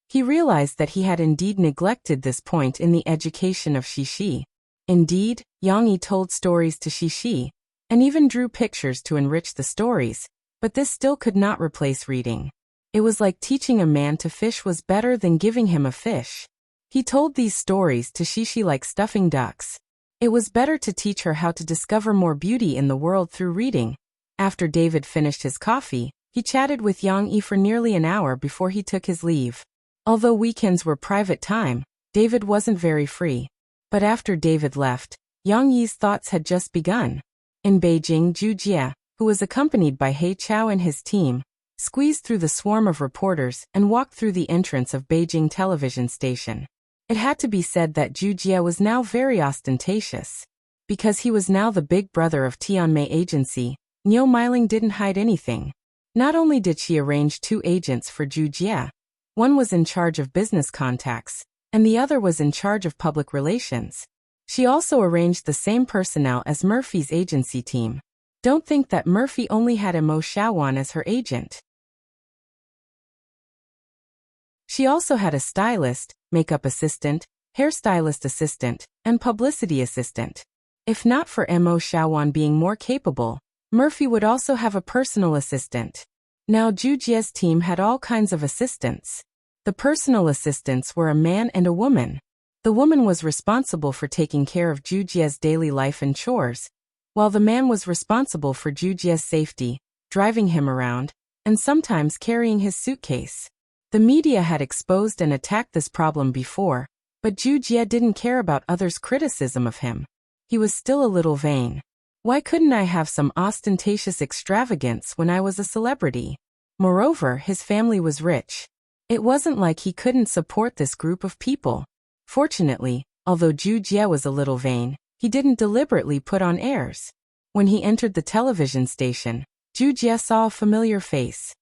[SPEAKER 1] He realized that he had indeed neglected this point in the education of Shishi. Indeed, Yang Yi told stories to Shishi, and even drew pictures to enrich the stories, but this still could not replace reading. It was like teaching a man to fish was better than giving him a fish. He told these stories to Shishi like stuffing ducks. It was better to teach her how to discover more beauty in the world through reading. After David finished his coffee, he chatted with Yang Yi for nearly an hour before he took his leave. Although weekends were private time, David wasn't very free. But after David left, Yang Yi's thoughts had just begun. In Beijing, Jujie, who was accompanied by He Chao and his team, squeezed through the swarm of reporters and walked through the entrance of Beijing television station. It had to be said that Zhu Jie was now very ostentatious. Because he was now the big brother of Tianmei Agency, Niu Meiling didn't hide anything. Not only did she arrange 2 agents for Zhu Jie, one was in charge of business contacts, and the other was in charge of public relations. She also arranged the same personnel as Murphy's agency team. Don't think that Murphy only had Mo Xiaowan as her agent. She also had a stylist, makeup assistant, hairstylist assistant, and publicity assistant. If not for Mo Xiaowan being more capable, Murphy would also have a personal assistant. Now Zhu Jie's team had all kinds of assistants. The personal assistants were a man and a woman. The woman was responsible for taking care of Zhu Jie's daily life and chores, while the man was responsible for Zhu Jie's safety, driving him around, and sometimes carrying his suitcase. The media had exposed and attacked this problem before, but Zhu Jie didn't care about others' criticism of him. He was still a little vain. Why couldn't I have some ostentatious extravagance when I was a celebrity? Moreover, his family was rich. It wasn't like he couldn't support this group of people. Fortunately, although Zhu Jie was a little vain, he didn't deliberately put on airs. When he entered the television station, Zhu Jie saw a familiar face.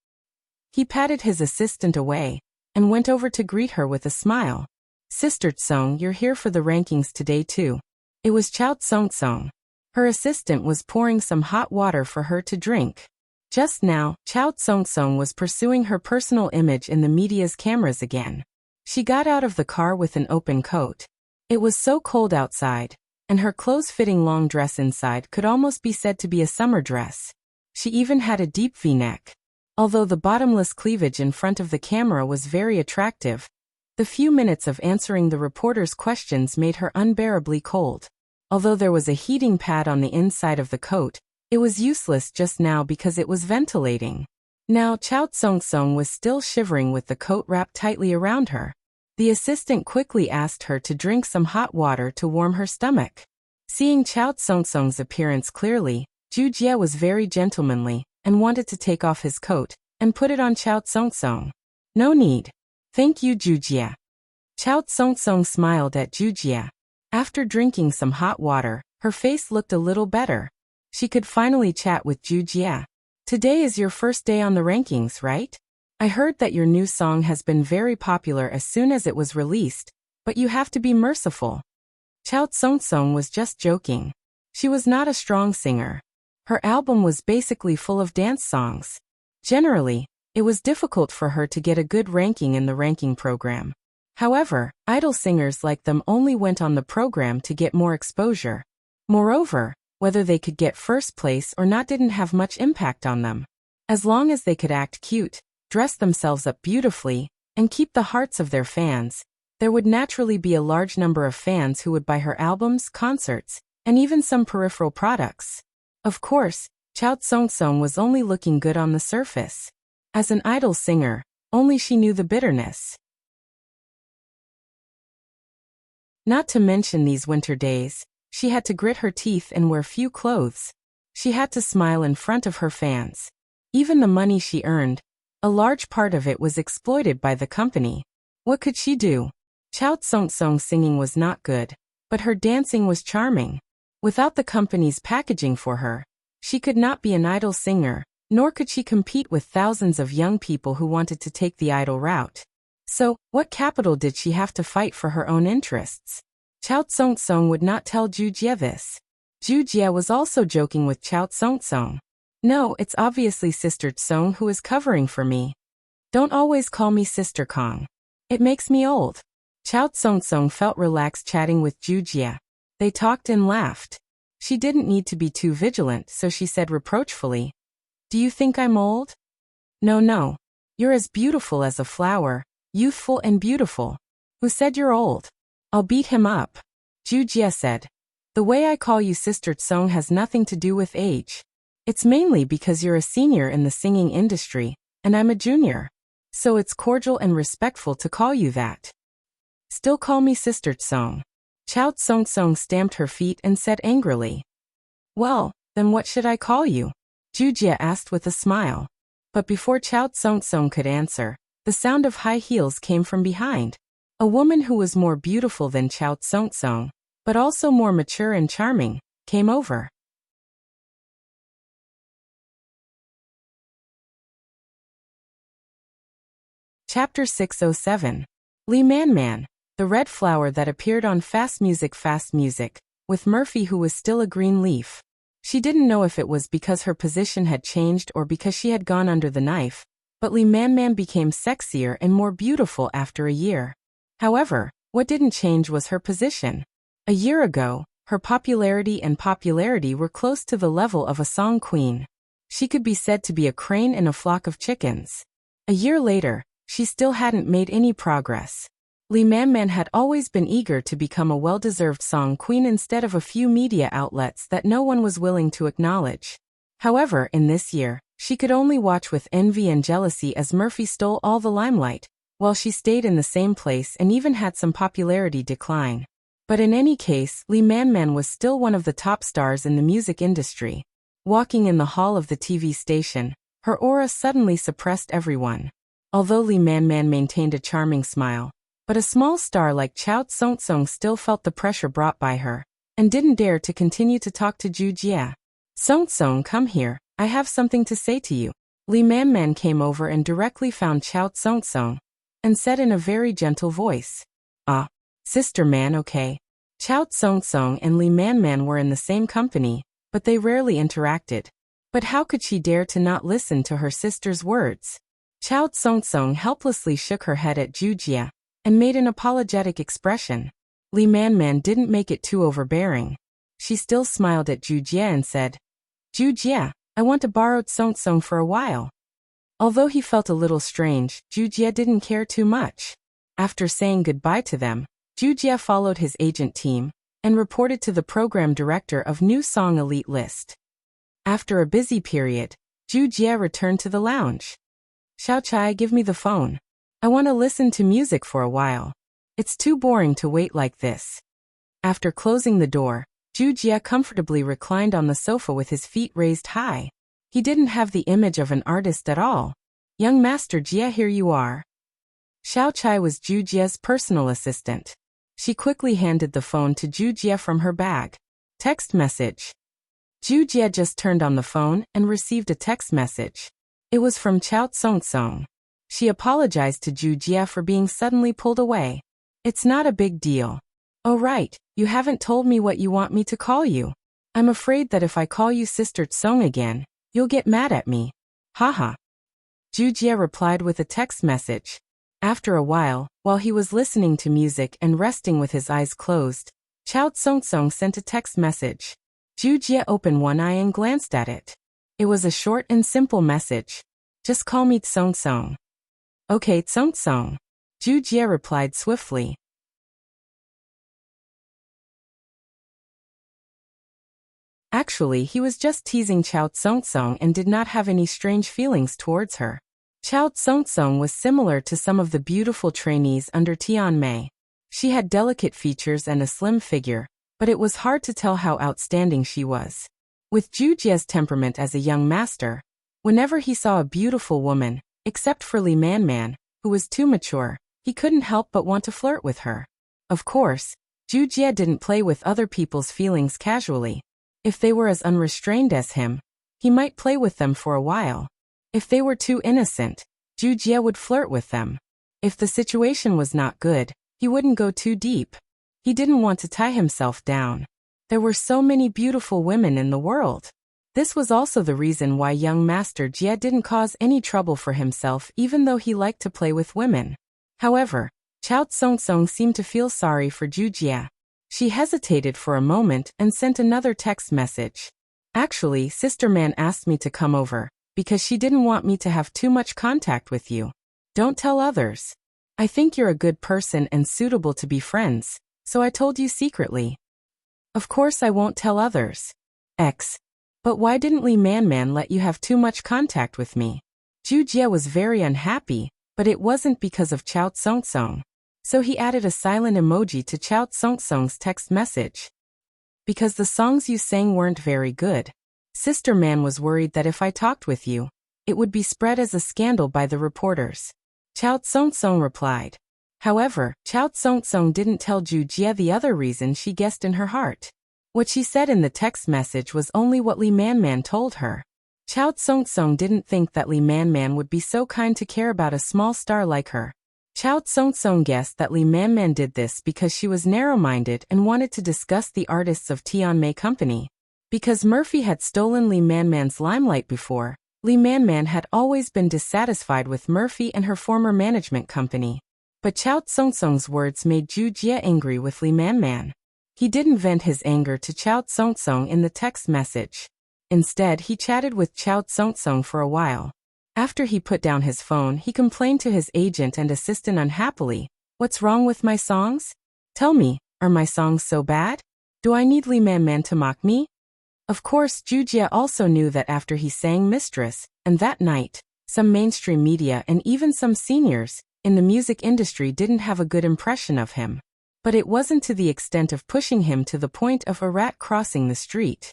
[SPEAKER 1] He patted his assistant away and went over to greet her with a smile. "Sister Tsong, you're here for the rankings today too." It was Chao Tsong. Her assistant was pouring some hot water for her to drink. Just now, Chao Tsong was pursuing her personal image in the media's cameras again. She got out of the car with an open coat. It was so cold outside, and her close-fitting long dress inside could almost be said to be a summer dress. She even had a deep V-neck. Although the bottomless cleavage in front of the camera was very attractive, the few minutes of answering the reporters' questions made her unbearably cold. Although there was a heating pad on the inside of the coat, it was useless just now because it was ventilating. Now Chao Tsong was still shivering with the coat wrapped tightly around her. The assistant quickly asked her to drink some hot water to warm her stomach. Seeing Chao Tsong's appearance clearly, Zhu Jie was very gentlemanly and wanted to take off his coat and put it on Chao Tsong. "No need. Thank you, Zhu Jie." Chao Tsong smiled at Zhu Jie. After drinking some hot water, her face looked a little better. She could finally chat with Zhu Jie. "Today is your first day on the rankings, right? I heard that your new song has been very popular as soon as it was released, but you have to be merciful." Chao Tsong was just joking. She was not a strong singer. Her album was basically full of dance songs. Generally, it was difficult for her to get a good ranking in the ranking program. However, idol singers like them only went on the program to get more exposure. Moreover, whether they could get first place or not didn't have much impact on them. As long as they could act cute, dress themselves up beautifully, and keep the hearts of their fans, there would naturally be a large number of fans who would buy her albums, concerts, and even some peripheral products. Of course, Chao Tsong was only looking good on the surface. As an idol singer, only she knew the bitterness. Not to mention these winter days, she had to grit her teeth and wear few clothes. She had to smile in front of her fans. Even the money she earned, a large part of it was exploited by the company. What could she do? Chao Tsong's singing was not good, but her dancing was charming. Without the company's packaging for her, she could not be an idol singer, nor could she compete with thousands of young people who wanted to take the idol route. So, what capital did she have to fight for her own interests? Chao Tsong would not tell Zhu Jie this. Zhu Jie was also joking with Chao Tsong. "No, it's obviously Sister Tsong who is covering for me. Don't always call me Sister Kong. It makes me old." Chao Tsong felt relaxed chatting with Zhu Jie. They talked and laughed. She didn't need to be too vigilant, so she said reproachfully, "Do you think I'm old?" No. You're as beautiful as a flower, youthful and beautiful. Who said you're old? I'll beat him up." Zhu Jie said, "The way I call you Sister Tsong has nothing to do with age. It's mainly because you're a senior in the singing industry, and I'm a junior. So it's cordial and respectful to call you that. Still call me Sister Tsong." Chao Tsong stamped her feet and said angrily, "Well, then what should I call you?" Jujie asked with a smile. But before Chao Tsong could answer, the sound of high heels came from behind. A woman who was more beautiful than Chao Tsong, but also more mature and charming, came over. Chapter 607. Lee Man, the red flower that appeared on Fast Music, with Murphy who was still a green leaf. She didn't know if it was because her position had changed or because she had gone under the knife, but Lee Man became sexier and more beautiful after a year. However, what didn't change was her position. A year ago, her popularity were close to the level of a song queen. She could be said to be a crane in a flock of chickens. A year later, she still hadn't made any progress. Lee Man had always been eager to become a well-deserved song queen instead of a few media outlets that no one was willing to acknowledge. However, in this year, she could only watch with envy and jealousy as Murphy stole all the limelight, while she stayed in the same place and even had some popularity decline. But in any case, Lee Man was still one of the top stars in the music industry. Walking in the hall of the TV station, her aura suddenly suppressed everyone. Although Lee Man maintained a charming smile, but a small star like Chao Tsong still felt the pressure brought by her, and didn't dare to continue to talk to Jujie. Tsong, come here, I have something to say to you. Lee Man came over and directly found Chao Tsong, and said in a very gentle voice. Ah, sister man, okay. Chao Tsong and Lee Man were in the same company, but they rarely interacted. But how could she dare to not listen to her sister's words? Chao Tsong helplessly shook her head at Jujie, and made an apologetic expression. Lee Man didn't make it too overbearing. She still smiled at Jujie and said, Jujie, I want to borrow Tsong for a while. Although he felt a little strange, Jujie didn't care too much. After saying goodbye to them, Jujie followed his agent team, and reported to the program director of New Song Elite List. After a busy period, Jujie returned to the lounge. Xiaochai, give me the phone. I want to listen to music for a while. It's too boring to wait like this. After closing the door, Jujie comfortably reclined on the sofa with his feet raised high. He didn't have the image of an artist at all. Young Master Jie, here you are. Xiaochai was Jujie's personal assistant. She quickly handed the phone to Jujie from her bag. Text message. Jujie just turned on the phone and received a text message. It was from Chao Tsong. She apologized to Jujie for being suddenly pulled away. It's not a big deal. Oh right, you haven't told me what you want me to call you. I'm afraid that if I call you Sister Tsong again, you'll get mad at me. Haha. Jujie replied with a text message. After a while he was listening to music and resting with his eyes closed, Chao Tsong sent a text message. Jujie opened one eye and glanced at it. It was a short and simple message. Just call me Tsong. Okay, Tsong. Jujie replied swiftly. Actually, he was just teasing Chao Tsong and did not have any strange feelings towards her. Chao Tsong was similar to some of the beautiful trainees under Tian Mei. She had delicate features and a slim figure, but it was hard to tell how outstanding she was. With Jujie's temperament as a young master, whenever he saw a beautiful woman, except for Lee Man, who was too mature, he couldn't help but want to flirt with her. Of course, Jujie didn't play with other people's feelings casually. If they were as unrestrained as him, he might play with them for a while. If they were too innocent, Jujie would flirt with them. If the situation was not good, he wouldn't go too deep. He didn't want to tie himself down. There were so many beautiful women in the world. This was also the reason why young Master Jie didn't cause any trouble for himself even though he liked to play with women. However, Chao Tsong seemed to feel sorry for Jujie. She hesitated for a moment and sent another text message. Actually, Sister Man asked me to come over, because she didn't want me to have too much contact with you. Don't tell others. I think you're a good person and suitable to be friends, so I told you secretly. Of course I won't tell others. But why didn't Lee Man let you have too much contact with me? Jujie was very unhappy, but it wasn't because of Chao Tsong. So he added a silent emoji to Chao Tsong's text message. Because the songs you sang weren't very good. Sister Man was worried that if I talked with you, it would be spread as a scandal by the reporters. Chao Tsong replied. However, Chao Tsong didn't tell Ju Jie the other reason she guessed in her heart. What she said in the text message was only what Li Man told her. Chao Tsong didn't think that Li Man would be so kind to care about a small star like her. Chao Tsong guessed that Li Man did this because she was narrow-minded and wanted to discuss the artists of Tianmei Company. Because Murphy had stolen Li Man's limelight before, Li Man had always been dissatisfied with Murphy and her former management company. But Chao Tsong's words made Ju Jie angry with Li Man. He didn't vent his anger to Chao Tsong in the text message. Instead, he chatted with Chao Tsong for a while. After he put down his phone, he complained to his agent and assistant unhappily. What's wrong with my songs? Tell me, are my songs so bad? Do I need Li Man to mock me? Of course, Ju Jie also knew that after he sang Mistress, and that night, some mainstream media and even some seniors in the music industry didn't have a good impression of him. But it wasn't to the extent of pushing him to the point of a rat crossing the street.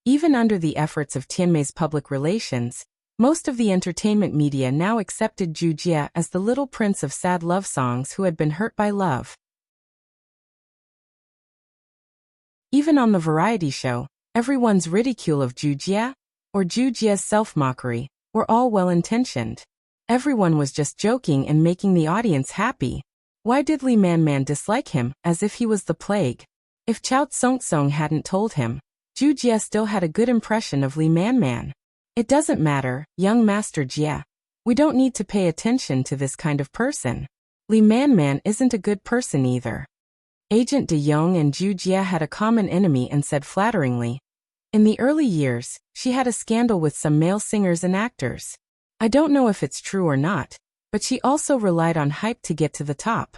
[SPEAKER 1] Even under the efforts of Tianmei's public relations, most of the entertainment media now accepted Ju Jie as the little prince of sad love songs who had been hurt by love. Even on the variety show, everyone's ridicule of Ju Jie, or Ju Jie's self-mockery, were all well-intentioned. Everyone was just joking and making the audience happy. Why did Li Man dislike him, as if he was the plague? If Chao Tsong hadn't told him, Ju Jie still had a good impression of Li Man. It doesn't matter, young Master Jie. We don't need to pay attention to this kind of person. Li Man isn't a good person either. Agent De Jong and Ju Jie had a common enemy and said flatteringly, in the early years, she had a scandal with some male singers and actors. I don't know if it's true or not, but she also relied on hype to get to the top.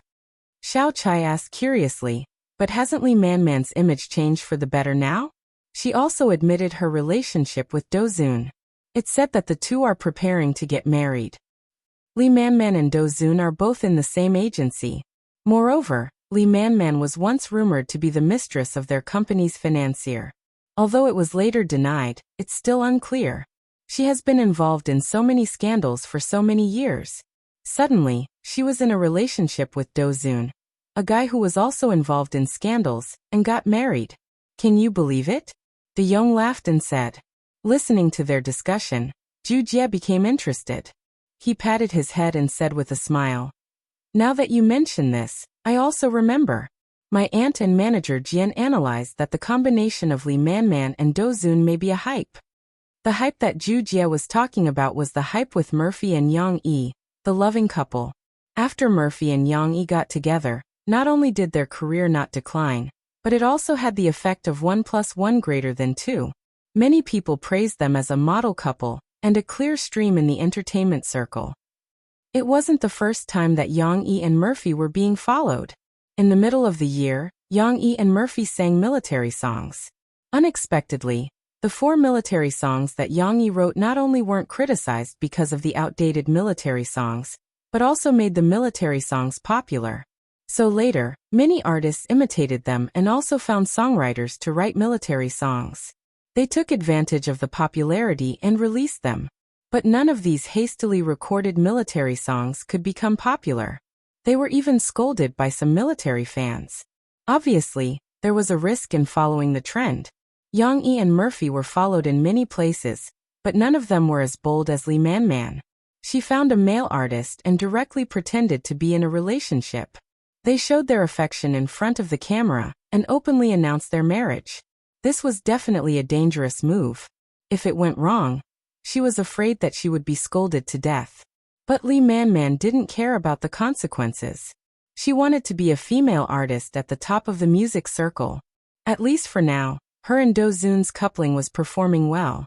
[SPEAKER 1] Xiao Chai asked curiously, but hasn't Li Man's image changed for the better now? She also admitted her relationship with Do Zun. It's said that the two are preparing to get married. Li Man and Do Zun are both in the same agency. Moreover, Li Man was once rumored to be the mistress of their company's financier. Although it was later denied, it's still unclear. She has been involved in so many scandals for so many years. Suddenly, she was in a relationship with Do Zun, a guy who was also involved in scandals, and got married. Can you believe it? De Jong laughed and said. Listening to their discussion, Ju Jie became interested. He patted his head and said with a smile, now that you mention this, I also remember. My aunt and manager Jian analyzed that the combination of Li Man and Do Zun may be a hype. The hype that Ju Jie was talking about was the hype with Murphy and Yang Yi, the loving couple. After Murphy and Yang Yi got together, not only did their career not decline, but it also had the effect of 1 + 1 greater than 2. Many people praised them as a model couple, and a clear stream in the entertainment circle. It wasn't the first time that Yang Yi and Murphy were being followed. In the middle of the year, Yang Yi and Murphy sang military songs. Unexpectedly, the 4 military songs that Yang Yi wrote not only weren't criticized because of the outdated military songs, but also made the military songs popular. So later, many artists imitated them and also found songwriters to write military songs. They took advantage of the popularity and released them. But none of these hastily recorded military songs could become popular. They were even scolded by some military fans. Obviously, there was a risk in following the trend. Yang Yi and Murphy were followed in many places, but none of them were as bold as Li Man. She found a male artist and directly pretended to be in a relationship. They showed their affection in front of the camera and openly announced their marriage. This was definitely a dangerous move. If it went wrong, she was afraid that she would be scolded to death. But Li Man didn't care about the consequences. She wanted to be a female artist at the top of the music circle. At least for now, her and Do Zun's coupling was performing well.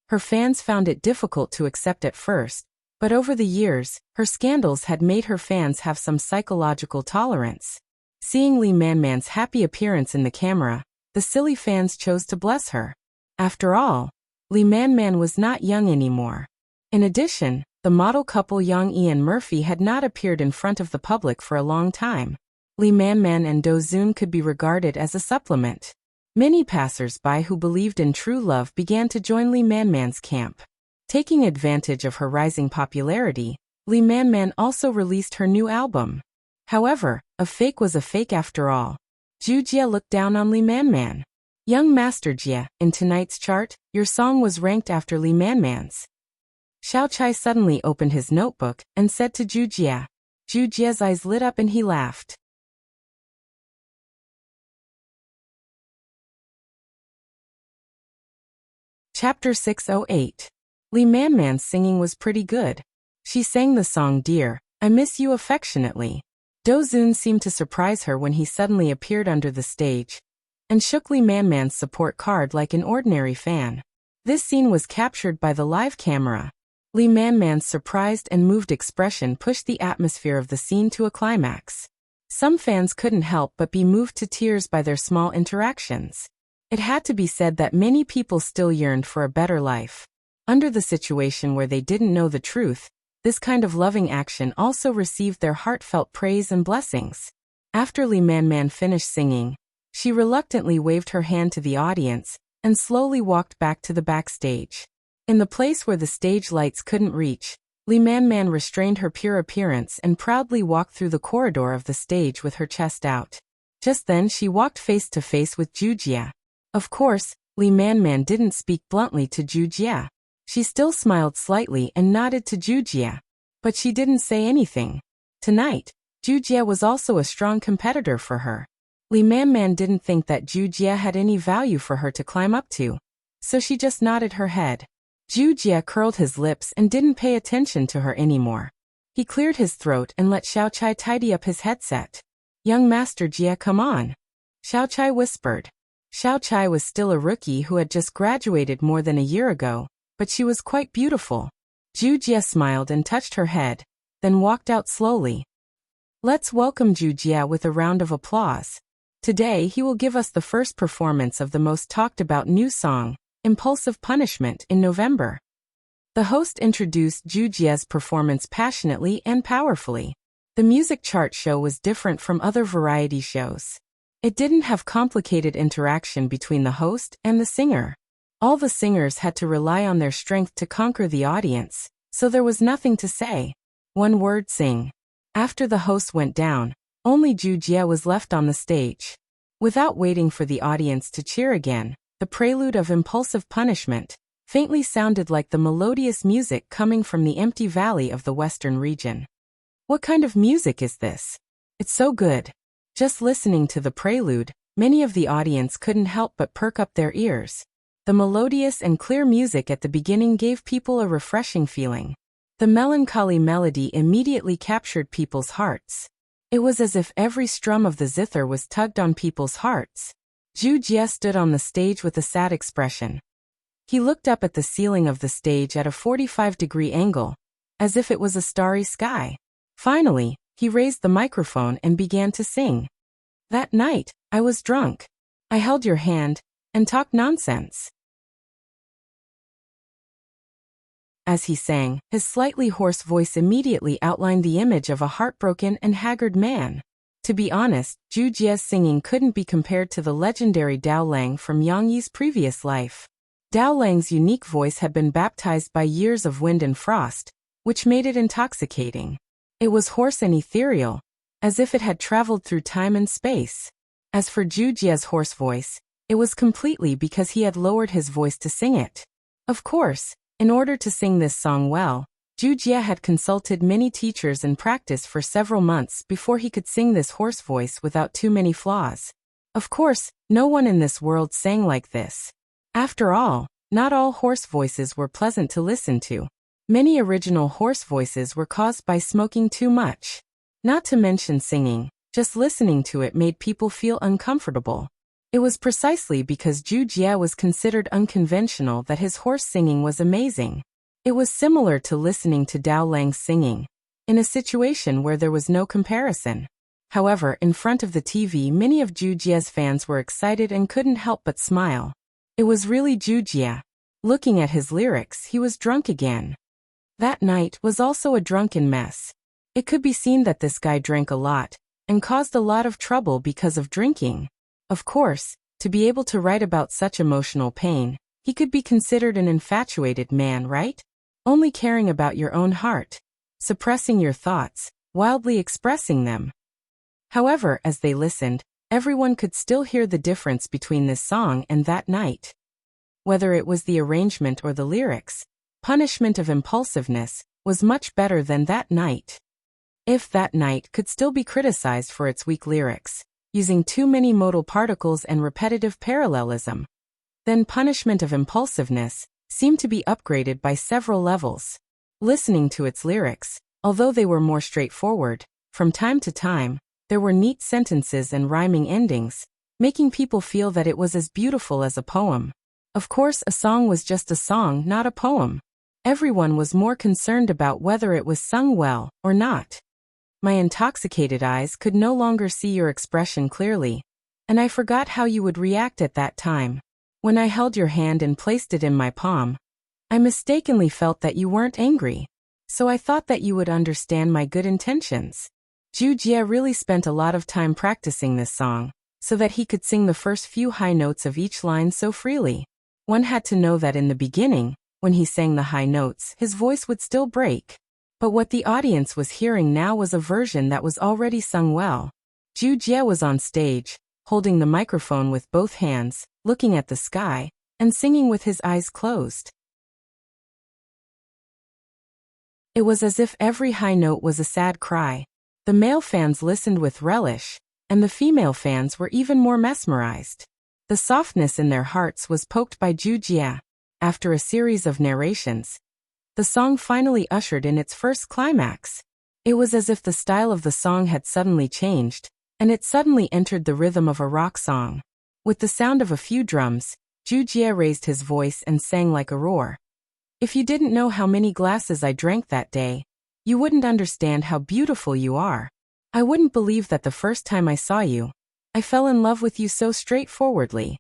[SPEAKER 1] Her fans found it difficult to accept at first, but over the years, her scandals had made her fans have some psychological tolerance. Seeing Li Man's happy appearance in the camera, the silly fans chose to bless her. After all, Li Man was not young anymore. In addition, the model couple Yang Yi and Murphy had not appeared in front of the public for a long time. Li Man and Do Zun could be regarded as a supplement. Many passers-by who believed in true love began to join Lee Man-man's camp. Taking advantage of her rising popularity, Lee Man-man also released her new album. However, a fake was a fake after all. Ju Jia looked down on Lee Man-man. Young Master Jia, in tonight's chart, your song was ranked after Lee Man-man's. Xiao Chai suddenly opened his notebook and said to Ju Jia. Ju Jia's eyes lit up and he laughed. Chapter 608. Lee Man-man's singing was pretty good. She sang the song Dear, I Miss You affectionately. Do Zun seemed to surprise her when he suddenly appeared under the stage and shook Lee Man-man's support card like an ordinary fan. This scene was captured by the live camera. Lee Man-man's surprised and moved expression pushed the atmosphere of the scene to a climax. Some fans couldn't help but be moved to tears by their small interactions. It had to be said that many people still yearned for a better life. Under the situation where they didn't know the truth, this kind of loving action also received their heartfelt praise and blessings. After Lee Man-man finished singing, she reluctantly waved her hand to the audience and slowly walked back to the backstage. In the place where the stage lights couldn't reach, Lee Man-man restrained her pure appearance and proudly walked through the corridor of the stage with her chest out. Just then she walked face to face with Ju Jia. Of course, Lee Man-man didn't speak bluntly to Ju Jia. She still smiled slightly and nodded to Ju Jia. But she didn't say anything. Tonight, Ju Jia was also a strong competitor for her. Lee Man-man didn't think that Ju Jia had any value for her to climb up to. So she just nodded her head. Ju Jia curled his lips and didn't pay attention to her anymore. He cleared his throat and let Xiao Chai tidy up his headset. Young Master Jia, come on. Xiao Chai whispered. Xiao Chai was still a rookie who had just graduated more than a year ago, but she was quite beautiful. Ju Jia smiled and touched her head, then walked out slowly. Let's welcome Ju Jia with a round of applause. Today he will give us the first performance of the most talked about new song, Impulsive Punishment, in November. The host introduced Ju Jia's performance passionately and powerfully. The music chart show was different from other variety shows. It didn't have complicated interaction between the host and the singer. All the singers had to rely on their strength to conquer the audience, so there was nothing to say. One word, sing. After the host went down, only Ju Jia was left on the stage. Without waiting for the audience to cheer again, the prelude of Impulsive Punishment faintly sounded like the melodious music coming from the empty valley of the western region. What kind of music is this? It's so good. Just listening to the prelude, many of the audience couldn't help but perk up their ears. The melodious and clear music at the beginning gave people a refreshing feeling. The melancholy melody immediately captured people's hearts. It was as if every strum of the zither was tugged on people's hearts. Ju Jia stood on the stage with a sad expression. He looked up at the ceiling of the stage at a 45-degree angle, as if it was a starry sky. Finally, he raised the microphone and began to sing. That night, I was drunk. I held your hand and talked nonsense. As he sang, his slightly hoarse voice immediately outlined the image of a heartbroken and haggard man. To be honest, Ju Jia's singing couldn't be compared to the legendary Dao Lang from Yang Yi's previous life. Dao Lang's unique voice had been baptized by years of wind and frost, which made it intoxicating. It was hoarse and ethereal, as if it had traveled through time and space. As for Ju Jia's hoarse voice, it was completely because he had lowered his voice to sing it. Of course, in order to sing this song well, Ju Jia had consulted many teachers and practiced for several months before he could sing this hoarse voice without too many flaws. Of course, no one in this world sang like this. After all, not all hoarse voices were pleasant to listen to. Many original hoarse voices were caused by smoking too much. Not to mention singing, just listening to it made people feel uncomfortable. It was precisely because Ju Jia was considered unconventional that his hoarse singing was amazing. It was similar to listening to Dao Lang's singing, in a situation where there was no comparison. However, in front of the TV, many of Ju Jia's fans were excited and couldn't help but smile. It was really Ju Jia. Looking at his lyrics, he was drunk again. That night was also a drunken mess. It could be seen that this guy drank a lot, and caused a lot of trouble because of drinking. Of course, To be able to write about such emotional pain, he could be considered an infatuated man, right? Only caring about your own heart, suppressing your thoughts, wildly expressing them. However, as they listened, everyone could still hear the difference between this song and That Night. Whether it was the arrangement or the lyrics, Punishment of Impulsiveness was much better than That Night. If That Night could still be criticized for its weak lyrics, using too many modal particles and repetitive parallelism, then Punishment of Impulsiveness seemed to be upgraded by several levels. Listening to its lyrics, although they were more straightforward, from time to time, there were neat sentences and rhyming endings, making people feel that it was as beautiful as a poem. Of course, a song was just a song, not a poem. Everyone was more concerned about whether it was sung well or not. My intoxicated eyes could no longer see your expression clearly, and I forgot how you would react at that time. When I held your hand and placed it in my palm, I mistakenly felt that you weren't angry, so I thought that you would understand my good intentions. Ju Jie really spent a lot of time practicing this song, so that he could sing the first few high notes of each line so freely. One had to know that in the beginning, when he sang the high notes, his voice would still break. But what the audience was hearing now was a version that was already sung well. Ju Jie was on stage, holding the microphone with both hands, looking at the sky, and singing with his eyes closed. It was as if every high note was a sad cry. The male fans listened with relish, and the female fans were even more mesmerized. The softness in their hearts was poked by Ju Jie. After a series of narrations, the song finally ushered in its first climax. It was as if the style of the song had suddenly changed, and it suddenly entered the rhythm of a rock song. With the sound of a few drums, Ju Jie raised his voice and sang like a roar. If you didn't know how many glasses I drank that day, you wouldn't understand how beautiful you are. I wouldn't believe that the first time I saw you, I fell in love with you so straightforwardly.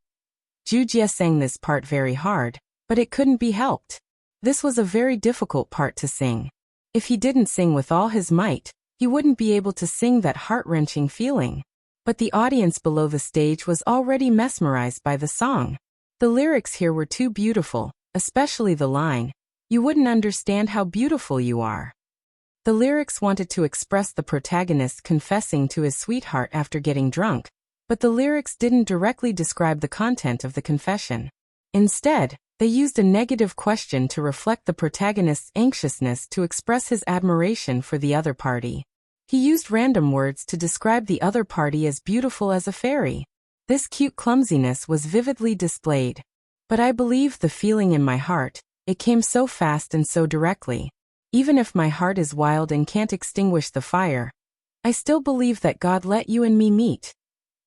[SPEAKER 1] Ju Jie sang this part very hard, but it couldn't be helped. This was a very difficult part to sing. If he didn't sing with all his might, he wouldn't be able to sing that heart-wrenching feeling. But the audience below the stage was already mesmerized by the song. The lyrics here were too beautiful, especially the line, "You wouldn't understand how beautiful you are." The lyrics wanted to express the protagonist confessing to his sweetheart after getting drunk, but the lyrics didn't directly describe the content of the confession. Instead, they used a negative question to reflect the protagonist's anxiousness to express his admiration for the other party. He used random words to describe the other party as beautiful as a fairy. This cute clumsiness was vividly displayed. But I believe the feeling in my heart, it came so fast and so directly. Even if my heart is wild and can't extinguish the fire, I still believe that God let you and me meet.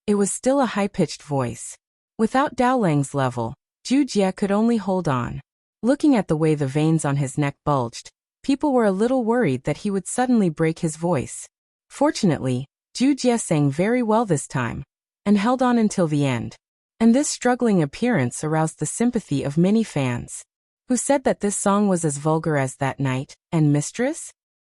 [SPEAKER 1] It was still a high-pitched voice. Without Daolang's level, Ju Jie could only hold on. Looking at the way the veins on his neck bulged, people were a little worried that he would suddenly break his voice. Fortunately, Ju Jie sang very well this time, and held on until the end. And this struggling appearance aroused the sympathy of many fans, who said that this song was as vulgar as That Night and Mistress.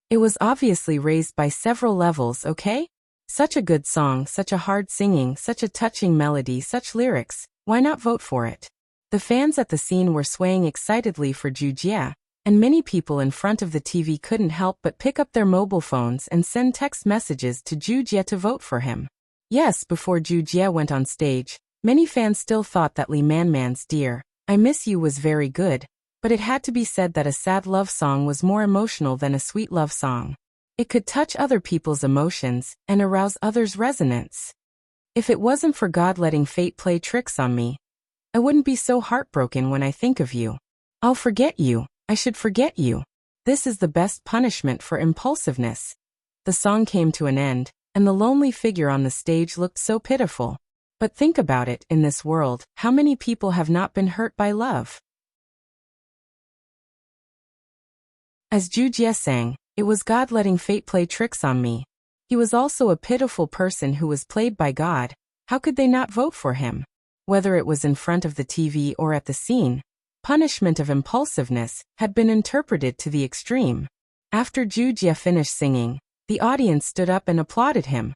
[SPEAKER 1] It was obviously raised by several levels, okay? Such a good song, such a hard singing, such a touching melody, such lyrics, why not vote for it? The fans at the scene were swaying excitedly for Ju Jie, and many people in front of the TV couldn't help but pick up their mobile phones and send text messages to Ju Jie to vote for him. Yes, before Ju Jie went on stage, many fans still thought that Lee Man-man's Dear, I Miss You was very good, but it had to be said that a sad love song was more emotional than a sweet love song. It could touch other people's emotions and arouse others' resonance. If it wasn't for God letting fate play tricks on me, I wouldn't be so heartbroken when I think of you. I'll forget you, I should forget you. This is the best punishment for impulsiveness. The song came to an end, and the lonely figure on the stage looked so pitiful. But think about it, in this world, how many people have not been hurt by love? As Ju Jie sang, it was God letting fate play tricks on me. He was also a pitiful person who was played by God. How could they not vote for him? Whether it was in front of the TV or at the scene, punishment of impulsiveness had been interpreted to the extreme. After Ju Jie finished singing, the audience stood up and applauded him.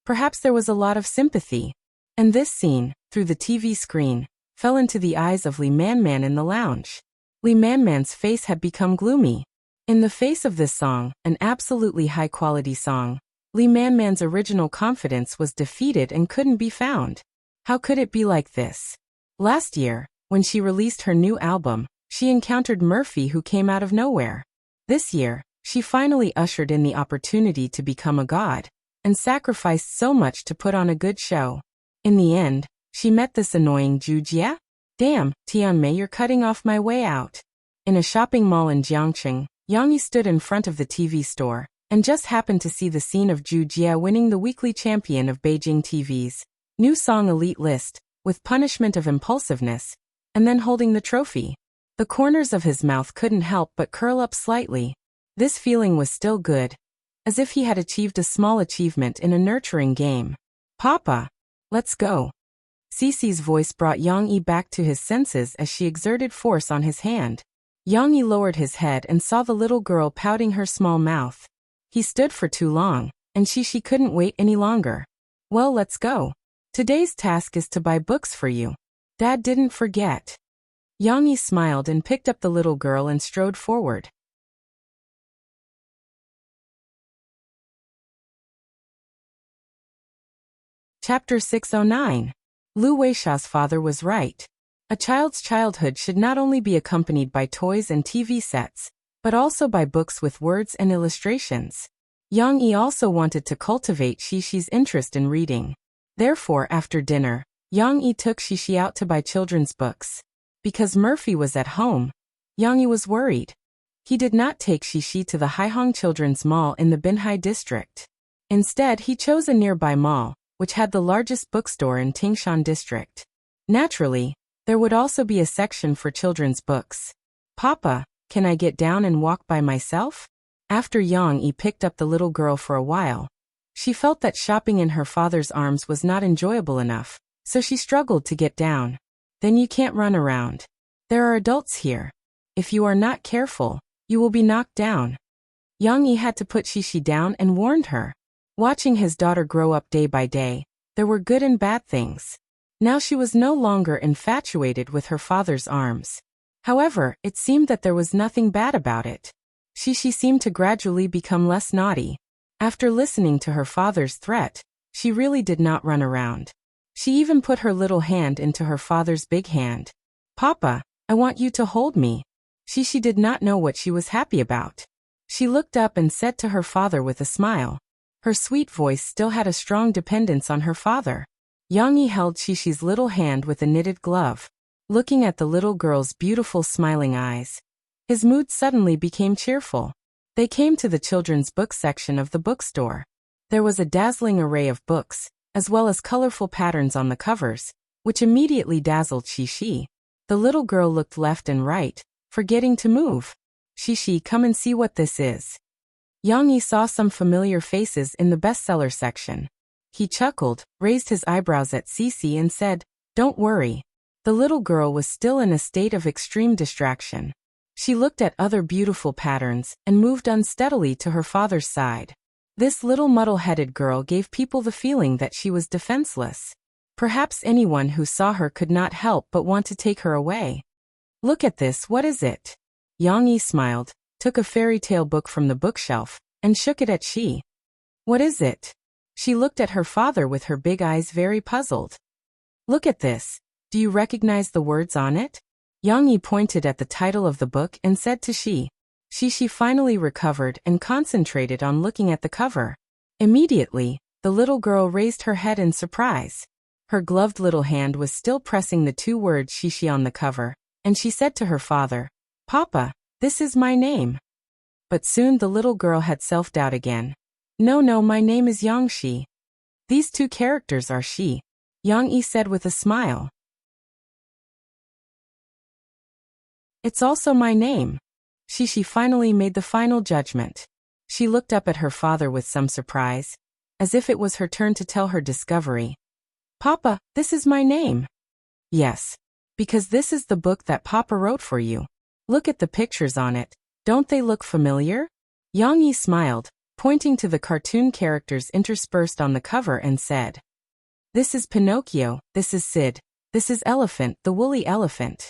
[SPEAKER 1] Perhaps there was a lot of sympathy. And this scene, through the TV screen, fell into the eyes of Lee Man in the lounge. Lee Man's face had become gloomy. In the face of this song, an absolutely high-quality song, Lee Man's original confidence was defeated and couldn't be found. How could it be like this? Last year, when she released her new album, she encountered Murphy, who came out of nowhere. This year, she finally ushered in the opportunity to become a god, and sacrificed so much to put on a good show. In the end, she met this annoying Jujia? Damn, Tianmei, you're cutting off my way out. In a shopping mall in Jiangcheng, Yang Yi stood in front of the TV store, and just happened to see the scene of Jujia winning the weekly champion of Beijing TV's new song Elite List, with punishment of impulsiveness, and then holding the trophy. The corners of his mouth couldn't help but curl up slightly. This feeling was still good, as if he had achieved a small achievement in a nurturing game. Papa, let's go. Cece's voice brought Yang Yi back to his senses as she exerted force on his hand. Yang Yi lowered his head and saw the little girl pouting her small mouth. He stood for too long, and she couldn't wait any longer. Well, let's go. Today's task is to buy books for you. Dad didn't forget. Yang Yi smiled and picked up the little girl and strode forward. Chapter 609. Lu Weisha's father was right. A child's childhood should not only be accompanied by toys and TV sets, but also by books with words and illustrations. Yang Yi also wanted to cultivate Xishi's interest in reading. Therefore, after dinner, Yang Yi took Xishi out to buy children's books. Because Murphy was at home, Yang Yi was worried. He did not take Xishi to the Haihong Children's Mall in the Binhai district. Instead, he chose a nearby mall, which had the largest bookstore in Tingshan district. Naturally, there would also be a section for children's books. Papa, can I get down and walk by myself? After Yang Yi picked up the little girl for a while, she felt that shopping in her father's arms was not enjoyable enough, so she struggled to get down. Then you can't run around. There are adults here. If you are not careful, you will be knocked down. Yang Yi had to put Xishi down and warned her. Watching his daughter grow up day by day, there were good and bad things. Now she was no longer infatuated with her father's arms. However, it seemed that there was nothing bad about it. Xishi seemed to gradually become less naughty. After listening to her father's threat, she really did not run around. She even put her little hand into her father's big hand. Papa, I want you to hold me. Xishi did not know what she was happy about. She looked up and said to her father with a smile. Her sweet voice still had a strong dependence on her father. Yang Yi held Xishi's little hand with a knitted glove. Looking at the little girl's beautiful smiling eyes, his mood suddenly became cheerful. They came to the children's book section of the bookstore. There was a dazzling array of books, as well as colorful patterns on the covers, which immediately dazzled Xishi. The little girl looked left and right, forgetting to move. Xishi, come and see what this is. Yang Yi saw some familiar faces in the bestseller section. He chuckled, raised his eyebrows at Cici and said, Don't worry. The little girl was still in a state of extreme distraction. She looked at other beautiful patterns and moved unsteadily to her father's side. This little muddle-headed girl gave people the feeling that she was defenseless. Perhaps anyone who saw her could not help but want to take her away. Look at this, what is it? Yang Yi smiled, took a fairy tale book from the bookshelf, and shook it at Xi. What is it? She looked at her father with her big eyes, very puzzled. Look at this. Do you recognize the words on it? Yang Yi pointed at the title of the book and said to Xi. She finally recovered and concentrated on looking at the cover. Immediately, the little girl raised her head in surprise. Her gloved little hand was still pressing the two words Xishi on the cover, and she said to her father, Papa, this is my name. But soon the little girl had self-doubt again. No, my name is Yang Shi. These two characters are Shi, Yang Yi said with a smile. It's also my name. She finally made the final judgment. She looked up at her father with some surprise, as if it was her turn to tell her discovery. Papa, this is my name. Yes, because this is the book that Papa wrote for you. Look at the pictures on it. Don't they look familiar? Yang Yi smiled, pointing to the cartoon characters interspersed on the cover and said. This is Pinocchio, this is Sid, this is Elephant, the woolly elephant.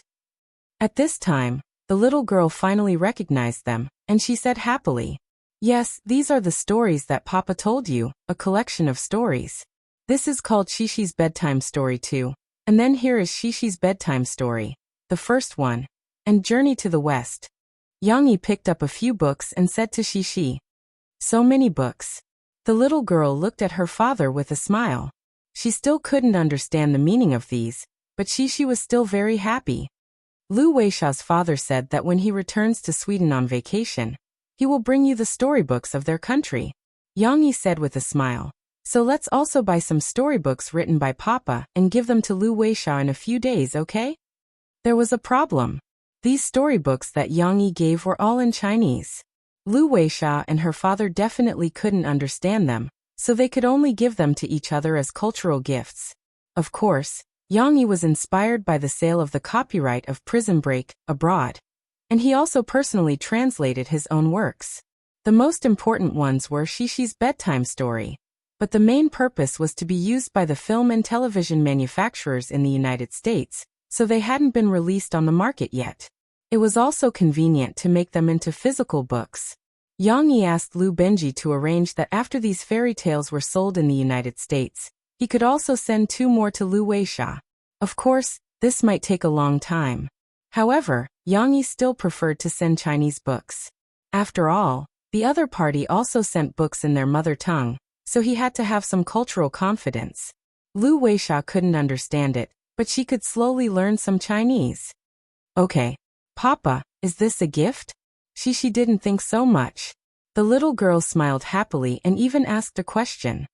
[SPEAKER 1] At this time, the little girl finally recognized them, and she said happily, "Yes, these are the stories that Papa told you, a collection of stories. This is called Shishi's bedtime story too. And then here is Shishi's bedtime story, the first one, and Journey to the West." Yang picked up a few books and said to Shishi, "So many books." The little girl looked at her father with a smile. She still couldn't understand the meaning of these, but Shishi was still very happy. Lu Weisha's father said that when he returns to Sweden on vacation, he will bring you the storybooks of their country. Yang said with a smile, "So let's also buy some storybooks written by Papa and give them to Lu Weisha in a few days, okay?" There was a problem. These storybooks that Yang gave were all in Chinese. Lu Weisha and her father definitely couldn't understand them, so they could only give them to each other as cultural gifts. Of course, Yang was inspired by the sale of the copyright of Prison Break abroad, and he also personally translated his own works. The most important ones were Shishi's bedtime story, but the main purpose was to be used by the film and television manufacturers in the United States, so they hadn't been released on the market yet. It was also convenient to make them into physical books. Yang asked Lu Benji to arrange that after these fairy tales were sold in the United States, he could also send 2 more to Lu Weisha. Of course, this might take a long time. However, Yang still preferred to send Chinese books. After all, the other party also sent books in their mother tongue, so he had to have some cultural confidence. Lu Weisha couldn't understand it, but she could slowly learn some Chinese. "Okay. Papa, is this a gift?" Shishi didn't think so much. The little girl smiled happily and even asked a question.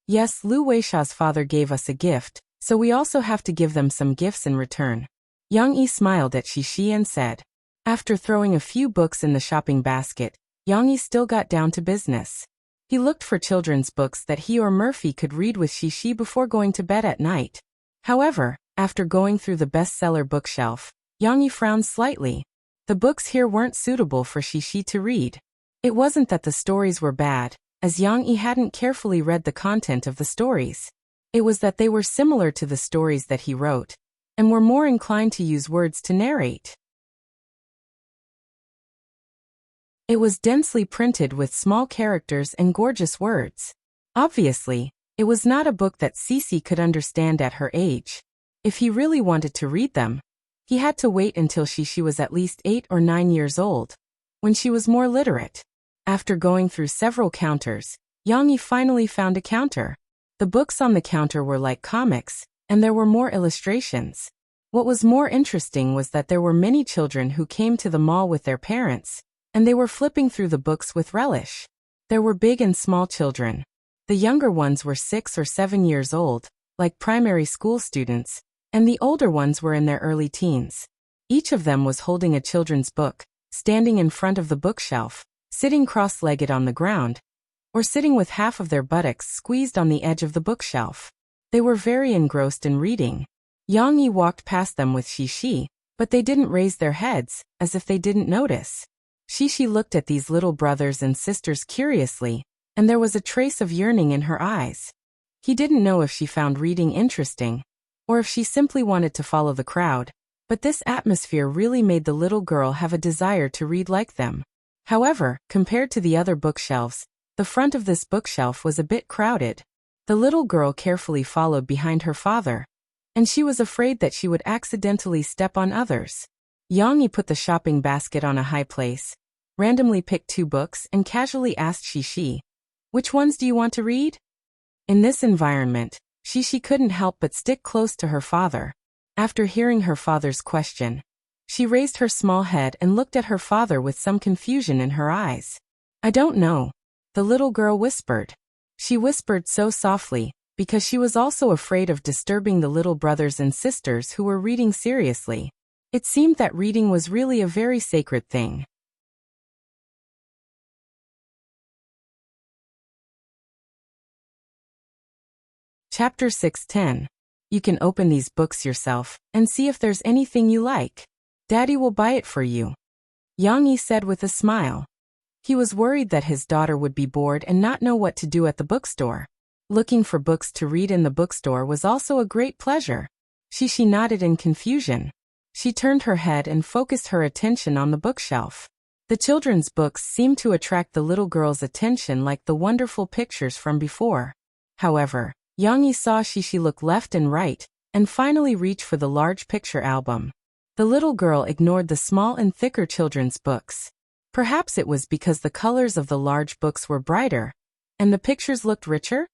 [SPEAKER 1] "Yes, Lu Weisha's father gave us a gift, so we also have to give them some gifts in return." Yang smiled at Shishi and said. After throwing a few books in the shopping basket, Yang still got down to business. He looked for children's books that he or Murphy could read with Shishi before going to bed at night. However, after going through the bestseller bookshelf, Yang frowned slightly. The books here weren't suitable for Shishi to read. It wasn't that the stories were bad, as Yang hadn't carefully read the content of the stories. It was that they were similar to the stories that he wrote, and were more inclined to use words to narrate. It was densely printed with small characters and gorgeous words. Obviously, it was not a book that Cece could understand at her age. If he really wanted to read them, he had to wait until she was at least 8 or 9 years old, when she was more literate. After going through several counters, Yang finally found a counter. The books on the counter were like comics, and there were more illustrations. What was more interesting was that there were many children who came to the mall with their parents, and they were flipping through the books with relish. There were big and small children. The younger ones were 6 or 7 years old, like primary school students, and the older ones were in their early teens. Each of them was holding a children's book, standing in front of the bookshelf, sitting cross-legged on the ground, or sitting with half of their buttocks squeezed on the edge of the bookshelf. They were very engrossed in reading. Yang walked past them with Shishi, but they didn't raise their heads, as if they didn't notice. Shishi looked at these little brothers and sisters curiously, and there was a trace of yearning in her eyes. He didn't know if she found reading interesting, or if she simply wanted to follow the crowd, but this atmosphere really made the little girl have a desire to read like them. However, compared to the other bookshelves, the front of this bookshelf was a bit crowded. The little girl carefully followed behind her father, and she was afraid that she would accidentally step on others. Yang put the shopping basket on a high place, randomly picked 2 books and casually asked Shishi, "Which ones do you want to read?" In this environment, Shishi couldn't help but stick close to her father. After hearing her father's question, she raised her small head and looked at her father with some confusion in her eyes. "I don't know," the little girl whispered. She whispered so softly, because she was also afraid of disturbing the little brothers and sisters who were reading seriously. It seemed that reading was really a very sacred thing. Chapter 6:10. You can open these books yourself and see if there's anything you like. Daddy will buy it for you, Yang said with a smile. He was worried that his daughter would be bored and not know what to do at the bookstore. Looking for books to read in the bookstore was also a great pleasure. Shishi nodded in confusion. She turned her head and focused her attention on the bookshelf. The children's books seemed to attract the little girl's attention like the wonderful pictures from before. However, Yang saw Shishi look left and right, and finally reach for the large picture album. The little girl ignored the small and thicker children's books. Perhaps it was because the colors of the large books were brighter, and the pictures looked richer?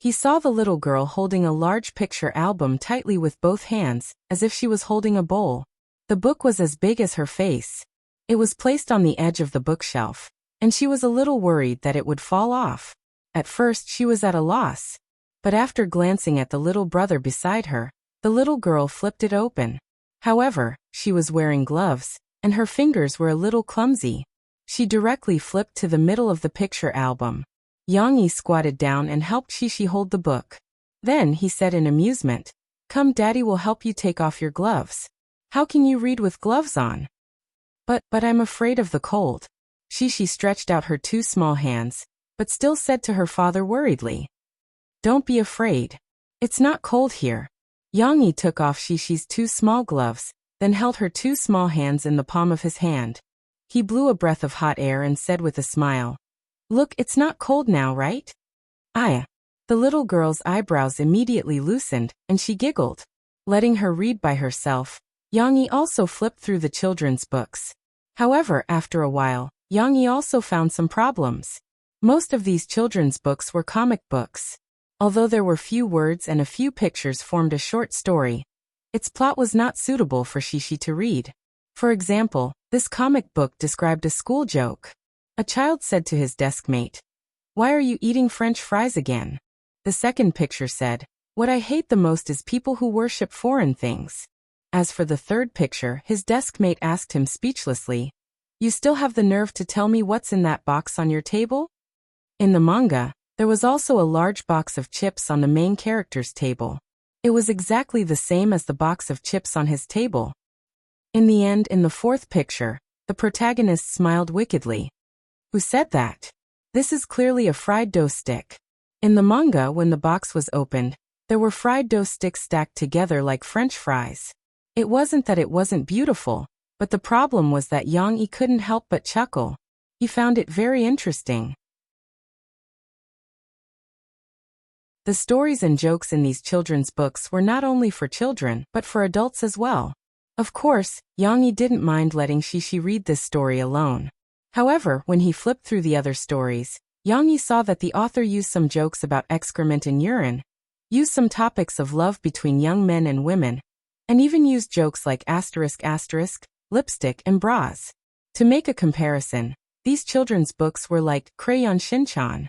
[SPEAKER 1] He saw the little girl holding a large picture album tightly with both hands, as if she was holding a bowl. The book was as big as her face. It was placed on the edge of the bookshelf, and she was a little worried that it would fall off. At first she was at a loss, but after glancing at the little brother beside her, the little girl flipped it open. However, she was wearing gloves, and her fingers were a little clumsy. She directly flipped to the middle of the picture album. Yang squatted down and helped Shishi hold the book. Then he said in amusement, "Come, Daddy will help you take off your gloves." "How can you read with gloves on?" But I'm afraid of the cold." Shishi stretched out her two small hands, but still said to her father worriedly, "Don't be afraid. It's not cold here." Yang took off Shishi's two small gloves, then held her two small hands in the palm of his hand. He blew a breath of hot air and said with a smile, "Look, it's not cold now, right?" "Aya." The little girl's eyebrows immediately loosened, and she giggled. Letting her read by herself, Yang also flipped through the children's books. However, after a while, Yang also found some problems. Most of these children's books were comic books. Although there were few words and a few pictures formed a short story, its plot was not suitable for Shishi to read. For example, this comic book described a school joke. A child said to his deskmate, "Why are you eating French fries again?" The second picture said, "What I hate the most is people who worship foreign things." As for the third picture, his deskmate asked him speechlessly, "You still have the nerve to tell me what's in that box on your table?" In the manga, there was also a large box of chips on the main character's table. It was exactly the same as the box of chips on his table. In the end, in the fourth picture, the protagonist smiled wickedly. "Who said that? This is clearly a fried dough stick." In the manga, when the box was opened, there were fried dough sticks stacked together like French fries. It wasn't that it wasn't beautiful, but the problem was that Yang couldn't help but chuckle. He found it very interesting. The stories and jokes in these children's books were not only for children, but for adults as well. Of course, Yang didn't mind letting Shishi read this story alone. However, when he flipped through the other stories, Yang saw that the author used some jokes about excrement and urine, used some topics of love between young men and women, and even used jokes like asterisk asterisk, lipstick and bras. To make a comparison, these children's books were like Crayon Shin-chan.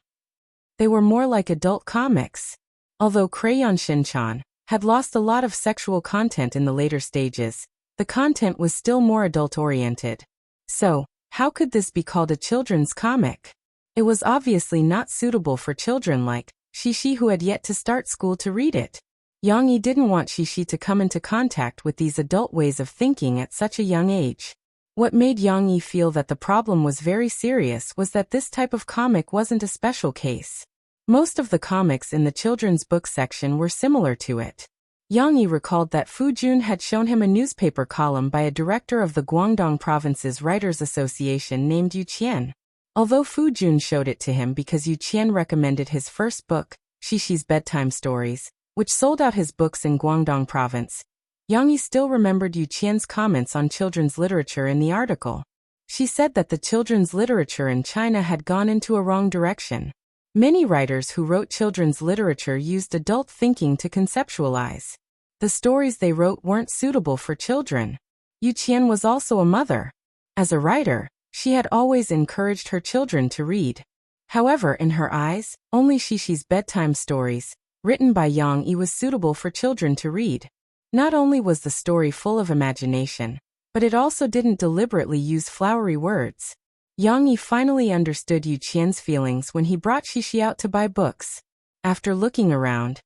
[SPEAKER 1] They were more like adult comics. Although Crayon Shin-chan had lost a lot of sexual content in the later stages, the content was still more adult-oriented. So, how could this be called a children's comic? It was obviously not suitable for children like Shishi, who had yet to start school, to read it. Yang didn't want Shishi to come into contact with these adult ways of thinking at such a young age. What made Yang feel that the problem was very serious was that this type of comic wasn't a special case. Most of the comics in the children's book section were similar to it. Yang recalled that Fu Jun had shown him a newspaper column by a director of the Guangdong Province's Writers Association named Yu Qian. Although Fu Jun showed it to him because Yu Qian recommended his first book, Shishi's Bedtime Stories, which sold out his books in Guangdong Province, Yang still remembered Yu Qian's comments on children's literature in the article. She said that the children's literature in China had gone into a wrong direction. Many writers who wrote children's literature used adult thinking to conceptualize. The stories they wrote weren't suitable for children. Yu Qian was also a mother. As a writer, she had always encouraged her children to read. However, in her eyes, only Shishi's Bedtime Stories, written by Yang was suitable for children to read. Not only was the story full of imagination, but it also didn't deliberately use flowery words. Yang finally understood Yu Qian's feelings when he brought Shishi out to buy books. After looking around,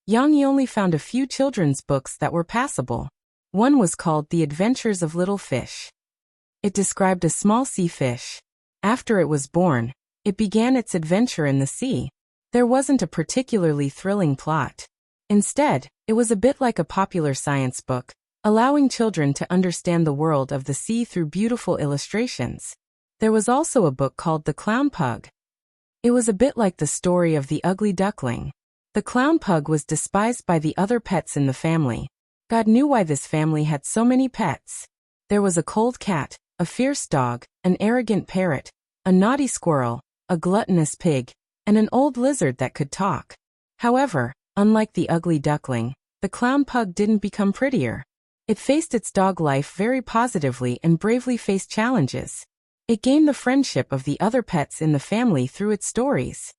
[SPEAKER 1] Yang only found a few children's books that were passable. One was called The Adventures of Little Fish. It described a small sea fish. After it was born, it began its adventure in the sea. There wasn't a particularly thrilling plot. Instead, it was a bit like a popular science book, allowing children to understand the world of the sea through beautiful illustrations. There was also a book called The Clown Pug. It was a bit like the story of the ugly duckling. The clown pug was despised by the other pets in the family. God knew why this family had so many pets. There was a cold cat, a fierce dog, an arrogant parrot, a naughty squirrel, a gluttonous pig, and an old lizard that could talk. However, unlike the ugly duckling, the clown pug didn't become prettier. It faced its dog life very positively and bravely faced challenges. It gained the friendship of the other pets in the family through its stories.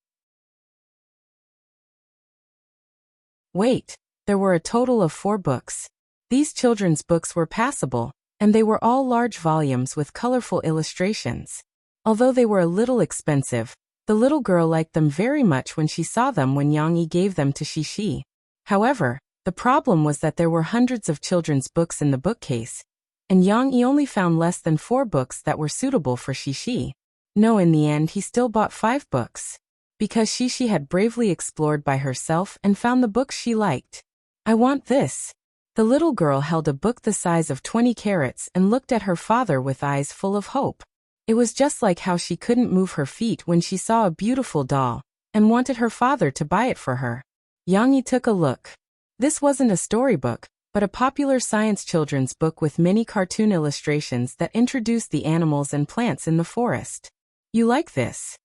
[SPEAKER 1] Wait, there were a total of 4 books. These children's books were passable, and they were all large volumes with colorful illustrations. Although they were a little expensive, the little girl liked them very much when she saw them when Yang Yi gave them to Shishi. However, the problem was that there were hundreds of children's books in the bookcase, and Yang Yi only found less than 4 books that were suitable for Shishi. No, in the end he still bought 5 books. Because Shishi had bravely explored by herself and found the books she liked. I want this. The little girl held a book the size of 20 carats and looked at her father with eyes full of hope. It was just like how she couldn't move her feet when she saw a beautiful doll, and wanted her father to buy it for her. Yang Yi took a look. This wasn't a storybook, but a popular science children's book with many cartoon illustrations that introduced the animals and plants in the forest. You like this?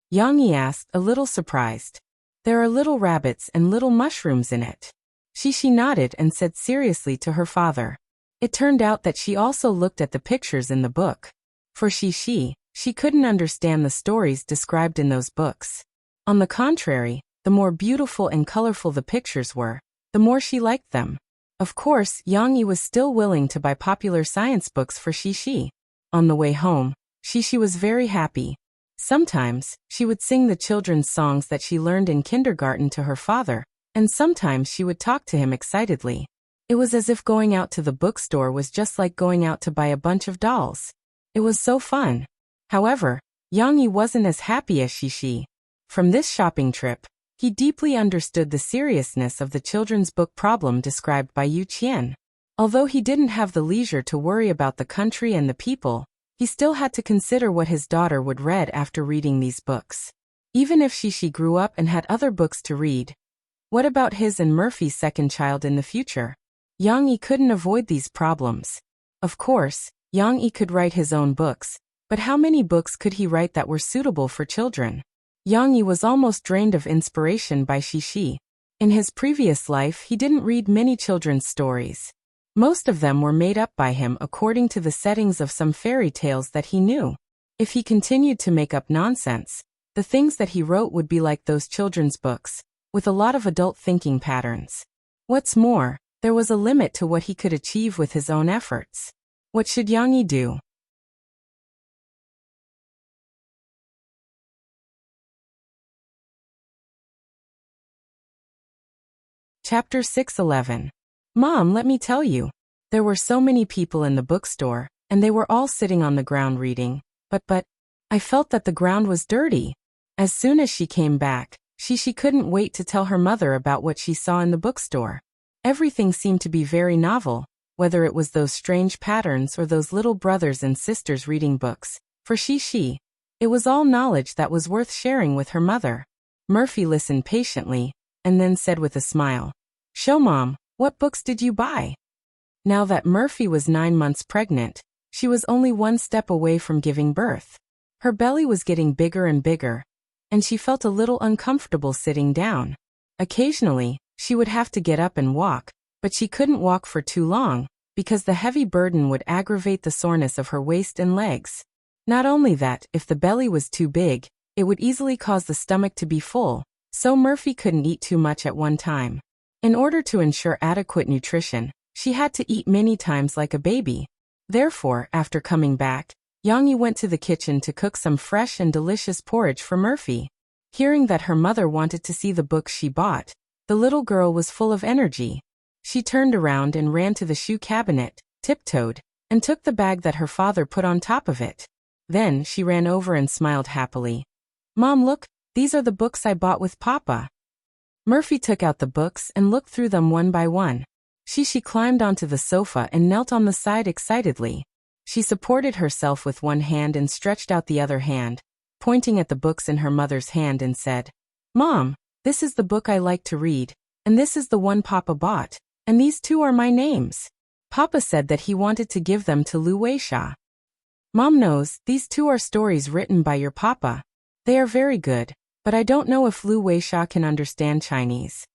[SPEAKER 1] Yang Yi asked, a little surprised. There are little rabbits and little mushrooms in it. Shishi nodded and said seriously to her father. It turned out that she also looked at the pictures in the book. For Shishi, she couldn't understand the stories described in those books. On the contrary, the more beautiful and colorful the pictures were, the more she liked them. Of course, Yang Yi was still willing to buy popular science books for Shishi. On the way home, Shishi was very happy. Sometimes, she would sing the children's songs that she learned in kindergarten to her father, and sometimes she would talk to him excitedly. It was as if going out to the bookstore was just like going out to buy a bunch of dolls. It was so fun. However, Yang Yi wasn't as happy as Shishi. From this shopping trip, he deeply understood the seriousness of the children's book problem described by Yu Qian. Although he didn't have the leisure to worry about the country and the people, he still had to consider what his daughter would read after reading these books. Even if Shishi grew up and had other books to read, what about his and Murphy's second child in the future? Yang Yi couldn't avoid these problems. Of course, Yang Yi could write his own books, but how many books could he write that were suitable for children? Yang Yi was almost drained of inspiration by Shishi. In his previous life he didn't read many children's stories. Most of them were made up by him according to the settings of some fairy tales that he knew. If he continued to make up nonsense, the things that he wrote would be like those children's books, with a lot of adult thinking patterns. What's more, there was a limit to what he could achieve with his own efforts. What should Yang Yi do? Chapter 6:11. Mom, let me tell you. There were so many people in the bookstore, and they were all sitting on the ground reading, but, I felt that the ground was dirty. As soon as she came back, she couldn't wait to tell her mother about what she saw in the bookstore. Everything seemed to be very novel, whether it was those strange patterns or those little brothers and sisters reading books. For Shishi, it was all knowledge that was worth sharing with her mother. Murphy listened patiently, and then said with a smile, "Show Mom, what books did you buy?" Now that Murphy was 9 months pregnant, she was only one step away from giving birth. Her belly was getting bigger and bigger, and she felt a little uncomfortable sitting down. Occasionally, she would have to get up and walk, but she couldn't walk for too long, because the heavy burden would aggravate the soreness of her waist and legs. Not only that, if the belly was too big, it would easily cause the stomach to be full, so Murphy couldn't eat too much at one time. In order to ensure adequate nutrition, she had to eat many times like a baby. Therefore, after coming back, Yang Yi went to the kitchen to cook some fresh and delicious porridge for Murphy. Hearing that her mother wanted to see the books she bought, the little girl was full of energy. She turned around and ran to the shoe cabinet, tiptoed, and took the bag that her father put on top of it. Then she ran over and smiled happily. "Mom, look, These are the books I bought with Papa. Murphy took out the books and looked through them one by one. She climbed onto the sofa and knelt on the side excitedly. She supported herself with one hand and stretched out the other hand, pointing at the books in her mother's hand and said, "Mom, this is the book I like to read, and this is the one Papa bought, and these two are my names. Papa said that he wanted to give them to Lu Weisha. Mom knows, these two are stories written by your Papa. They are very good, but I don't know if Lu Weisha can understand Chinese."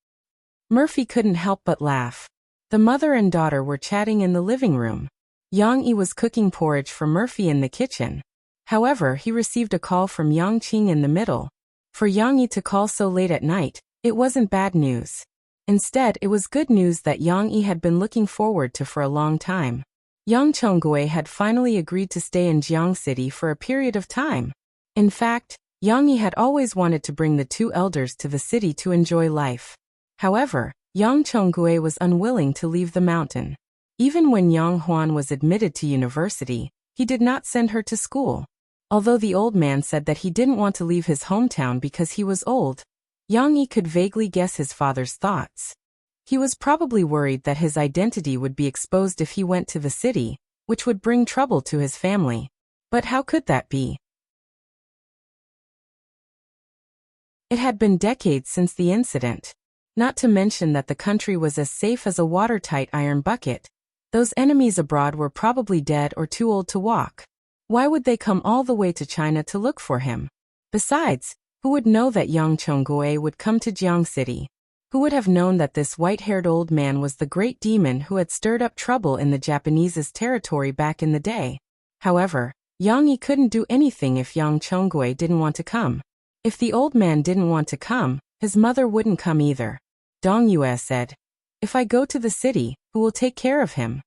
[SPEAKER 1] Murphy couldn't help but laugh. The mother and daughter were chatting in the living room. Yang Yi was cooking porridge for Murphy in the kitchen. However, he received a call from Yang Qing in the middle. For Yang Yi to call so late at night, it wasn't bad news. Instead, it was good news that Yang Yi had been looking forward to for a long time. Yang Chonggui had finally agreed to stay in Jiang City for a period of time. In fact, Yang Yi had always wanted to bring the two elders to the city to enjoy life. However, Yang Chonggui was unwilling to leave the mountain. Even when Yang Huan was admitted to university, he did not send her to school. Although the old man said that he didn't want to leave his hometown because he was old, Yang Yi could vaguely guess his father's thoughts. He was probably worried that his identity would be exposed if he went to the city, which would bring trouble to his family. But how could that be? It had been decades since the incident. Not to mention that the country was as safe as a watertight iron bucket. Those enemies abroad were probably dead or too old to walk. Why would they come all the way to China to look for him? Besides, who would know that Yang Chonggui would come to Jiang City? Who would have known that this white-haired old man was the great demon who had stirred up trouble in the Japanese's territory back in the day? However, Yang Yi couldn't do anything if Yang Chonggui didn't want to come. If the old man didn't want to come, his mother wouldn't come either. Dong Yue said, "If I go to the city, who will take care of him?"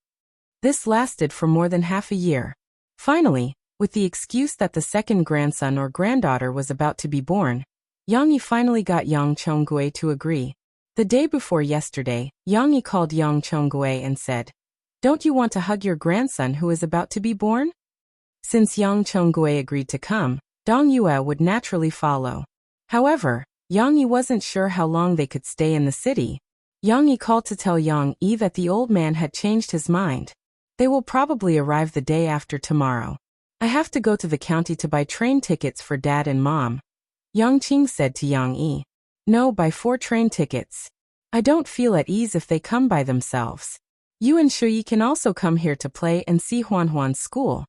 [SPEAKER 1] This lasted for more than half a year. Finally, with the excuse that the second grandson or granddaughter was about to be born, Yang Yi finally got Yang Chonggui to agree. The day before yesterday, Yang Yi called Yang Chonggui and said, "Don't you want to hug your grandson who is about to be born?" Since Yang Chonggui agreed to come, Dong Yue would naturally follow. However, Yang Yi wasn't sure how long they could stay in the city. Yang Yi called to tell Yang Yi that the old man had changed his mind. They will probably arrive the day after tomorrow. "I have to go to the county to buy train tickets for Dad and Mom," Yang Qing said to Yang Yi. "No, buy 4 train tickets. I don't feel at ease if they come by themselves. You and Shuyi can also come here to play and see Huan's school,"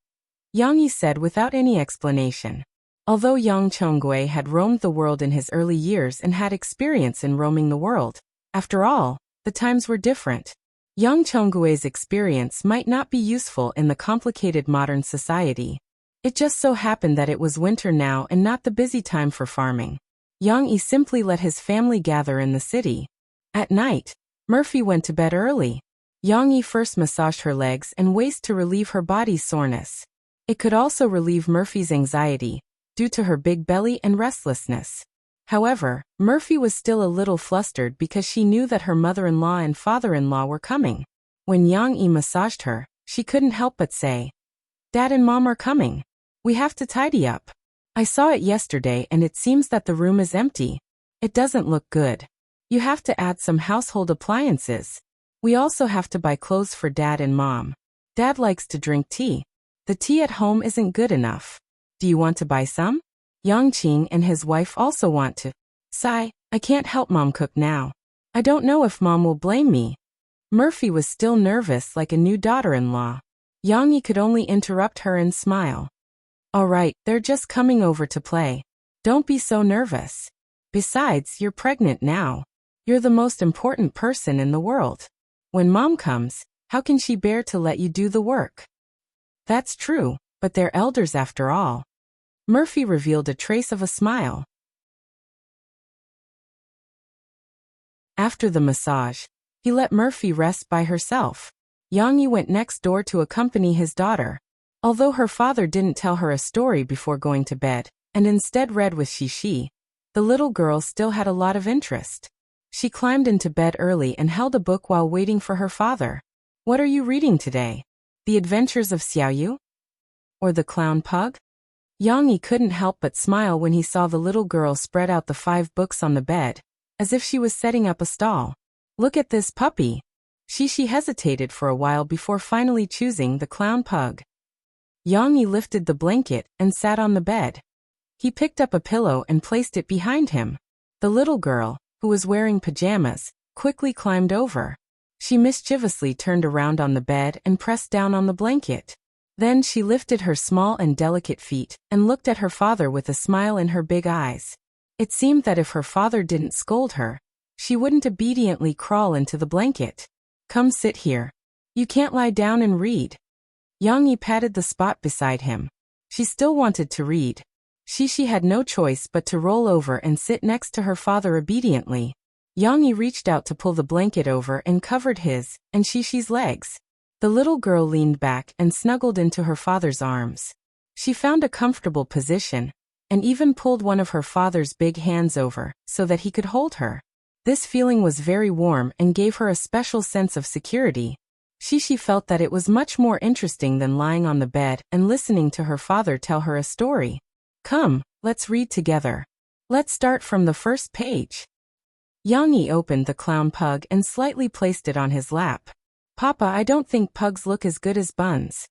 [SPEAKER 1] Yang Yi said without any explanation. Although Yang Chonggui had roamed the world in his early years and had experience in roaming the world, after all, the times were different. Yang Chonggui's experience might not be useful in the complicated modern society. It just so happened that it was winter now and not the busy time for farming. Yang Yi simply let his family gather in the city. At night, Murphy went to bed early. Yang Yi first massaged her legs and waist to relieve her body's soreness. It could also relieve Murphy's anxiety, due to her big belly and restlessness. However, Murphy was still a little flustered because she knew that her mother-in-law and father-in-law were coming. When Yang Yi massaged her, she couldn't help but say, "Dad and Mom are coming. We have to tidy up. I saw it yesterday and it seems that the room is empty. It doesn't look good. You have to add some household appliances. We also have to buy clothes for Dad and Mom. Dad likes to drink tea. The tea at home isn't good enough. Do you want to buy some?" Yang Qing and his wife also want to. Sigh, "I can't help Mom cook now. I don't know if Mom will blame me." Murphy was still nervous like a new daughter-in-law. Yang Yi could only interrupt her and smile. "All right, they're just coming over to play. Don't be so nervous. Besides, you're pregnant now. You're the most important person in the world. When Mom comes, how can she bear to let you do the work?" "That's true, but they're elders after all." Murphy revealed a trace of a smile. After the massage, he let Murphy rest by herself. Yang Yi went next door to accompany his daughter. Although her father didn't tell her a story before going to bed, and instead read with Shishi, the little girl still had a lot of interest. She climbed into bed early and held a book while waiting for her father. "What are you reading today? The Adventures of Xiaoyu? Or the Clown Pug?" Yang couldn't help but smile when he saw the little girl spread out the 5 books on the bed, as if she was setting up a stall. Look at this puppy. She hesitated for a while before finally choosing the clown pug. Yang lifted the blanket and sat on the bed. He picked up a pillow and placed it behind him. The little girl, who was wearing pajamas, quickly climbed over. She mischievously turned around on the bed and pressed down on the blanket. Then she lifted her small and delicate feet and looked at her father with a smile in her big eyes. It seemed that if her father didn't scold her, she wouldn't obediently crawl into the blanket. Come sit here. You can't lie down and read. Yang patted the spot beside him. She still wanted to read. She had no choice but to roll over and sit next to her father obediently. Yang reached out to pull the blanket over and covered his and Shishi's legs. The little girl leaned back and snuggled into her father's arms. She found a comfortable position, and even pulled one of her father's big hands over so that he could hold her. This feeling was very warm and gave her a special sense of security. Shishi felt that it was much more interesting than lying on the bed and listening to her father tell her a story. Come, let's read together. Let's start from the first page. Yang opened the clown pug and slightly placed it on his lap. Papa, I don't think pugs look as good as buns.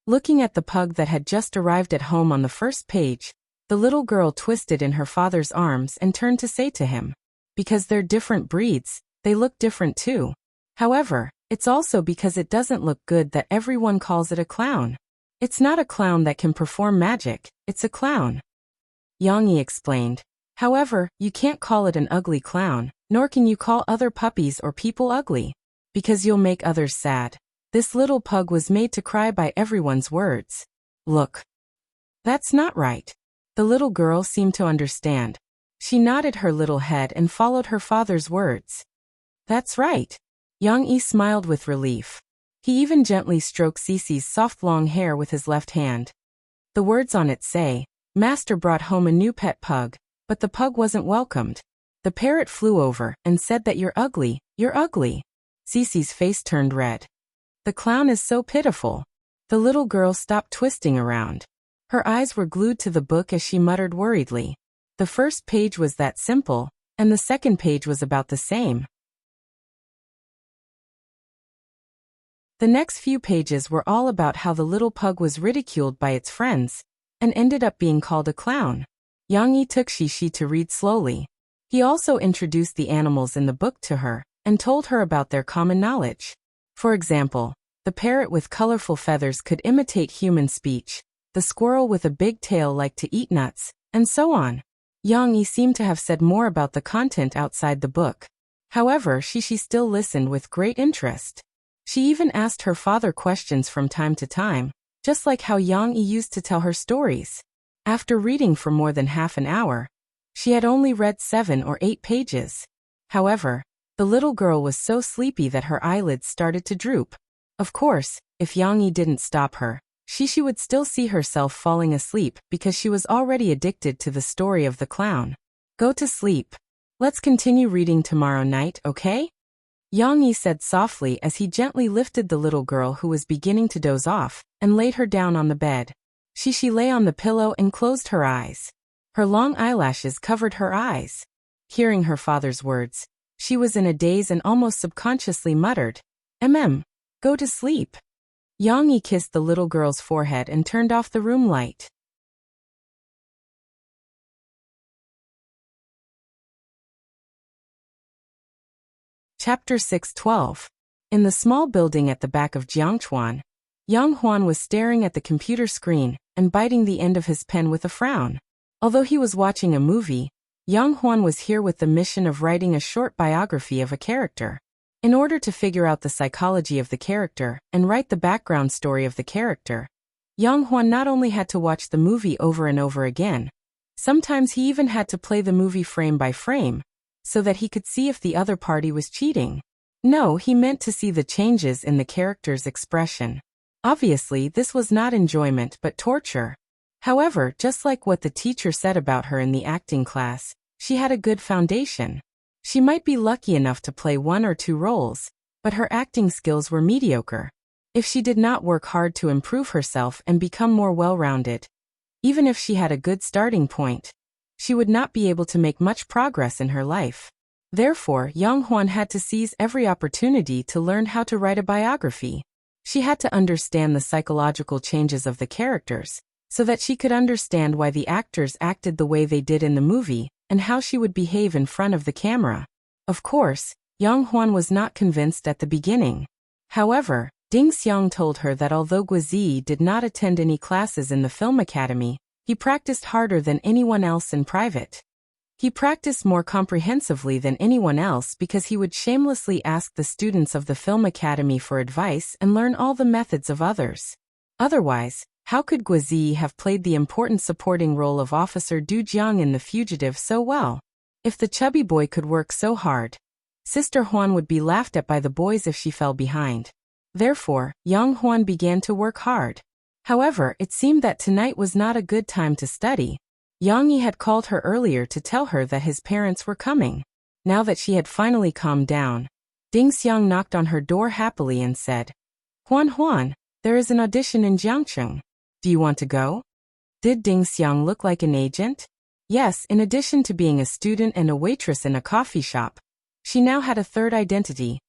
[SPEAKER 1] Looking at the pug that had just arrived at home on the first page, the little girl twisted in her father's arms and turned to say to him, because they're different breeds, they look different too. However, it's also because it doesn't look good that everyone calls it a clown. It's not a clown that can perform magic, it's a clown. Yang explained. However, you can't call it an ugly clown, nor can you call other puppies or people ugly, because you'll make others sad. This little pug was made to cry by everyone's words. Look. That's not right. The little girl seemed to understand. She nodded her little head and followed her father's words. That's right. Yang smiled with relief. He even gently stroked Cece's soft long hair with his left hand. The words on it say, Master brought home a new pet pug, but the pug wasn't welcomed. The parrot flew over and said that you're ugly, you're ugly. Cece's face turned red. The clown is so pitiful. The little girl stopped twisting around. Her eyes were glued to the book as she muttered worriedly. The first page was that simple, and the second page was about the same. The next few pages were all about how the little pug was ridiculed by its friends, and ended up being called a clown. Yang took Shishi to read slowly. He also introduced the animals in the book to her, and told her about their common knowledge. For example, the parrot with colorful feathers could imitate human speech, the squirrel with a big tail liked to eat nuts, and so on. Yang seemed to have said more about the content outside the book. However, Shishi still listened with great interest. She even asked her father questions from time to time, just like how Yang used to tell her stories. After reading for more than half an hour, she had only read 7 or 8 pages. However, the little girl was so sleepy that her eyelids started to droop. Of course, if Yang didn't stop her, Shishi would still see herself falling asleep because she was already addicted to the story of the clown. Go to sleep. Let's continue reading tomorrow night, okay? Yang said softly as he gently lifted the little girl who was beginning to doze off, and laid her down on the bed. Shishi lay on the pillow and closed her eyes. Her long eyelashes covered her eyes. Hearing her father's words, she was in a daze and almost subconsciously muttered, go to sleep. Yang kissed the little girl's forehead and turned off the room light. Chapter 6:12. In the small building at the back of Jiangchuan, Yang Huan was staring at the computer screen and biting the end of his pen with a frown. Although he was watching a movie, Yang Huan was here with the mission of writing a short biography of a character. In order to figure out the psychology of the character and write the background story of the character, Yang Huan not only had to watch the movie over and over again, sometimes he even had to play the movie frame by frame, so that he could see if the other party was cheating. No, he meant to see the changes in the character's expression. Obviously, this was not enjoyment but torture. However, just like what the teacher said about her in the acting class, she had a good foundation. She might be lucky enough to play 1 or 2 roles, but her acting skills were mediocre. If she did not work hard to improve herself and become more well-rounded, Even if she had a good starting point, she would not be able to make much progress in her life. Therefore, Yang Huan had to seize every opportunity to learn how to write a biography. She had to understand the psychological changes of the characters, so that she could understand why the actors acted the way they did in the movie, and how she would behave in front of the camera. Of course, Yang Huan was not convinced at the beginning. However, Ding Xiang told her that although Guizi did not attend any classes in the film academy, he practiced harder than anyone else in private. He practiced more comprehensively than anyone else because he would shamelessly ask the students of the film academy for advice and learn all the methods of others. Otherwise, how could Guizi have played the important supporting role of Officer Du Jiang in The Fugitive so well? If the chubby boy could work so hard, Sister Huan would be laughed at by the boys if she fell behind. Therefore, Yang Huan began to work hard. However, it seemed that tonight was not a good time to study. Yang Yi had called her earlier to tell her that his parents were coming. Now that she had finally calmed down, Ding Xiang knocked on her door happily and said, "Huan Huan, there is an audition in Jiangcheng. Do you want to go?" Did Ding Xiang look like an agent? Yes, in addition to being a student and a waitress in a coffee shop, she now had a third identity,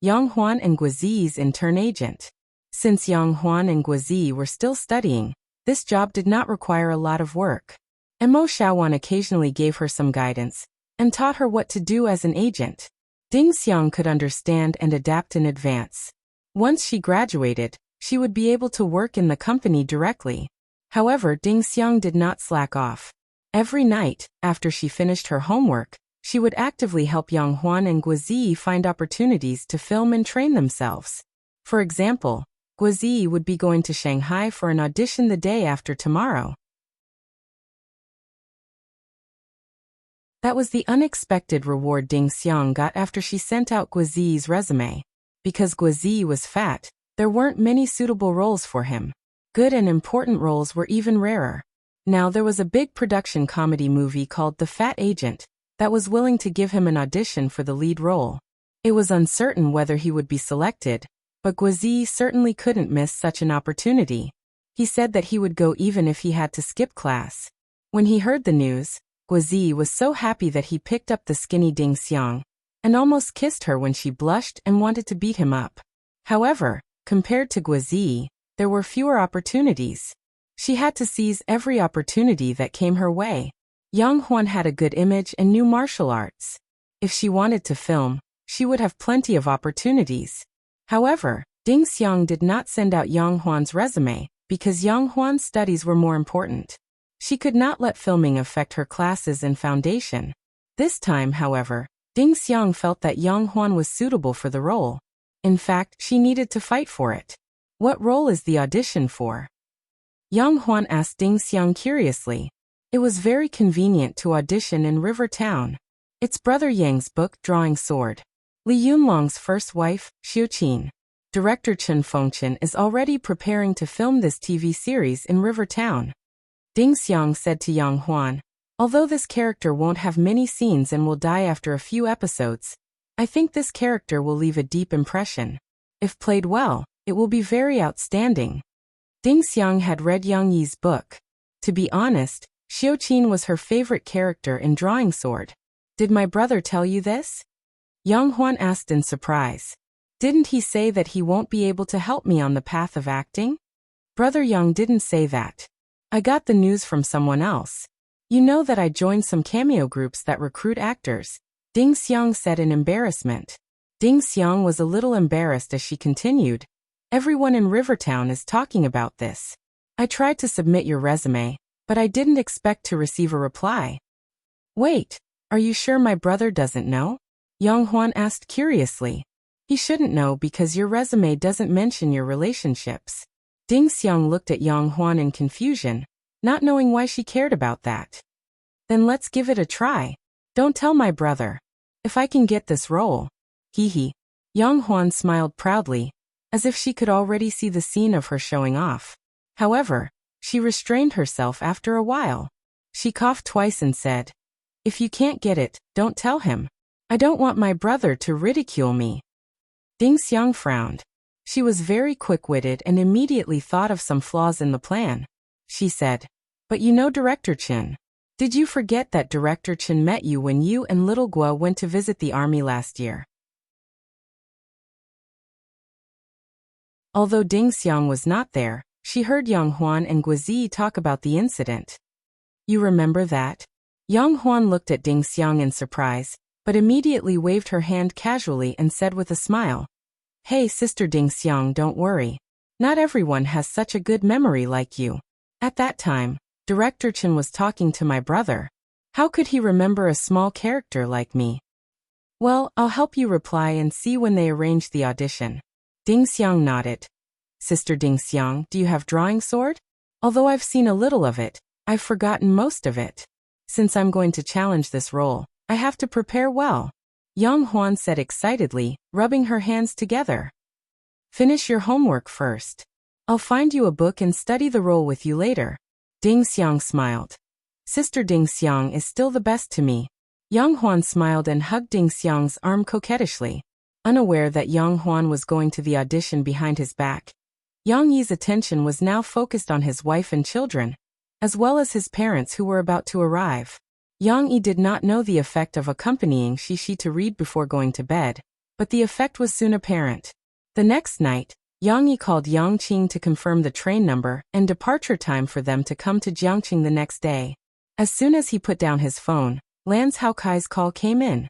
[SPEAKER 1] Yang Huan and Guizi's intern agent. Since Yang Huan and Guizi were still studying, this job did not require a lot of work. Mo Shaowan occasionally gave her some guidance and taught her what to do as an agent. Ding Xiang could understand and adapt in advance. Once she graduated, she would be able to work in the company directly. However, Ding Xiang did not slack off. Every night, after she finished her homework, she would actively help Yang Huan and Guizi find opportunities to film and train themselves. For example, Guizi would be going to Shanghai for an audition the day after tomorrow. That was the unexpected reward Ding Xiang got after she sent out Guizi's resume. Because Guizi was fat, there weren't many suitable roles for him. Good and important roles were even rarer. Now there was a big production comedy movie called The Fat Agent that was willing to give him an audition for the lead role. It was uncertain whether he would be selected, but Guizi certainly couldn't miss such an opportunity. He said that he would go even if he had to skip class. When he heard the news, Guizi was so happy that he picked up the skinny Ding Xiang and almost kissed her when she blushed and wanted to beat him up. However, compared to Guizi, there were fewer opportunities. She had to seize every opportunity that came her way. Yang Huan had a good image and knew martial arts. If she wanted to film, she would have plenty of opportunities. However, Ding Xiang did not send out Yang Huan's resume because Yang Huan's studies were more important. She could not let filming affect her classes and foundation. This time, however, Ding Xiang felt that Yang Huan was suitable for the role. In fact, she needed to fight for it. "What role is the audition for?" Yang Huan asked Ding Xiang curiously. It was very convenient to audition in River Town. It's Brother Yang's book Drawing Sword. Li Yunlong's first wife, Xiuqin. Director Chen Fengchen is already preparing to film this TV series in River Town. Ding Xiang said to Yang Huan, "Although this character won't have many scenes and will die after a few episodes, I think this character will leave a deep impression. If played well, it will be very outstanding." Ding Xiang had read Yang Yi's book. To be honest, Xiuqin was her favorite character in Drawing Sword. "Did my brother tell you this?" Yang Huan asked in surprise. "Didn't he say that he won't be able to help me on the path of acting?" "Brother Yang didn't say that. I got the news from someone else. You know that I joined some cameo groups that recruit actors," Ding Xiang said in embarrassment. Ding Xiang was a little embarrassed as she continued. "Everyone in Rivertown is talking about this. I tried to submit your resume, but I didn't expect to receive a reply." "Wait, are you sure my brother doesn't know?" Yang Huan asked curiously. "He shouldn't know because your resume doesn't mention your relationships." Ding Xiang looked at Yang Huan in confusion, not knowing why she cared about that. "Then let's give it a try. Don't tell my brother. If I can get this role." Hee. Yang Huan smiled proudly, as if she could already see the scene of her showing off. However, she restrained herself after a while. She coughed twice and said, "If you can't get it, don't tell him. I don't want my brother to ridicule me." Ding Xiang frowned. She was very quick-witted and immediately thought of some flaws in the plan. She said, But you know Director Chin. Did you forget that Director Chin met you when you and little Gua went to visit the army last year? Although Ding Xiang was not there, she heard Yang Huan and Guizi talk about the incident. You remember that? Yang Huan looked at Ding Xiang in surprise, but immediately waved her hand casually and said with a smile, "Hey Sister Ding Xiang, don't worry. Not everyone has such a good memory like you. At that time, Director Chen was talking to my brother. How could he remember a small character like me? Well, I'll help you reply and see when they arrange the audition." Ding Xiang nodded. "Sister Ding Xiang, do you have drawing sword? Although I've seen a little of it, I've forgotten most of it. Since I'm going to challenge this role, I have to prepare well," Yang Huan said excitedly, rubbing her hands together. "Finish your homework first. I'll find you a book and study the role with you later." Ding Xiang smiled. "Sister Ding Xiang is still the best to me." Yang Huan smiled and hugged Ding Xiang's arm coquettishly. Unaware that Yang Huan was going to the audition behind his back, Yang Yi's attention was now focused on his wife and children, as well as his parents who were about to arrive. Yang Yi did not know the effect of accompanying Shi to read before going to bed, but the effect was soon apparent. The next night, Yang Yi called Yang Qing to confirm the train number and departure time for them to come to Jiangqing the next day. As soon as he put down his phone, Lance Haokai's call came in.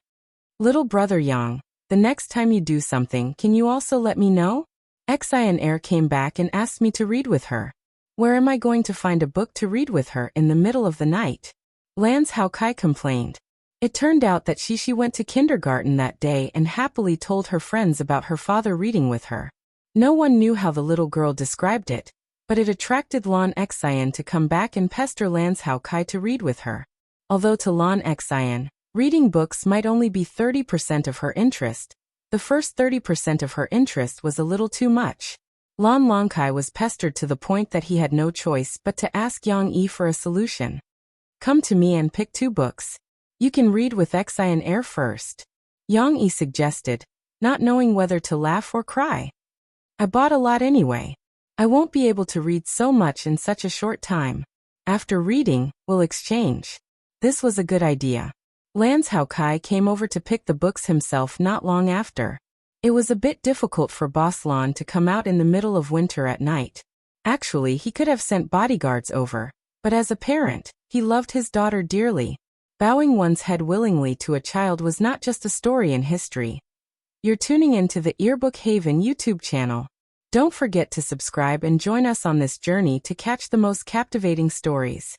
[SPEAKER 1] "Little brother Yang, the next time you do something, can you also let me know? Xian Air came back and asked me to read with her. Where am I going to find a book to read with her in the middle of the night?" Lance Haokai complained. It turned out that Shi went to kindergarten that day and happily told her friends about her father reading with her. No one knew how the little girl described it, but it attracted Lan Xian to come back and pester Lance Haokai to read with her. Although to Lan Xian, reading books might only be 30% of her interest, the first 30% of her interest was a little too much. Lan Longkai was pestered to the point that he had no choice but to ask Yang Yi for a solution. "Come to me and pick 2 books. You can read with Xian Air first," Yang Yi suggested, not knowing whether to laugh or cry. "I bought a lot anyway. I won't be able to read so much in such a short time. After reading, we'll exchange." This was a good idea. Lance Haokai came over to pick the books himself not long after. It was a bit difficult for Boss Lan to come out in the middle of winter at night. Actually, he could have sent bodyguards over, but as a parent, he loved his daughter dearly. Bowing one's head willingly to a child was not just a story in history. You're tuning into the Earbook Haven YouTube channel. Don't forget to subscribe and join us on this journey to catch the most captivating stories.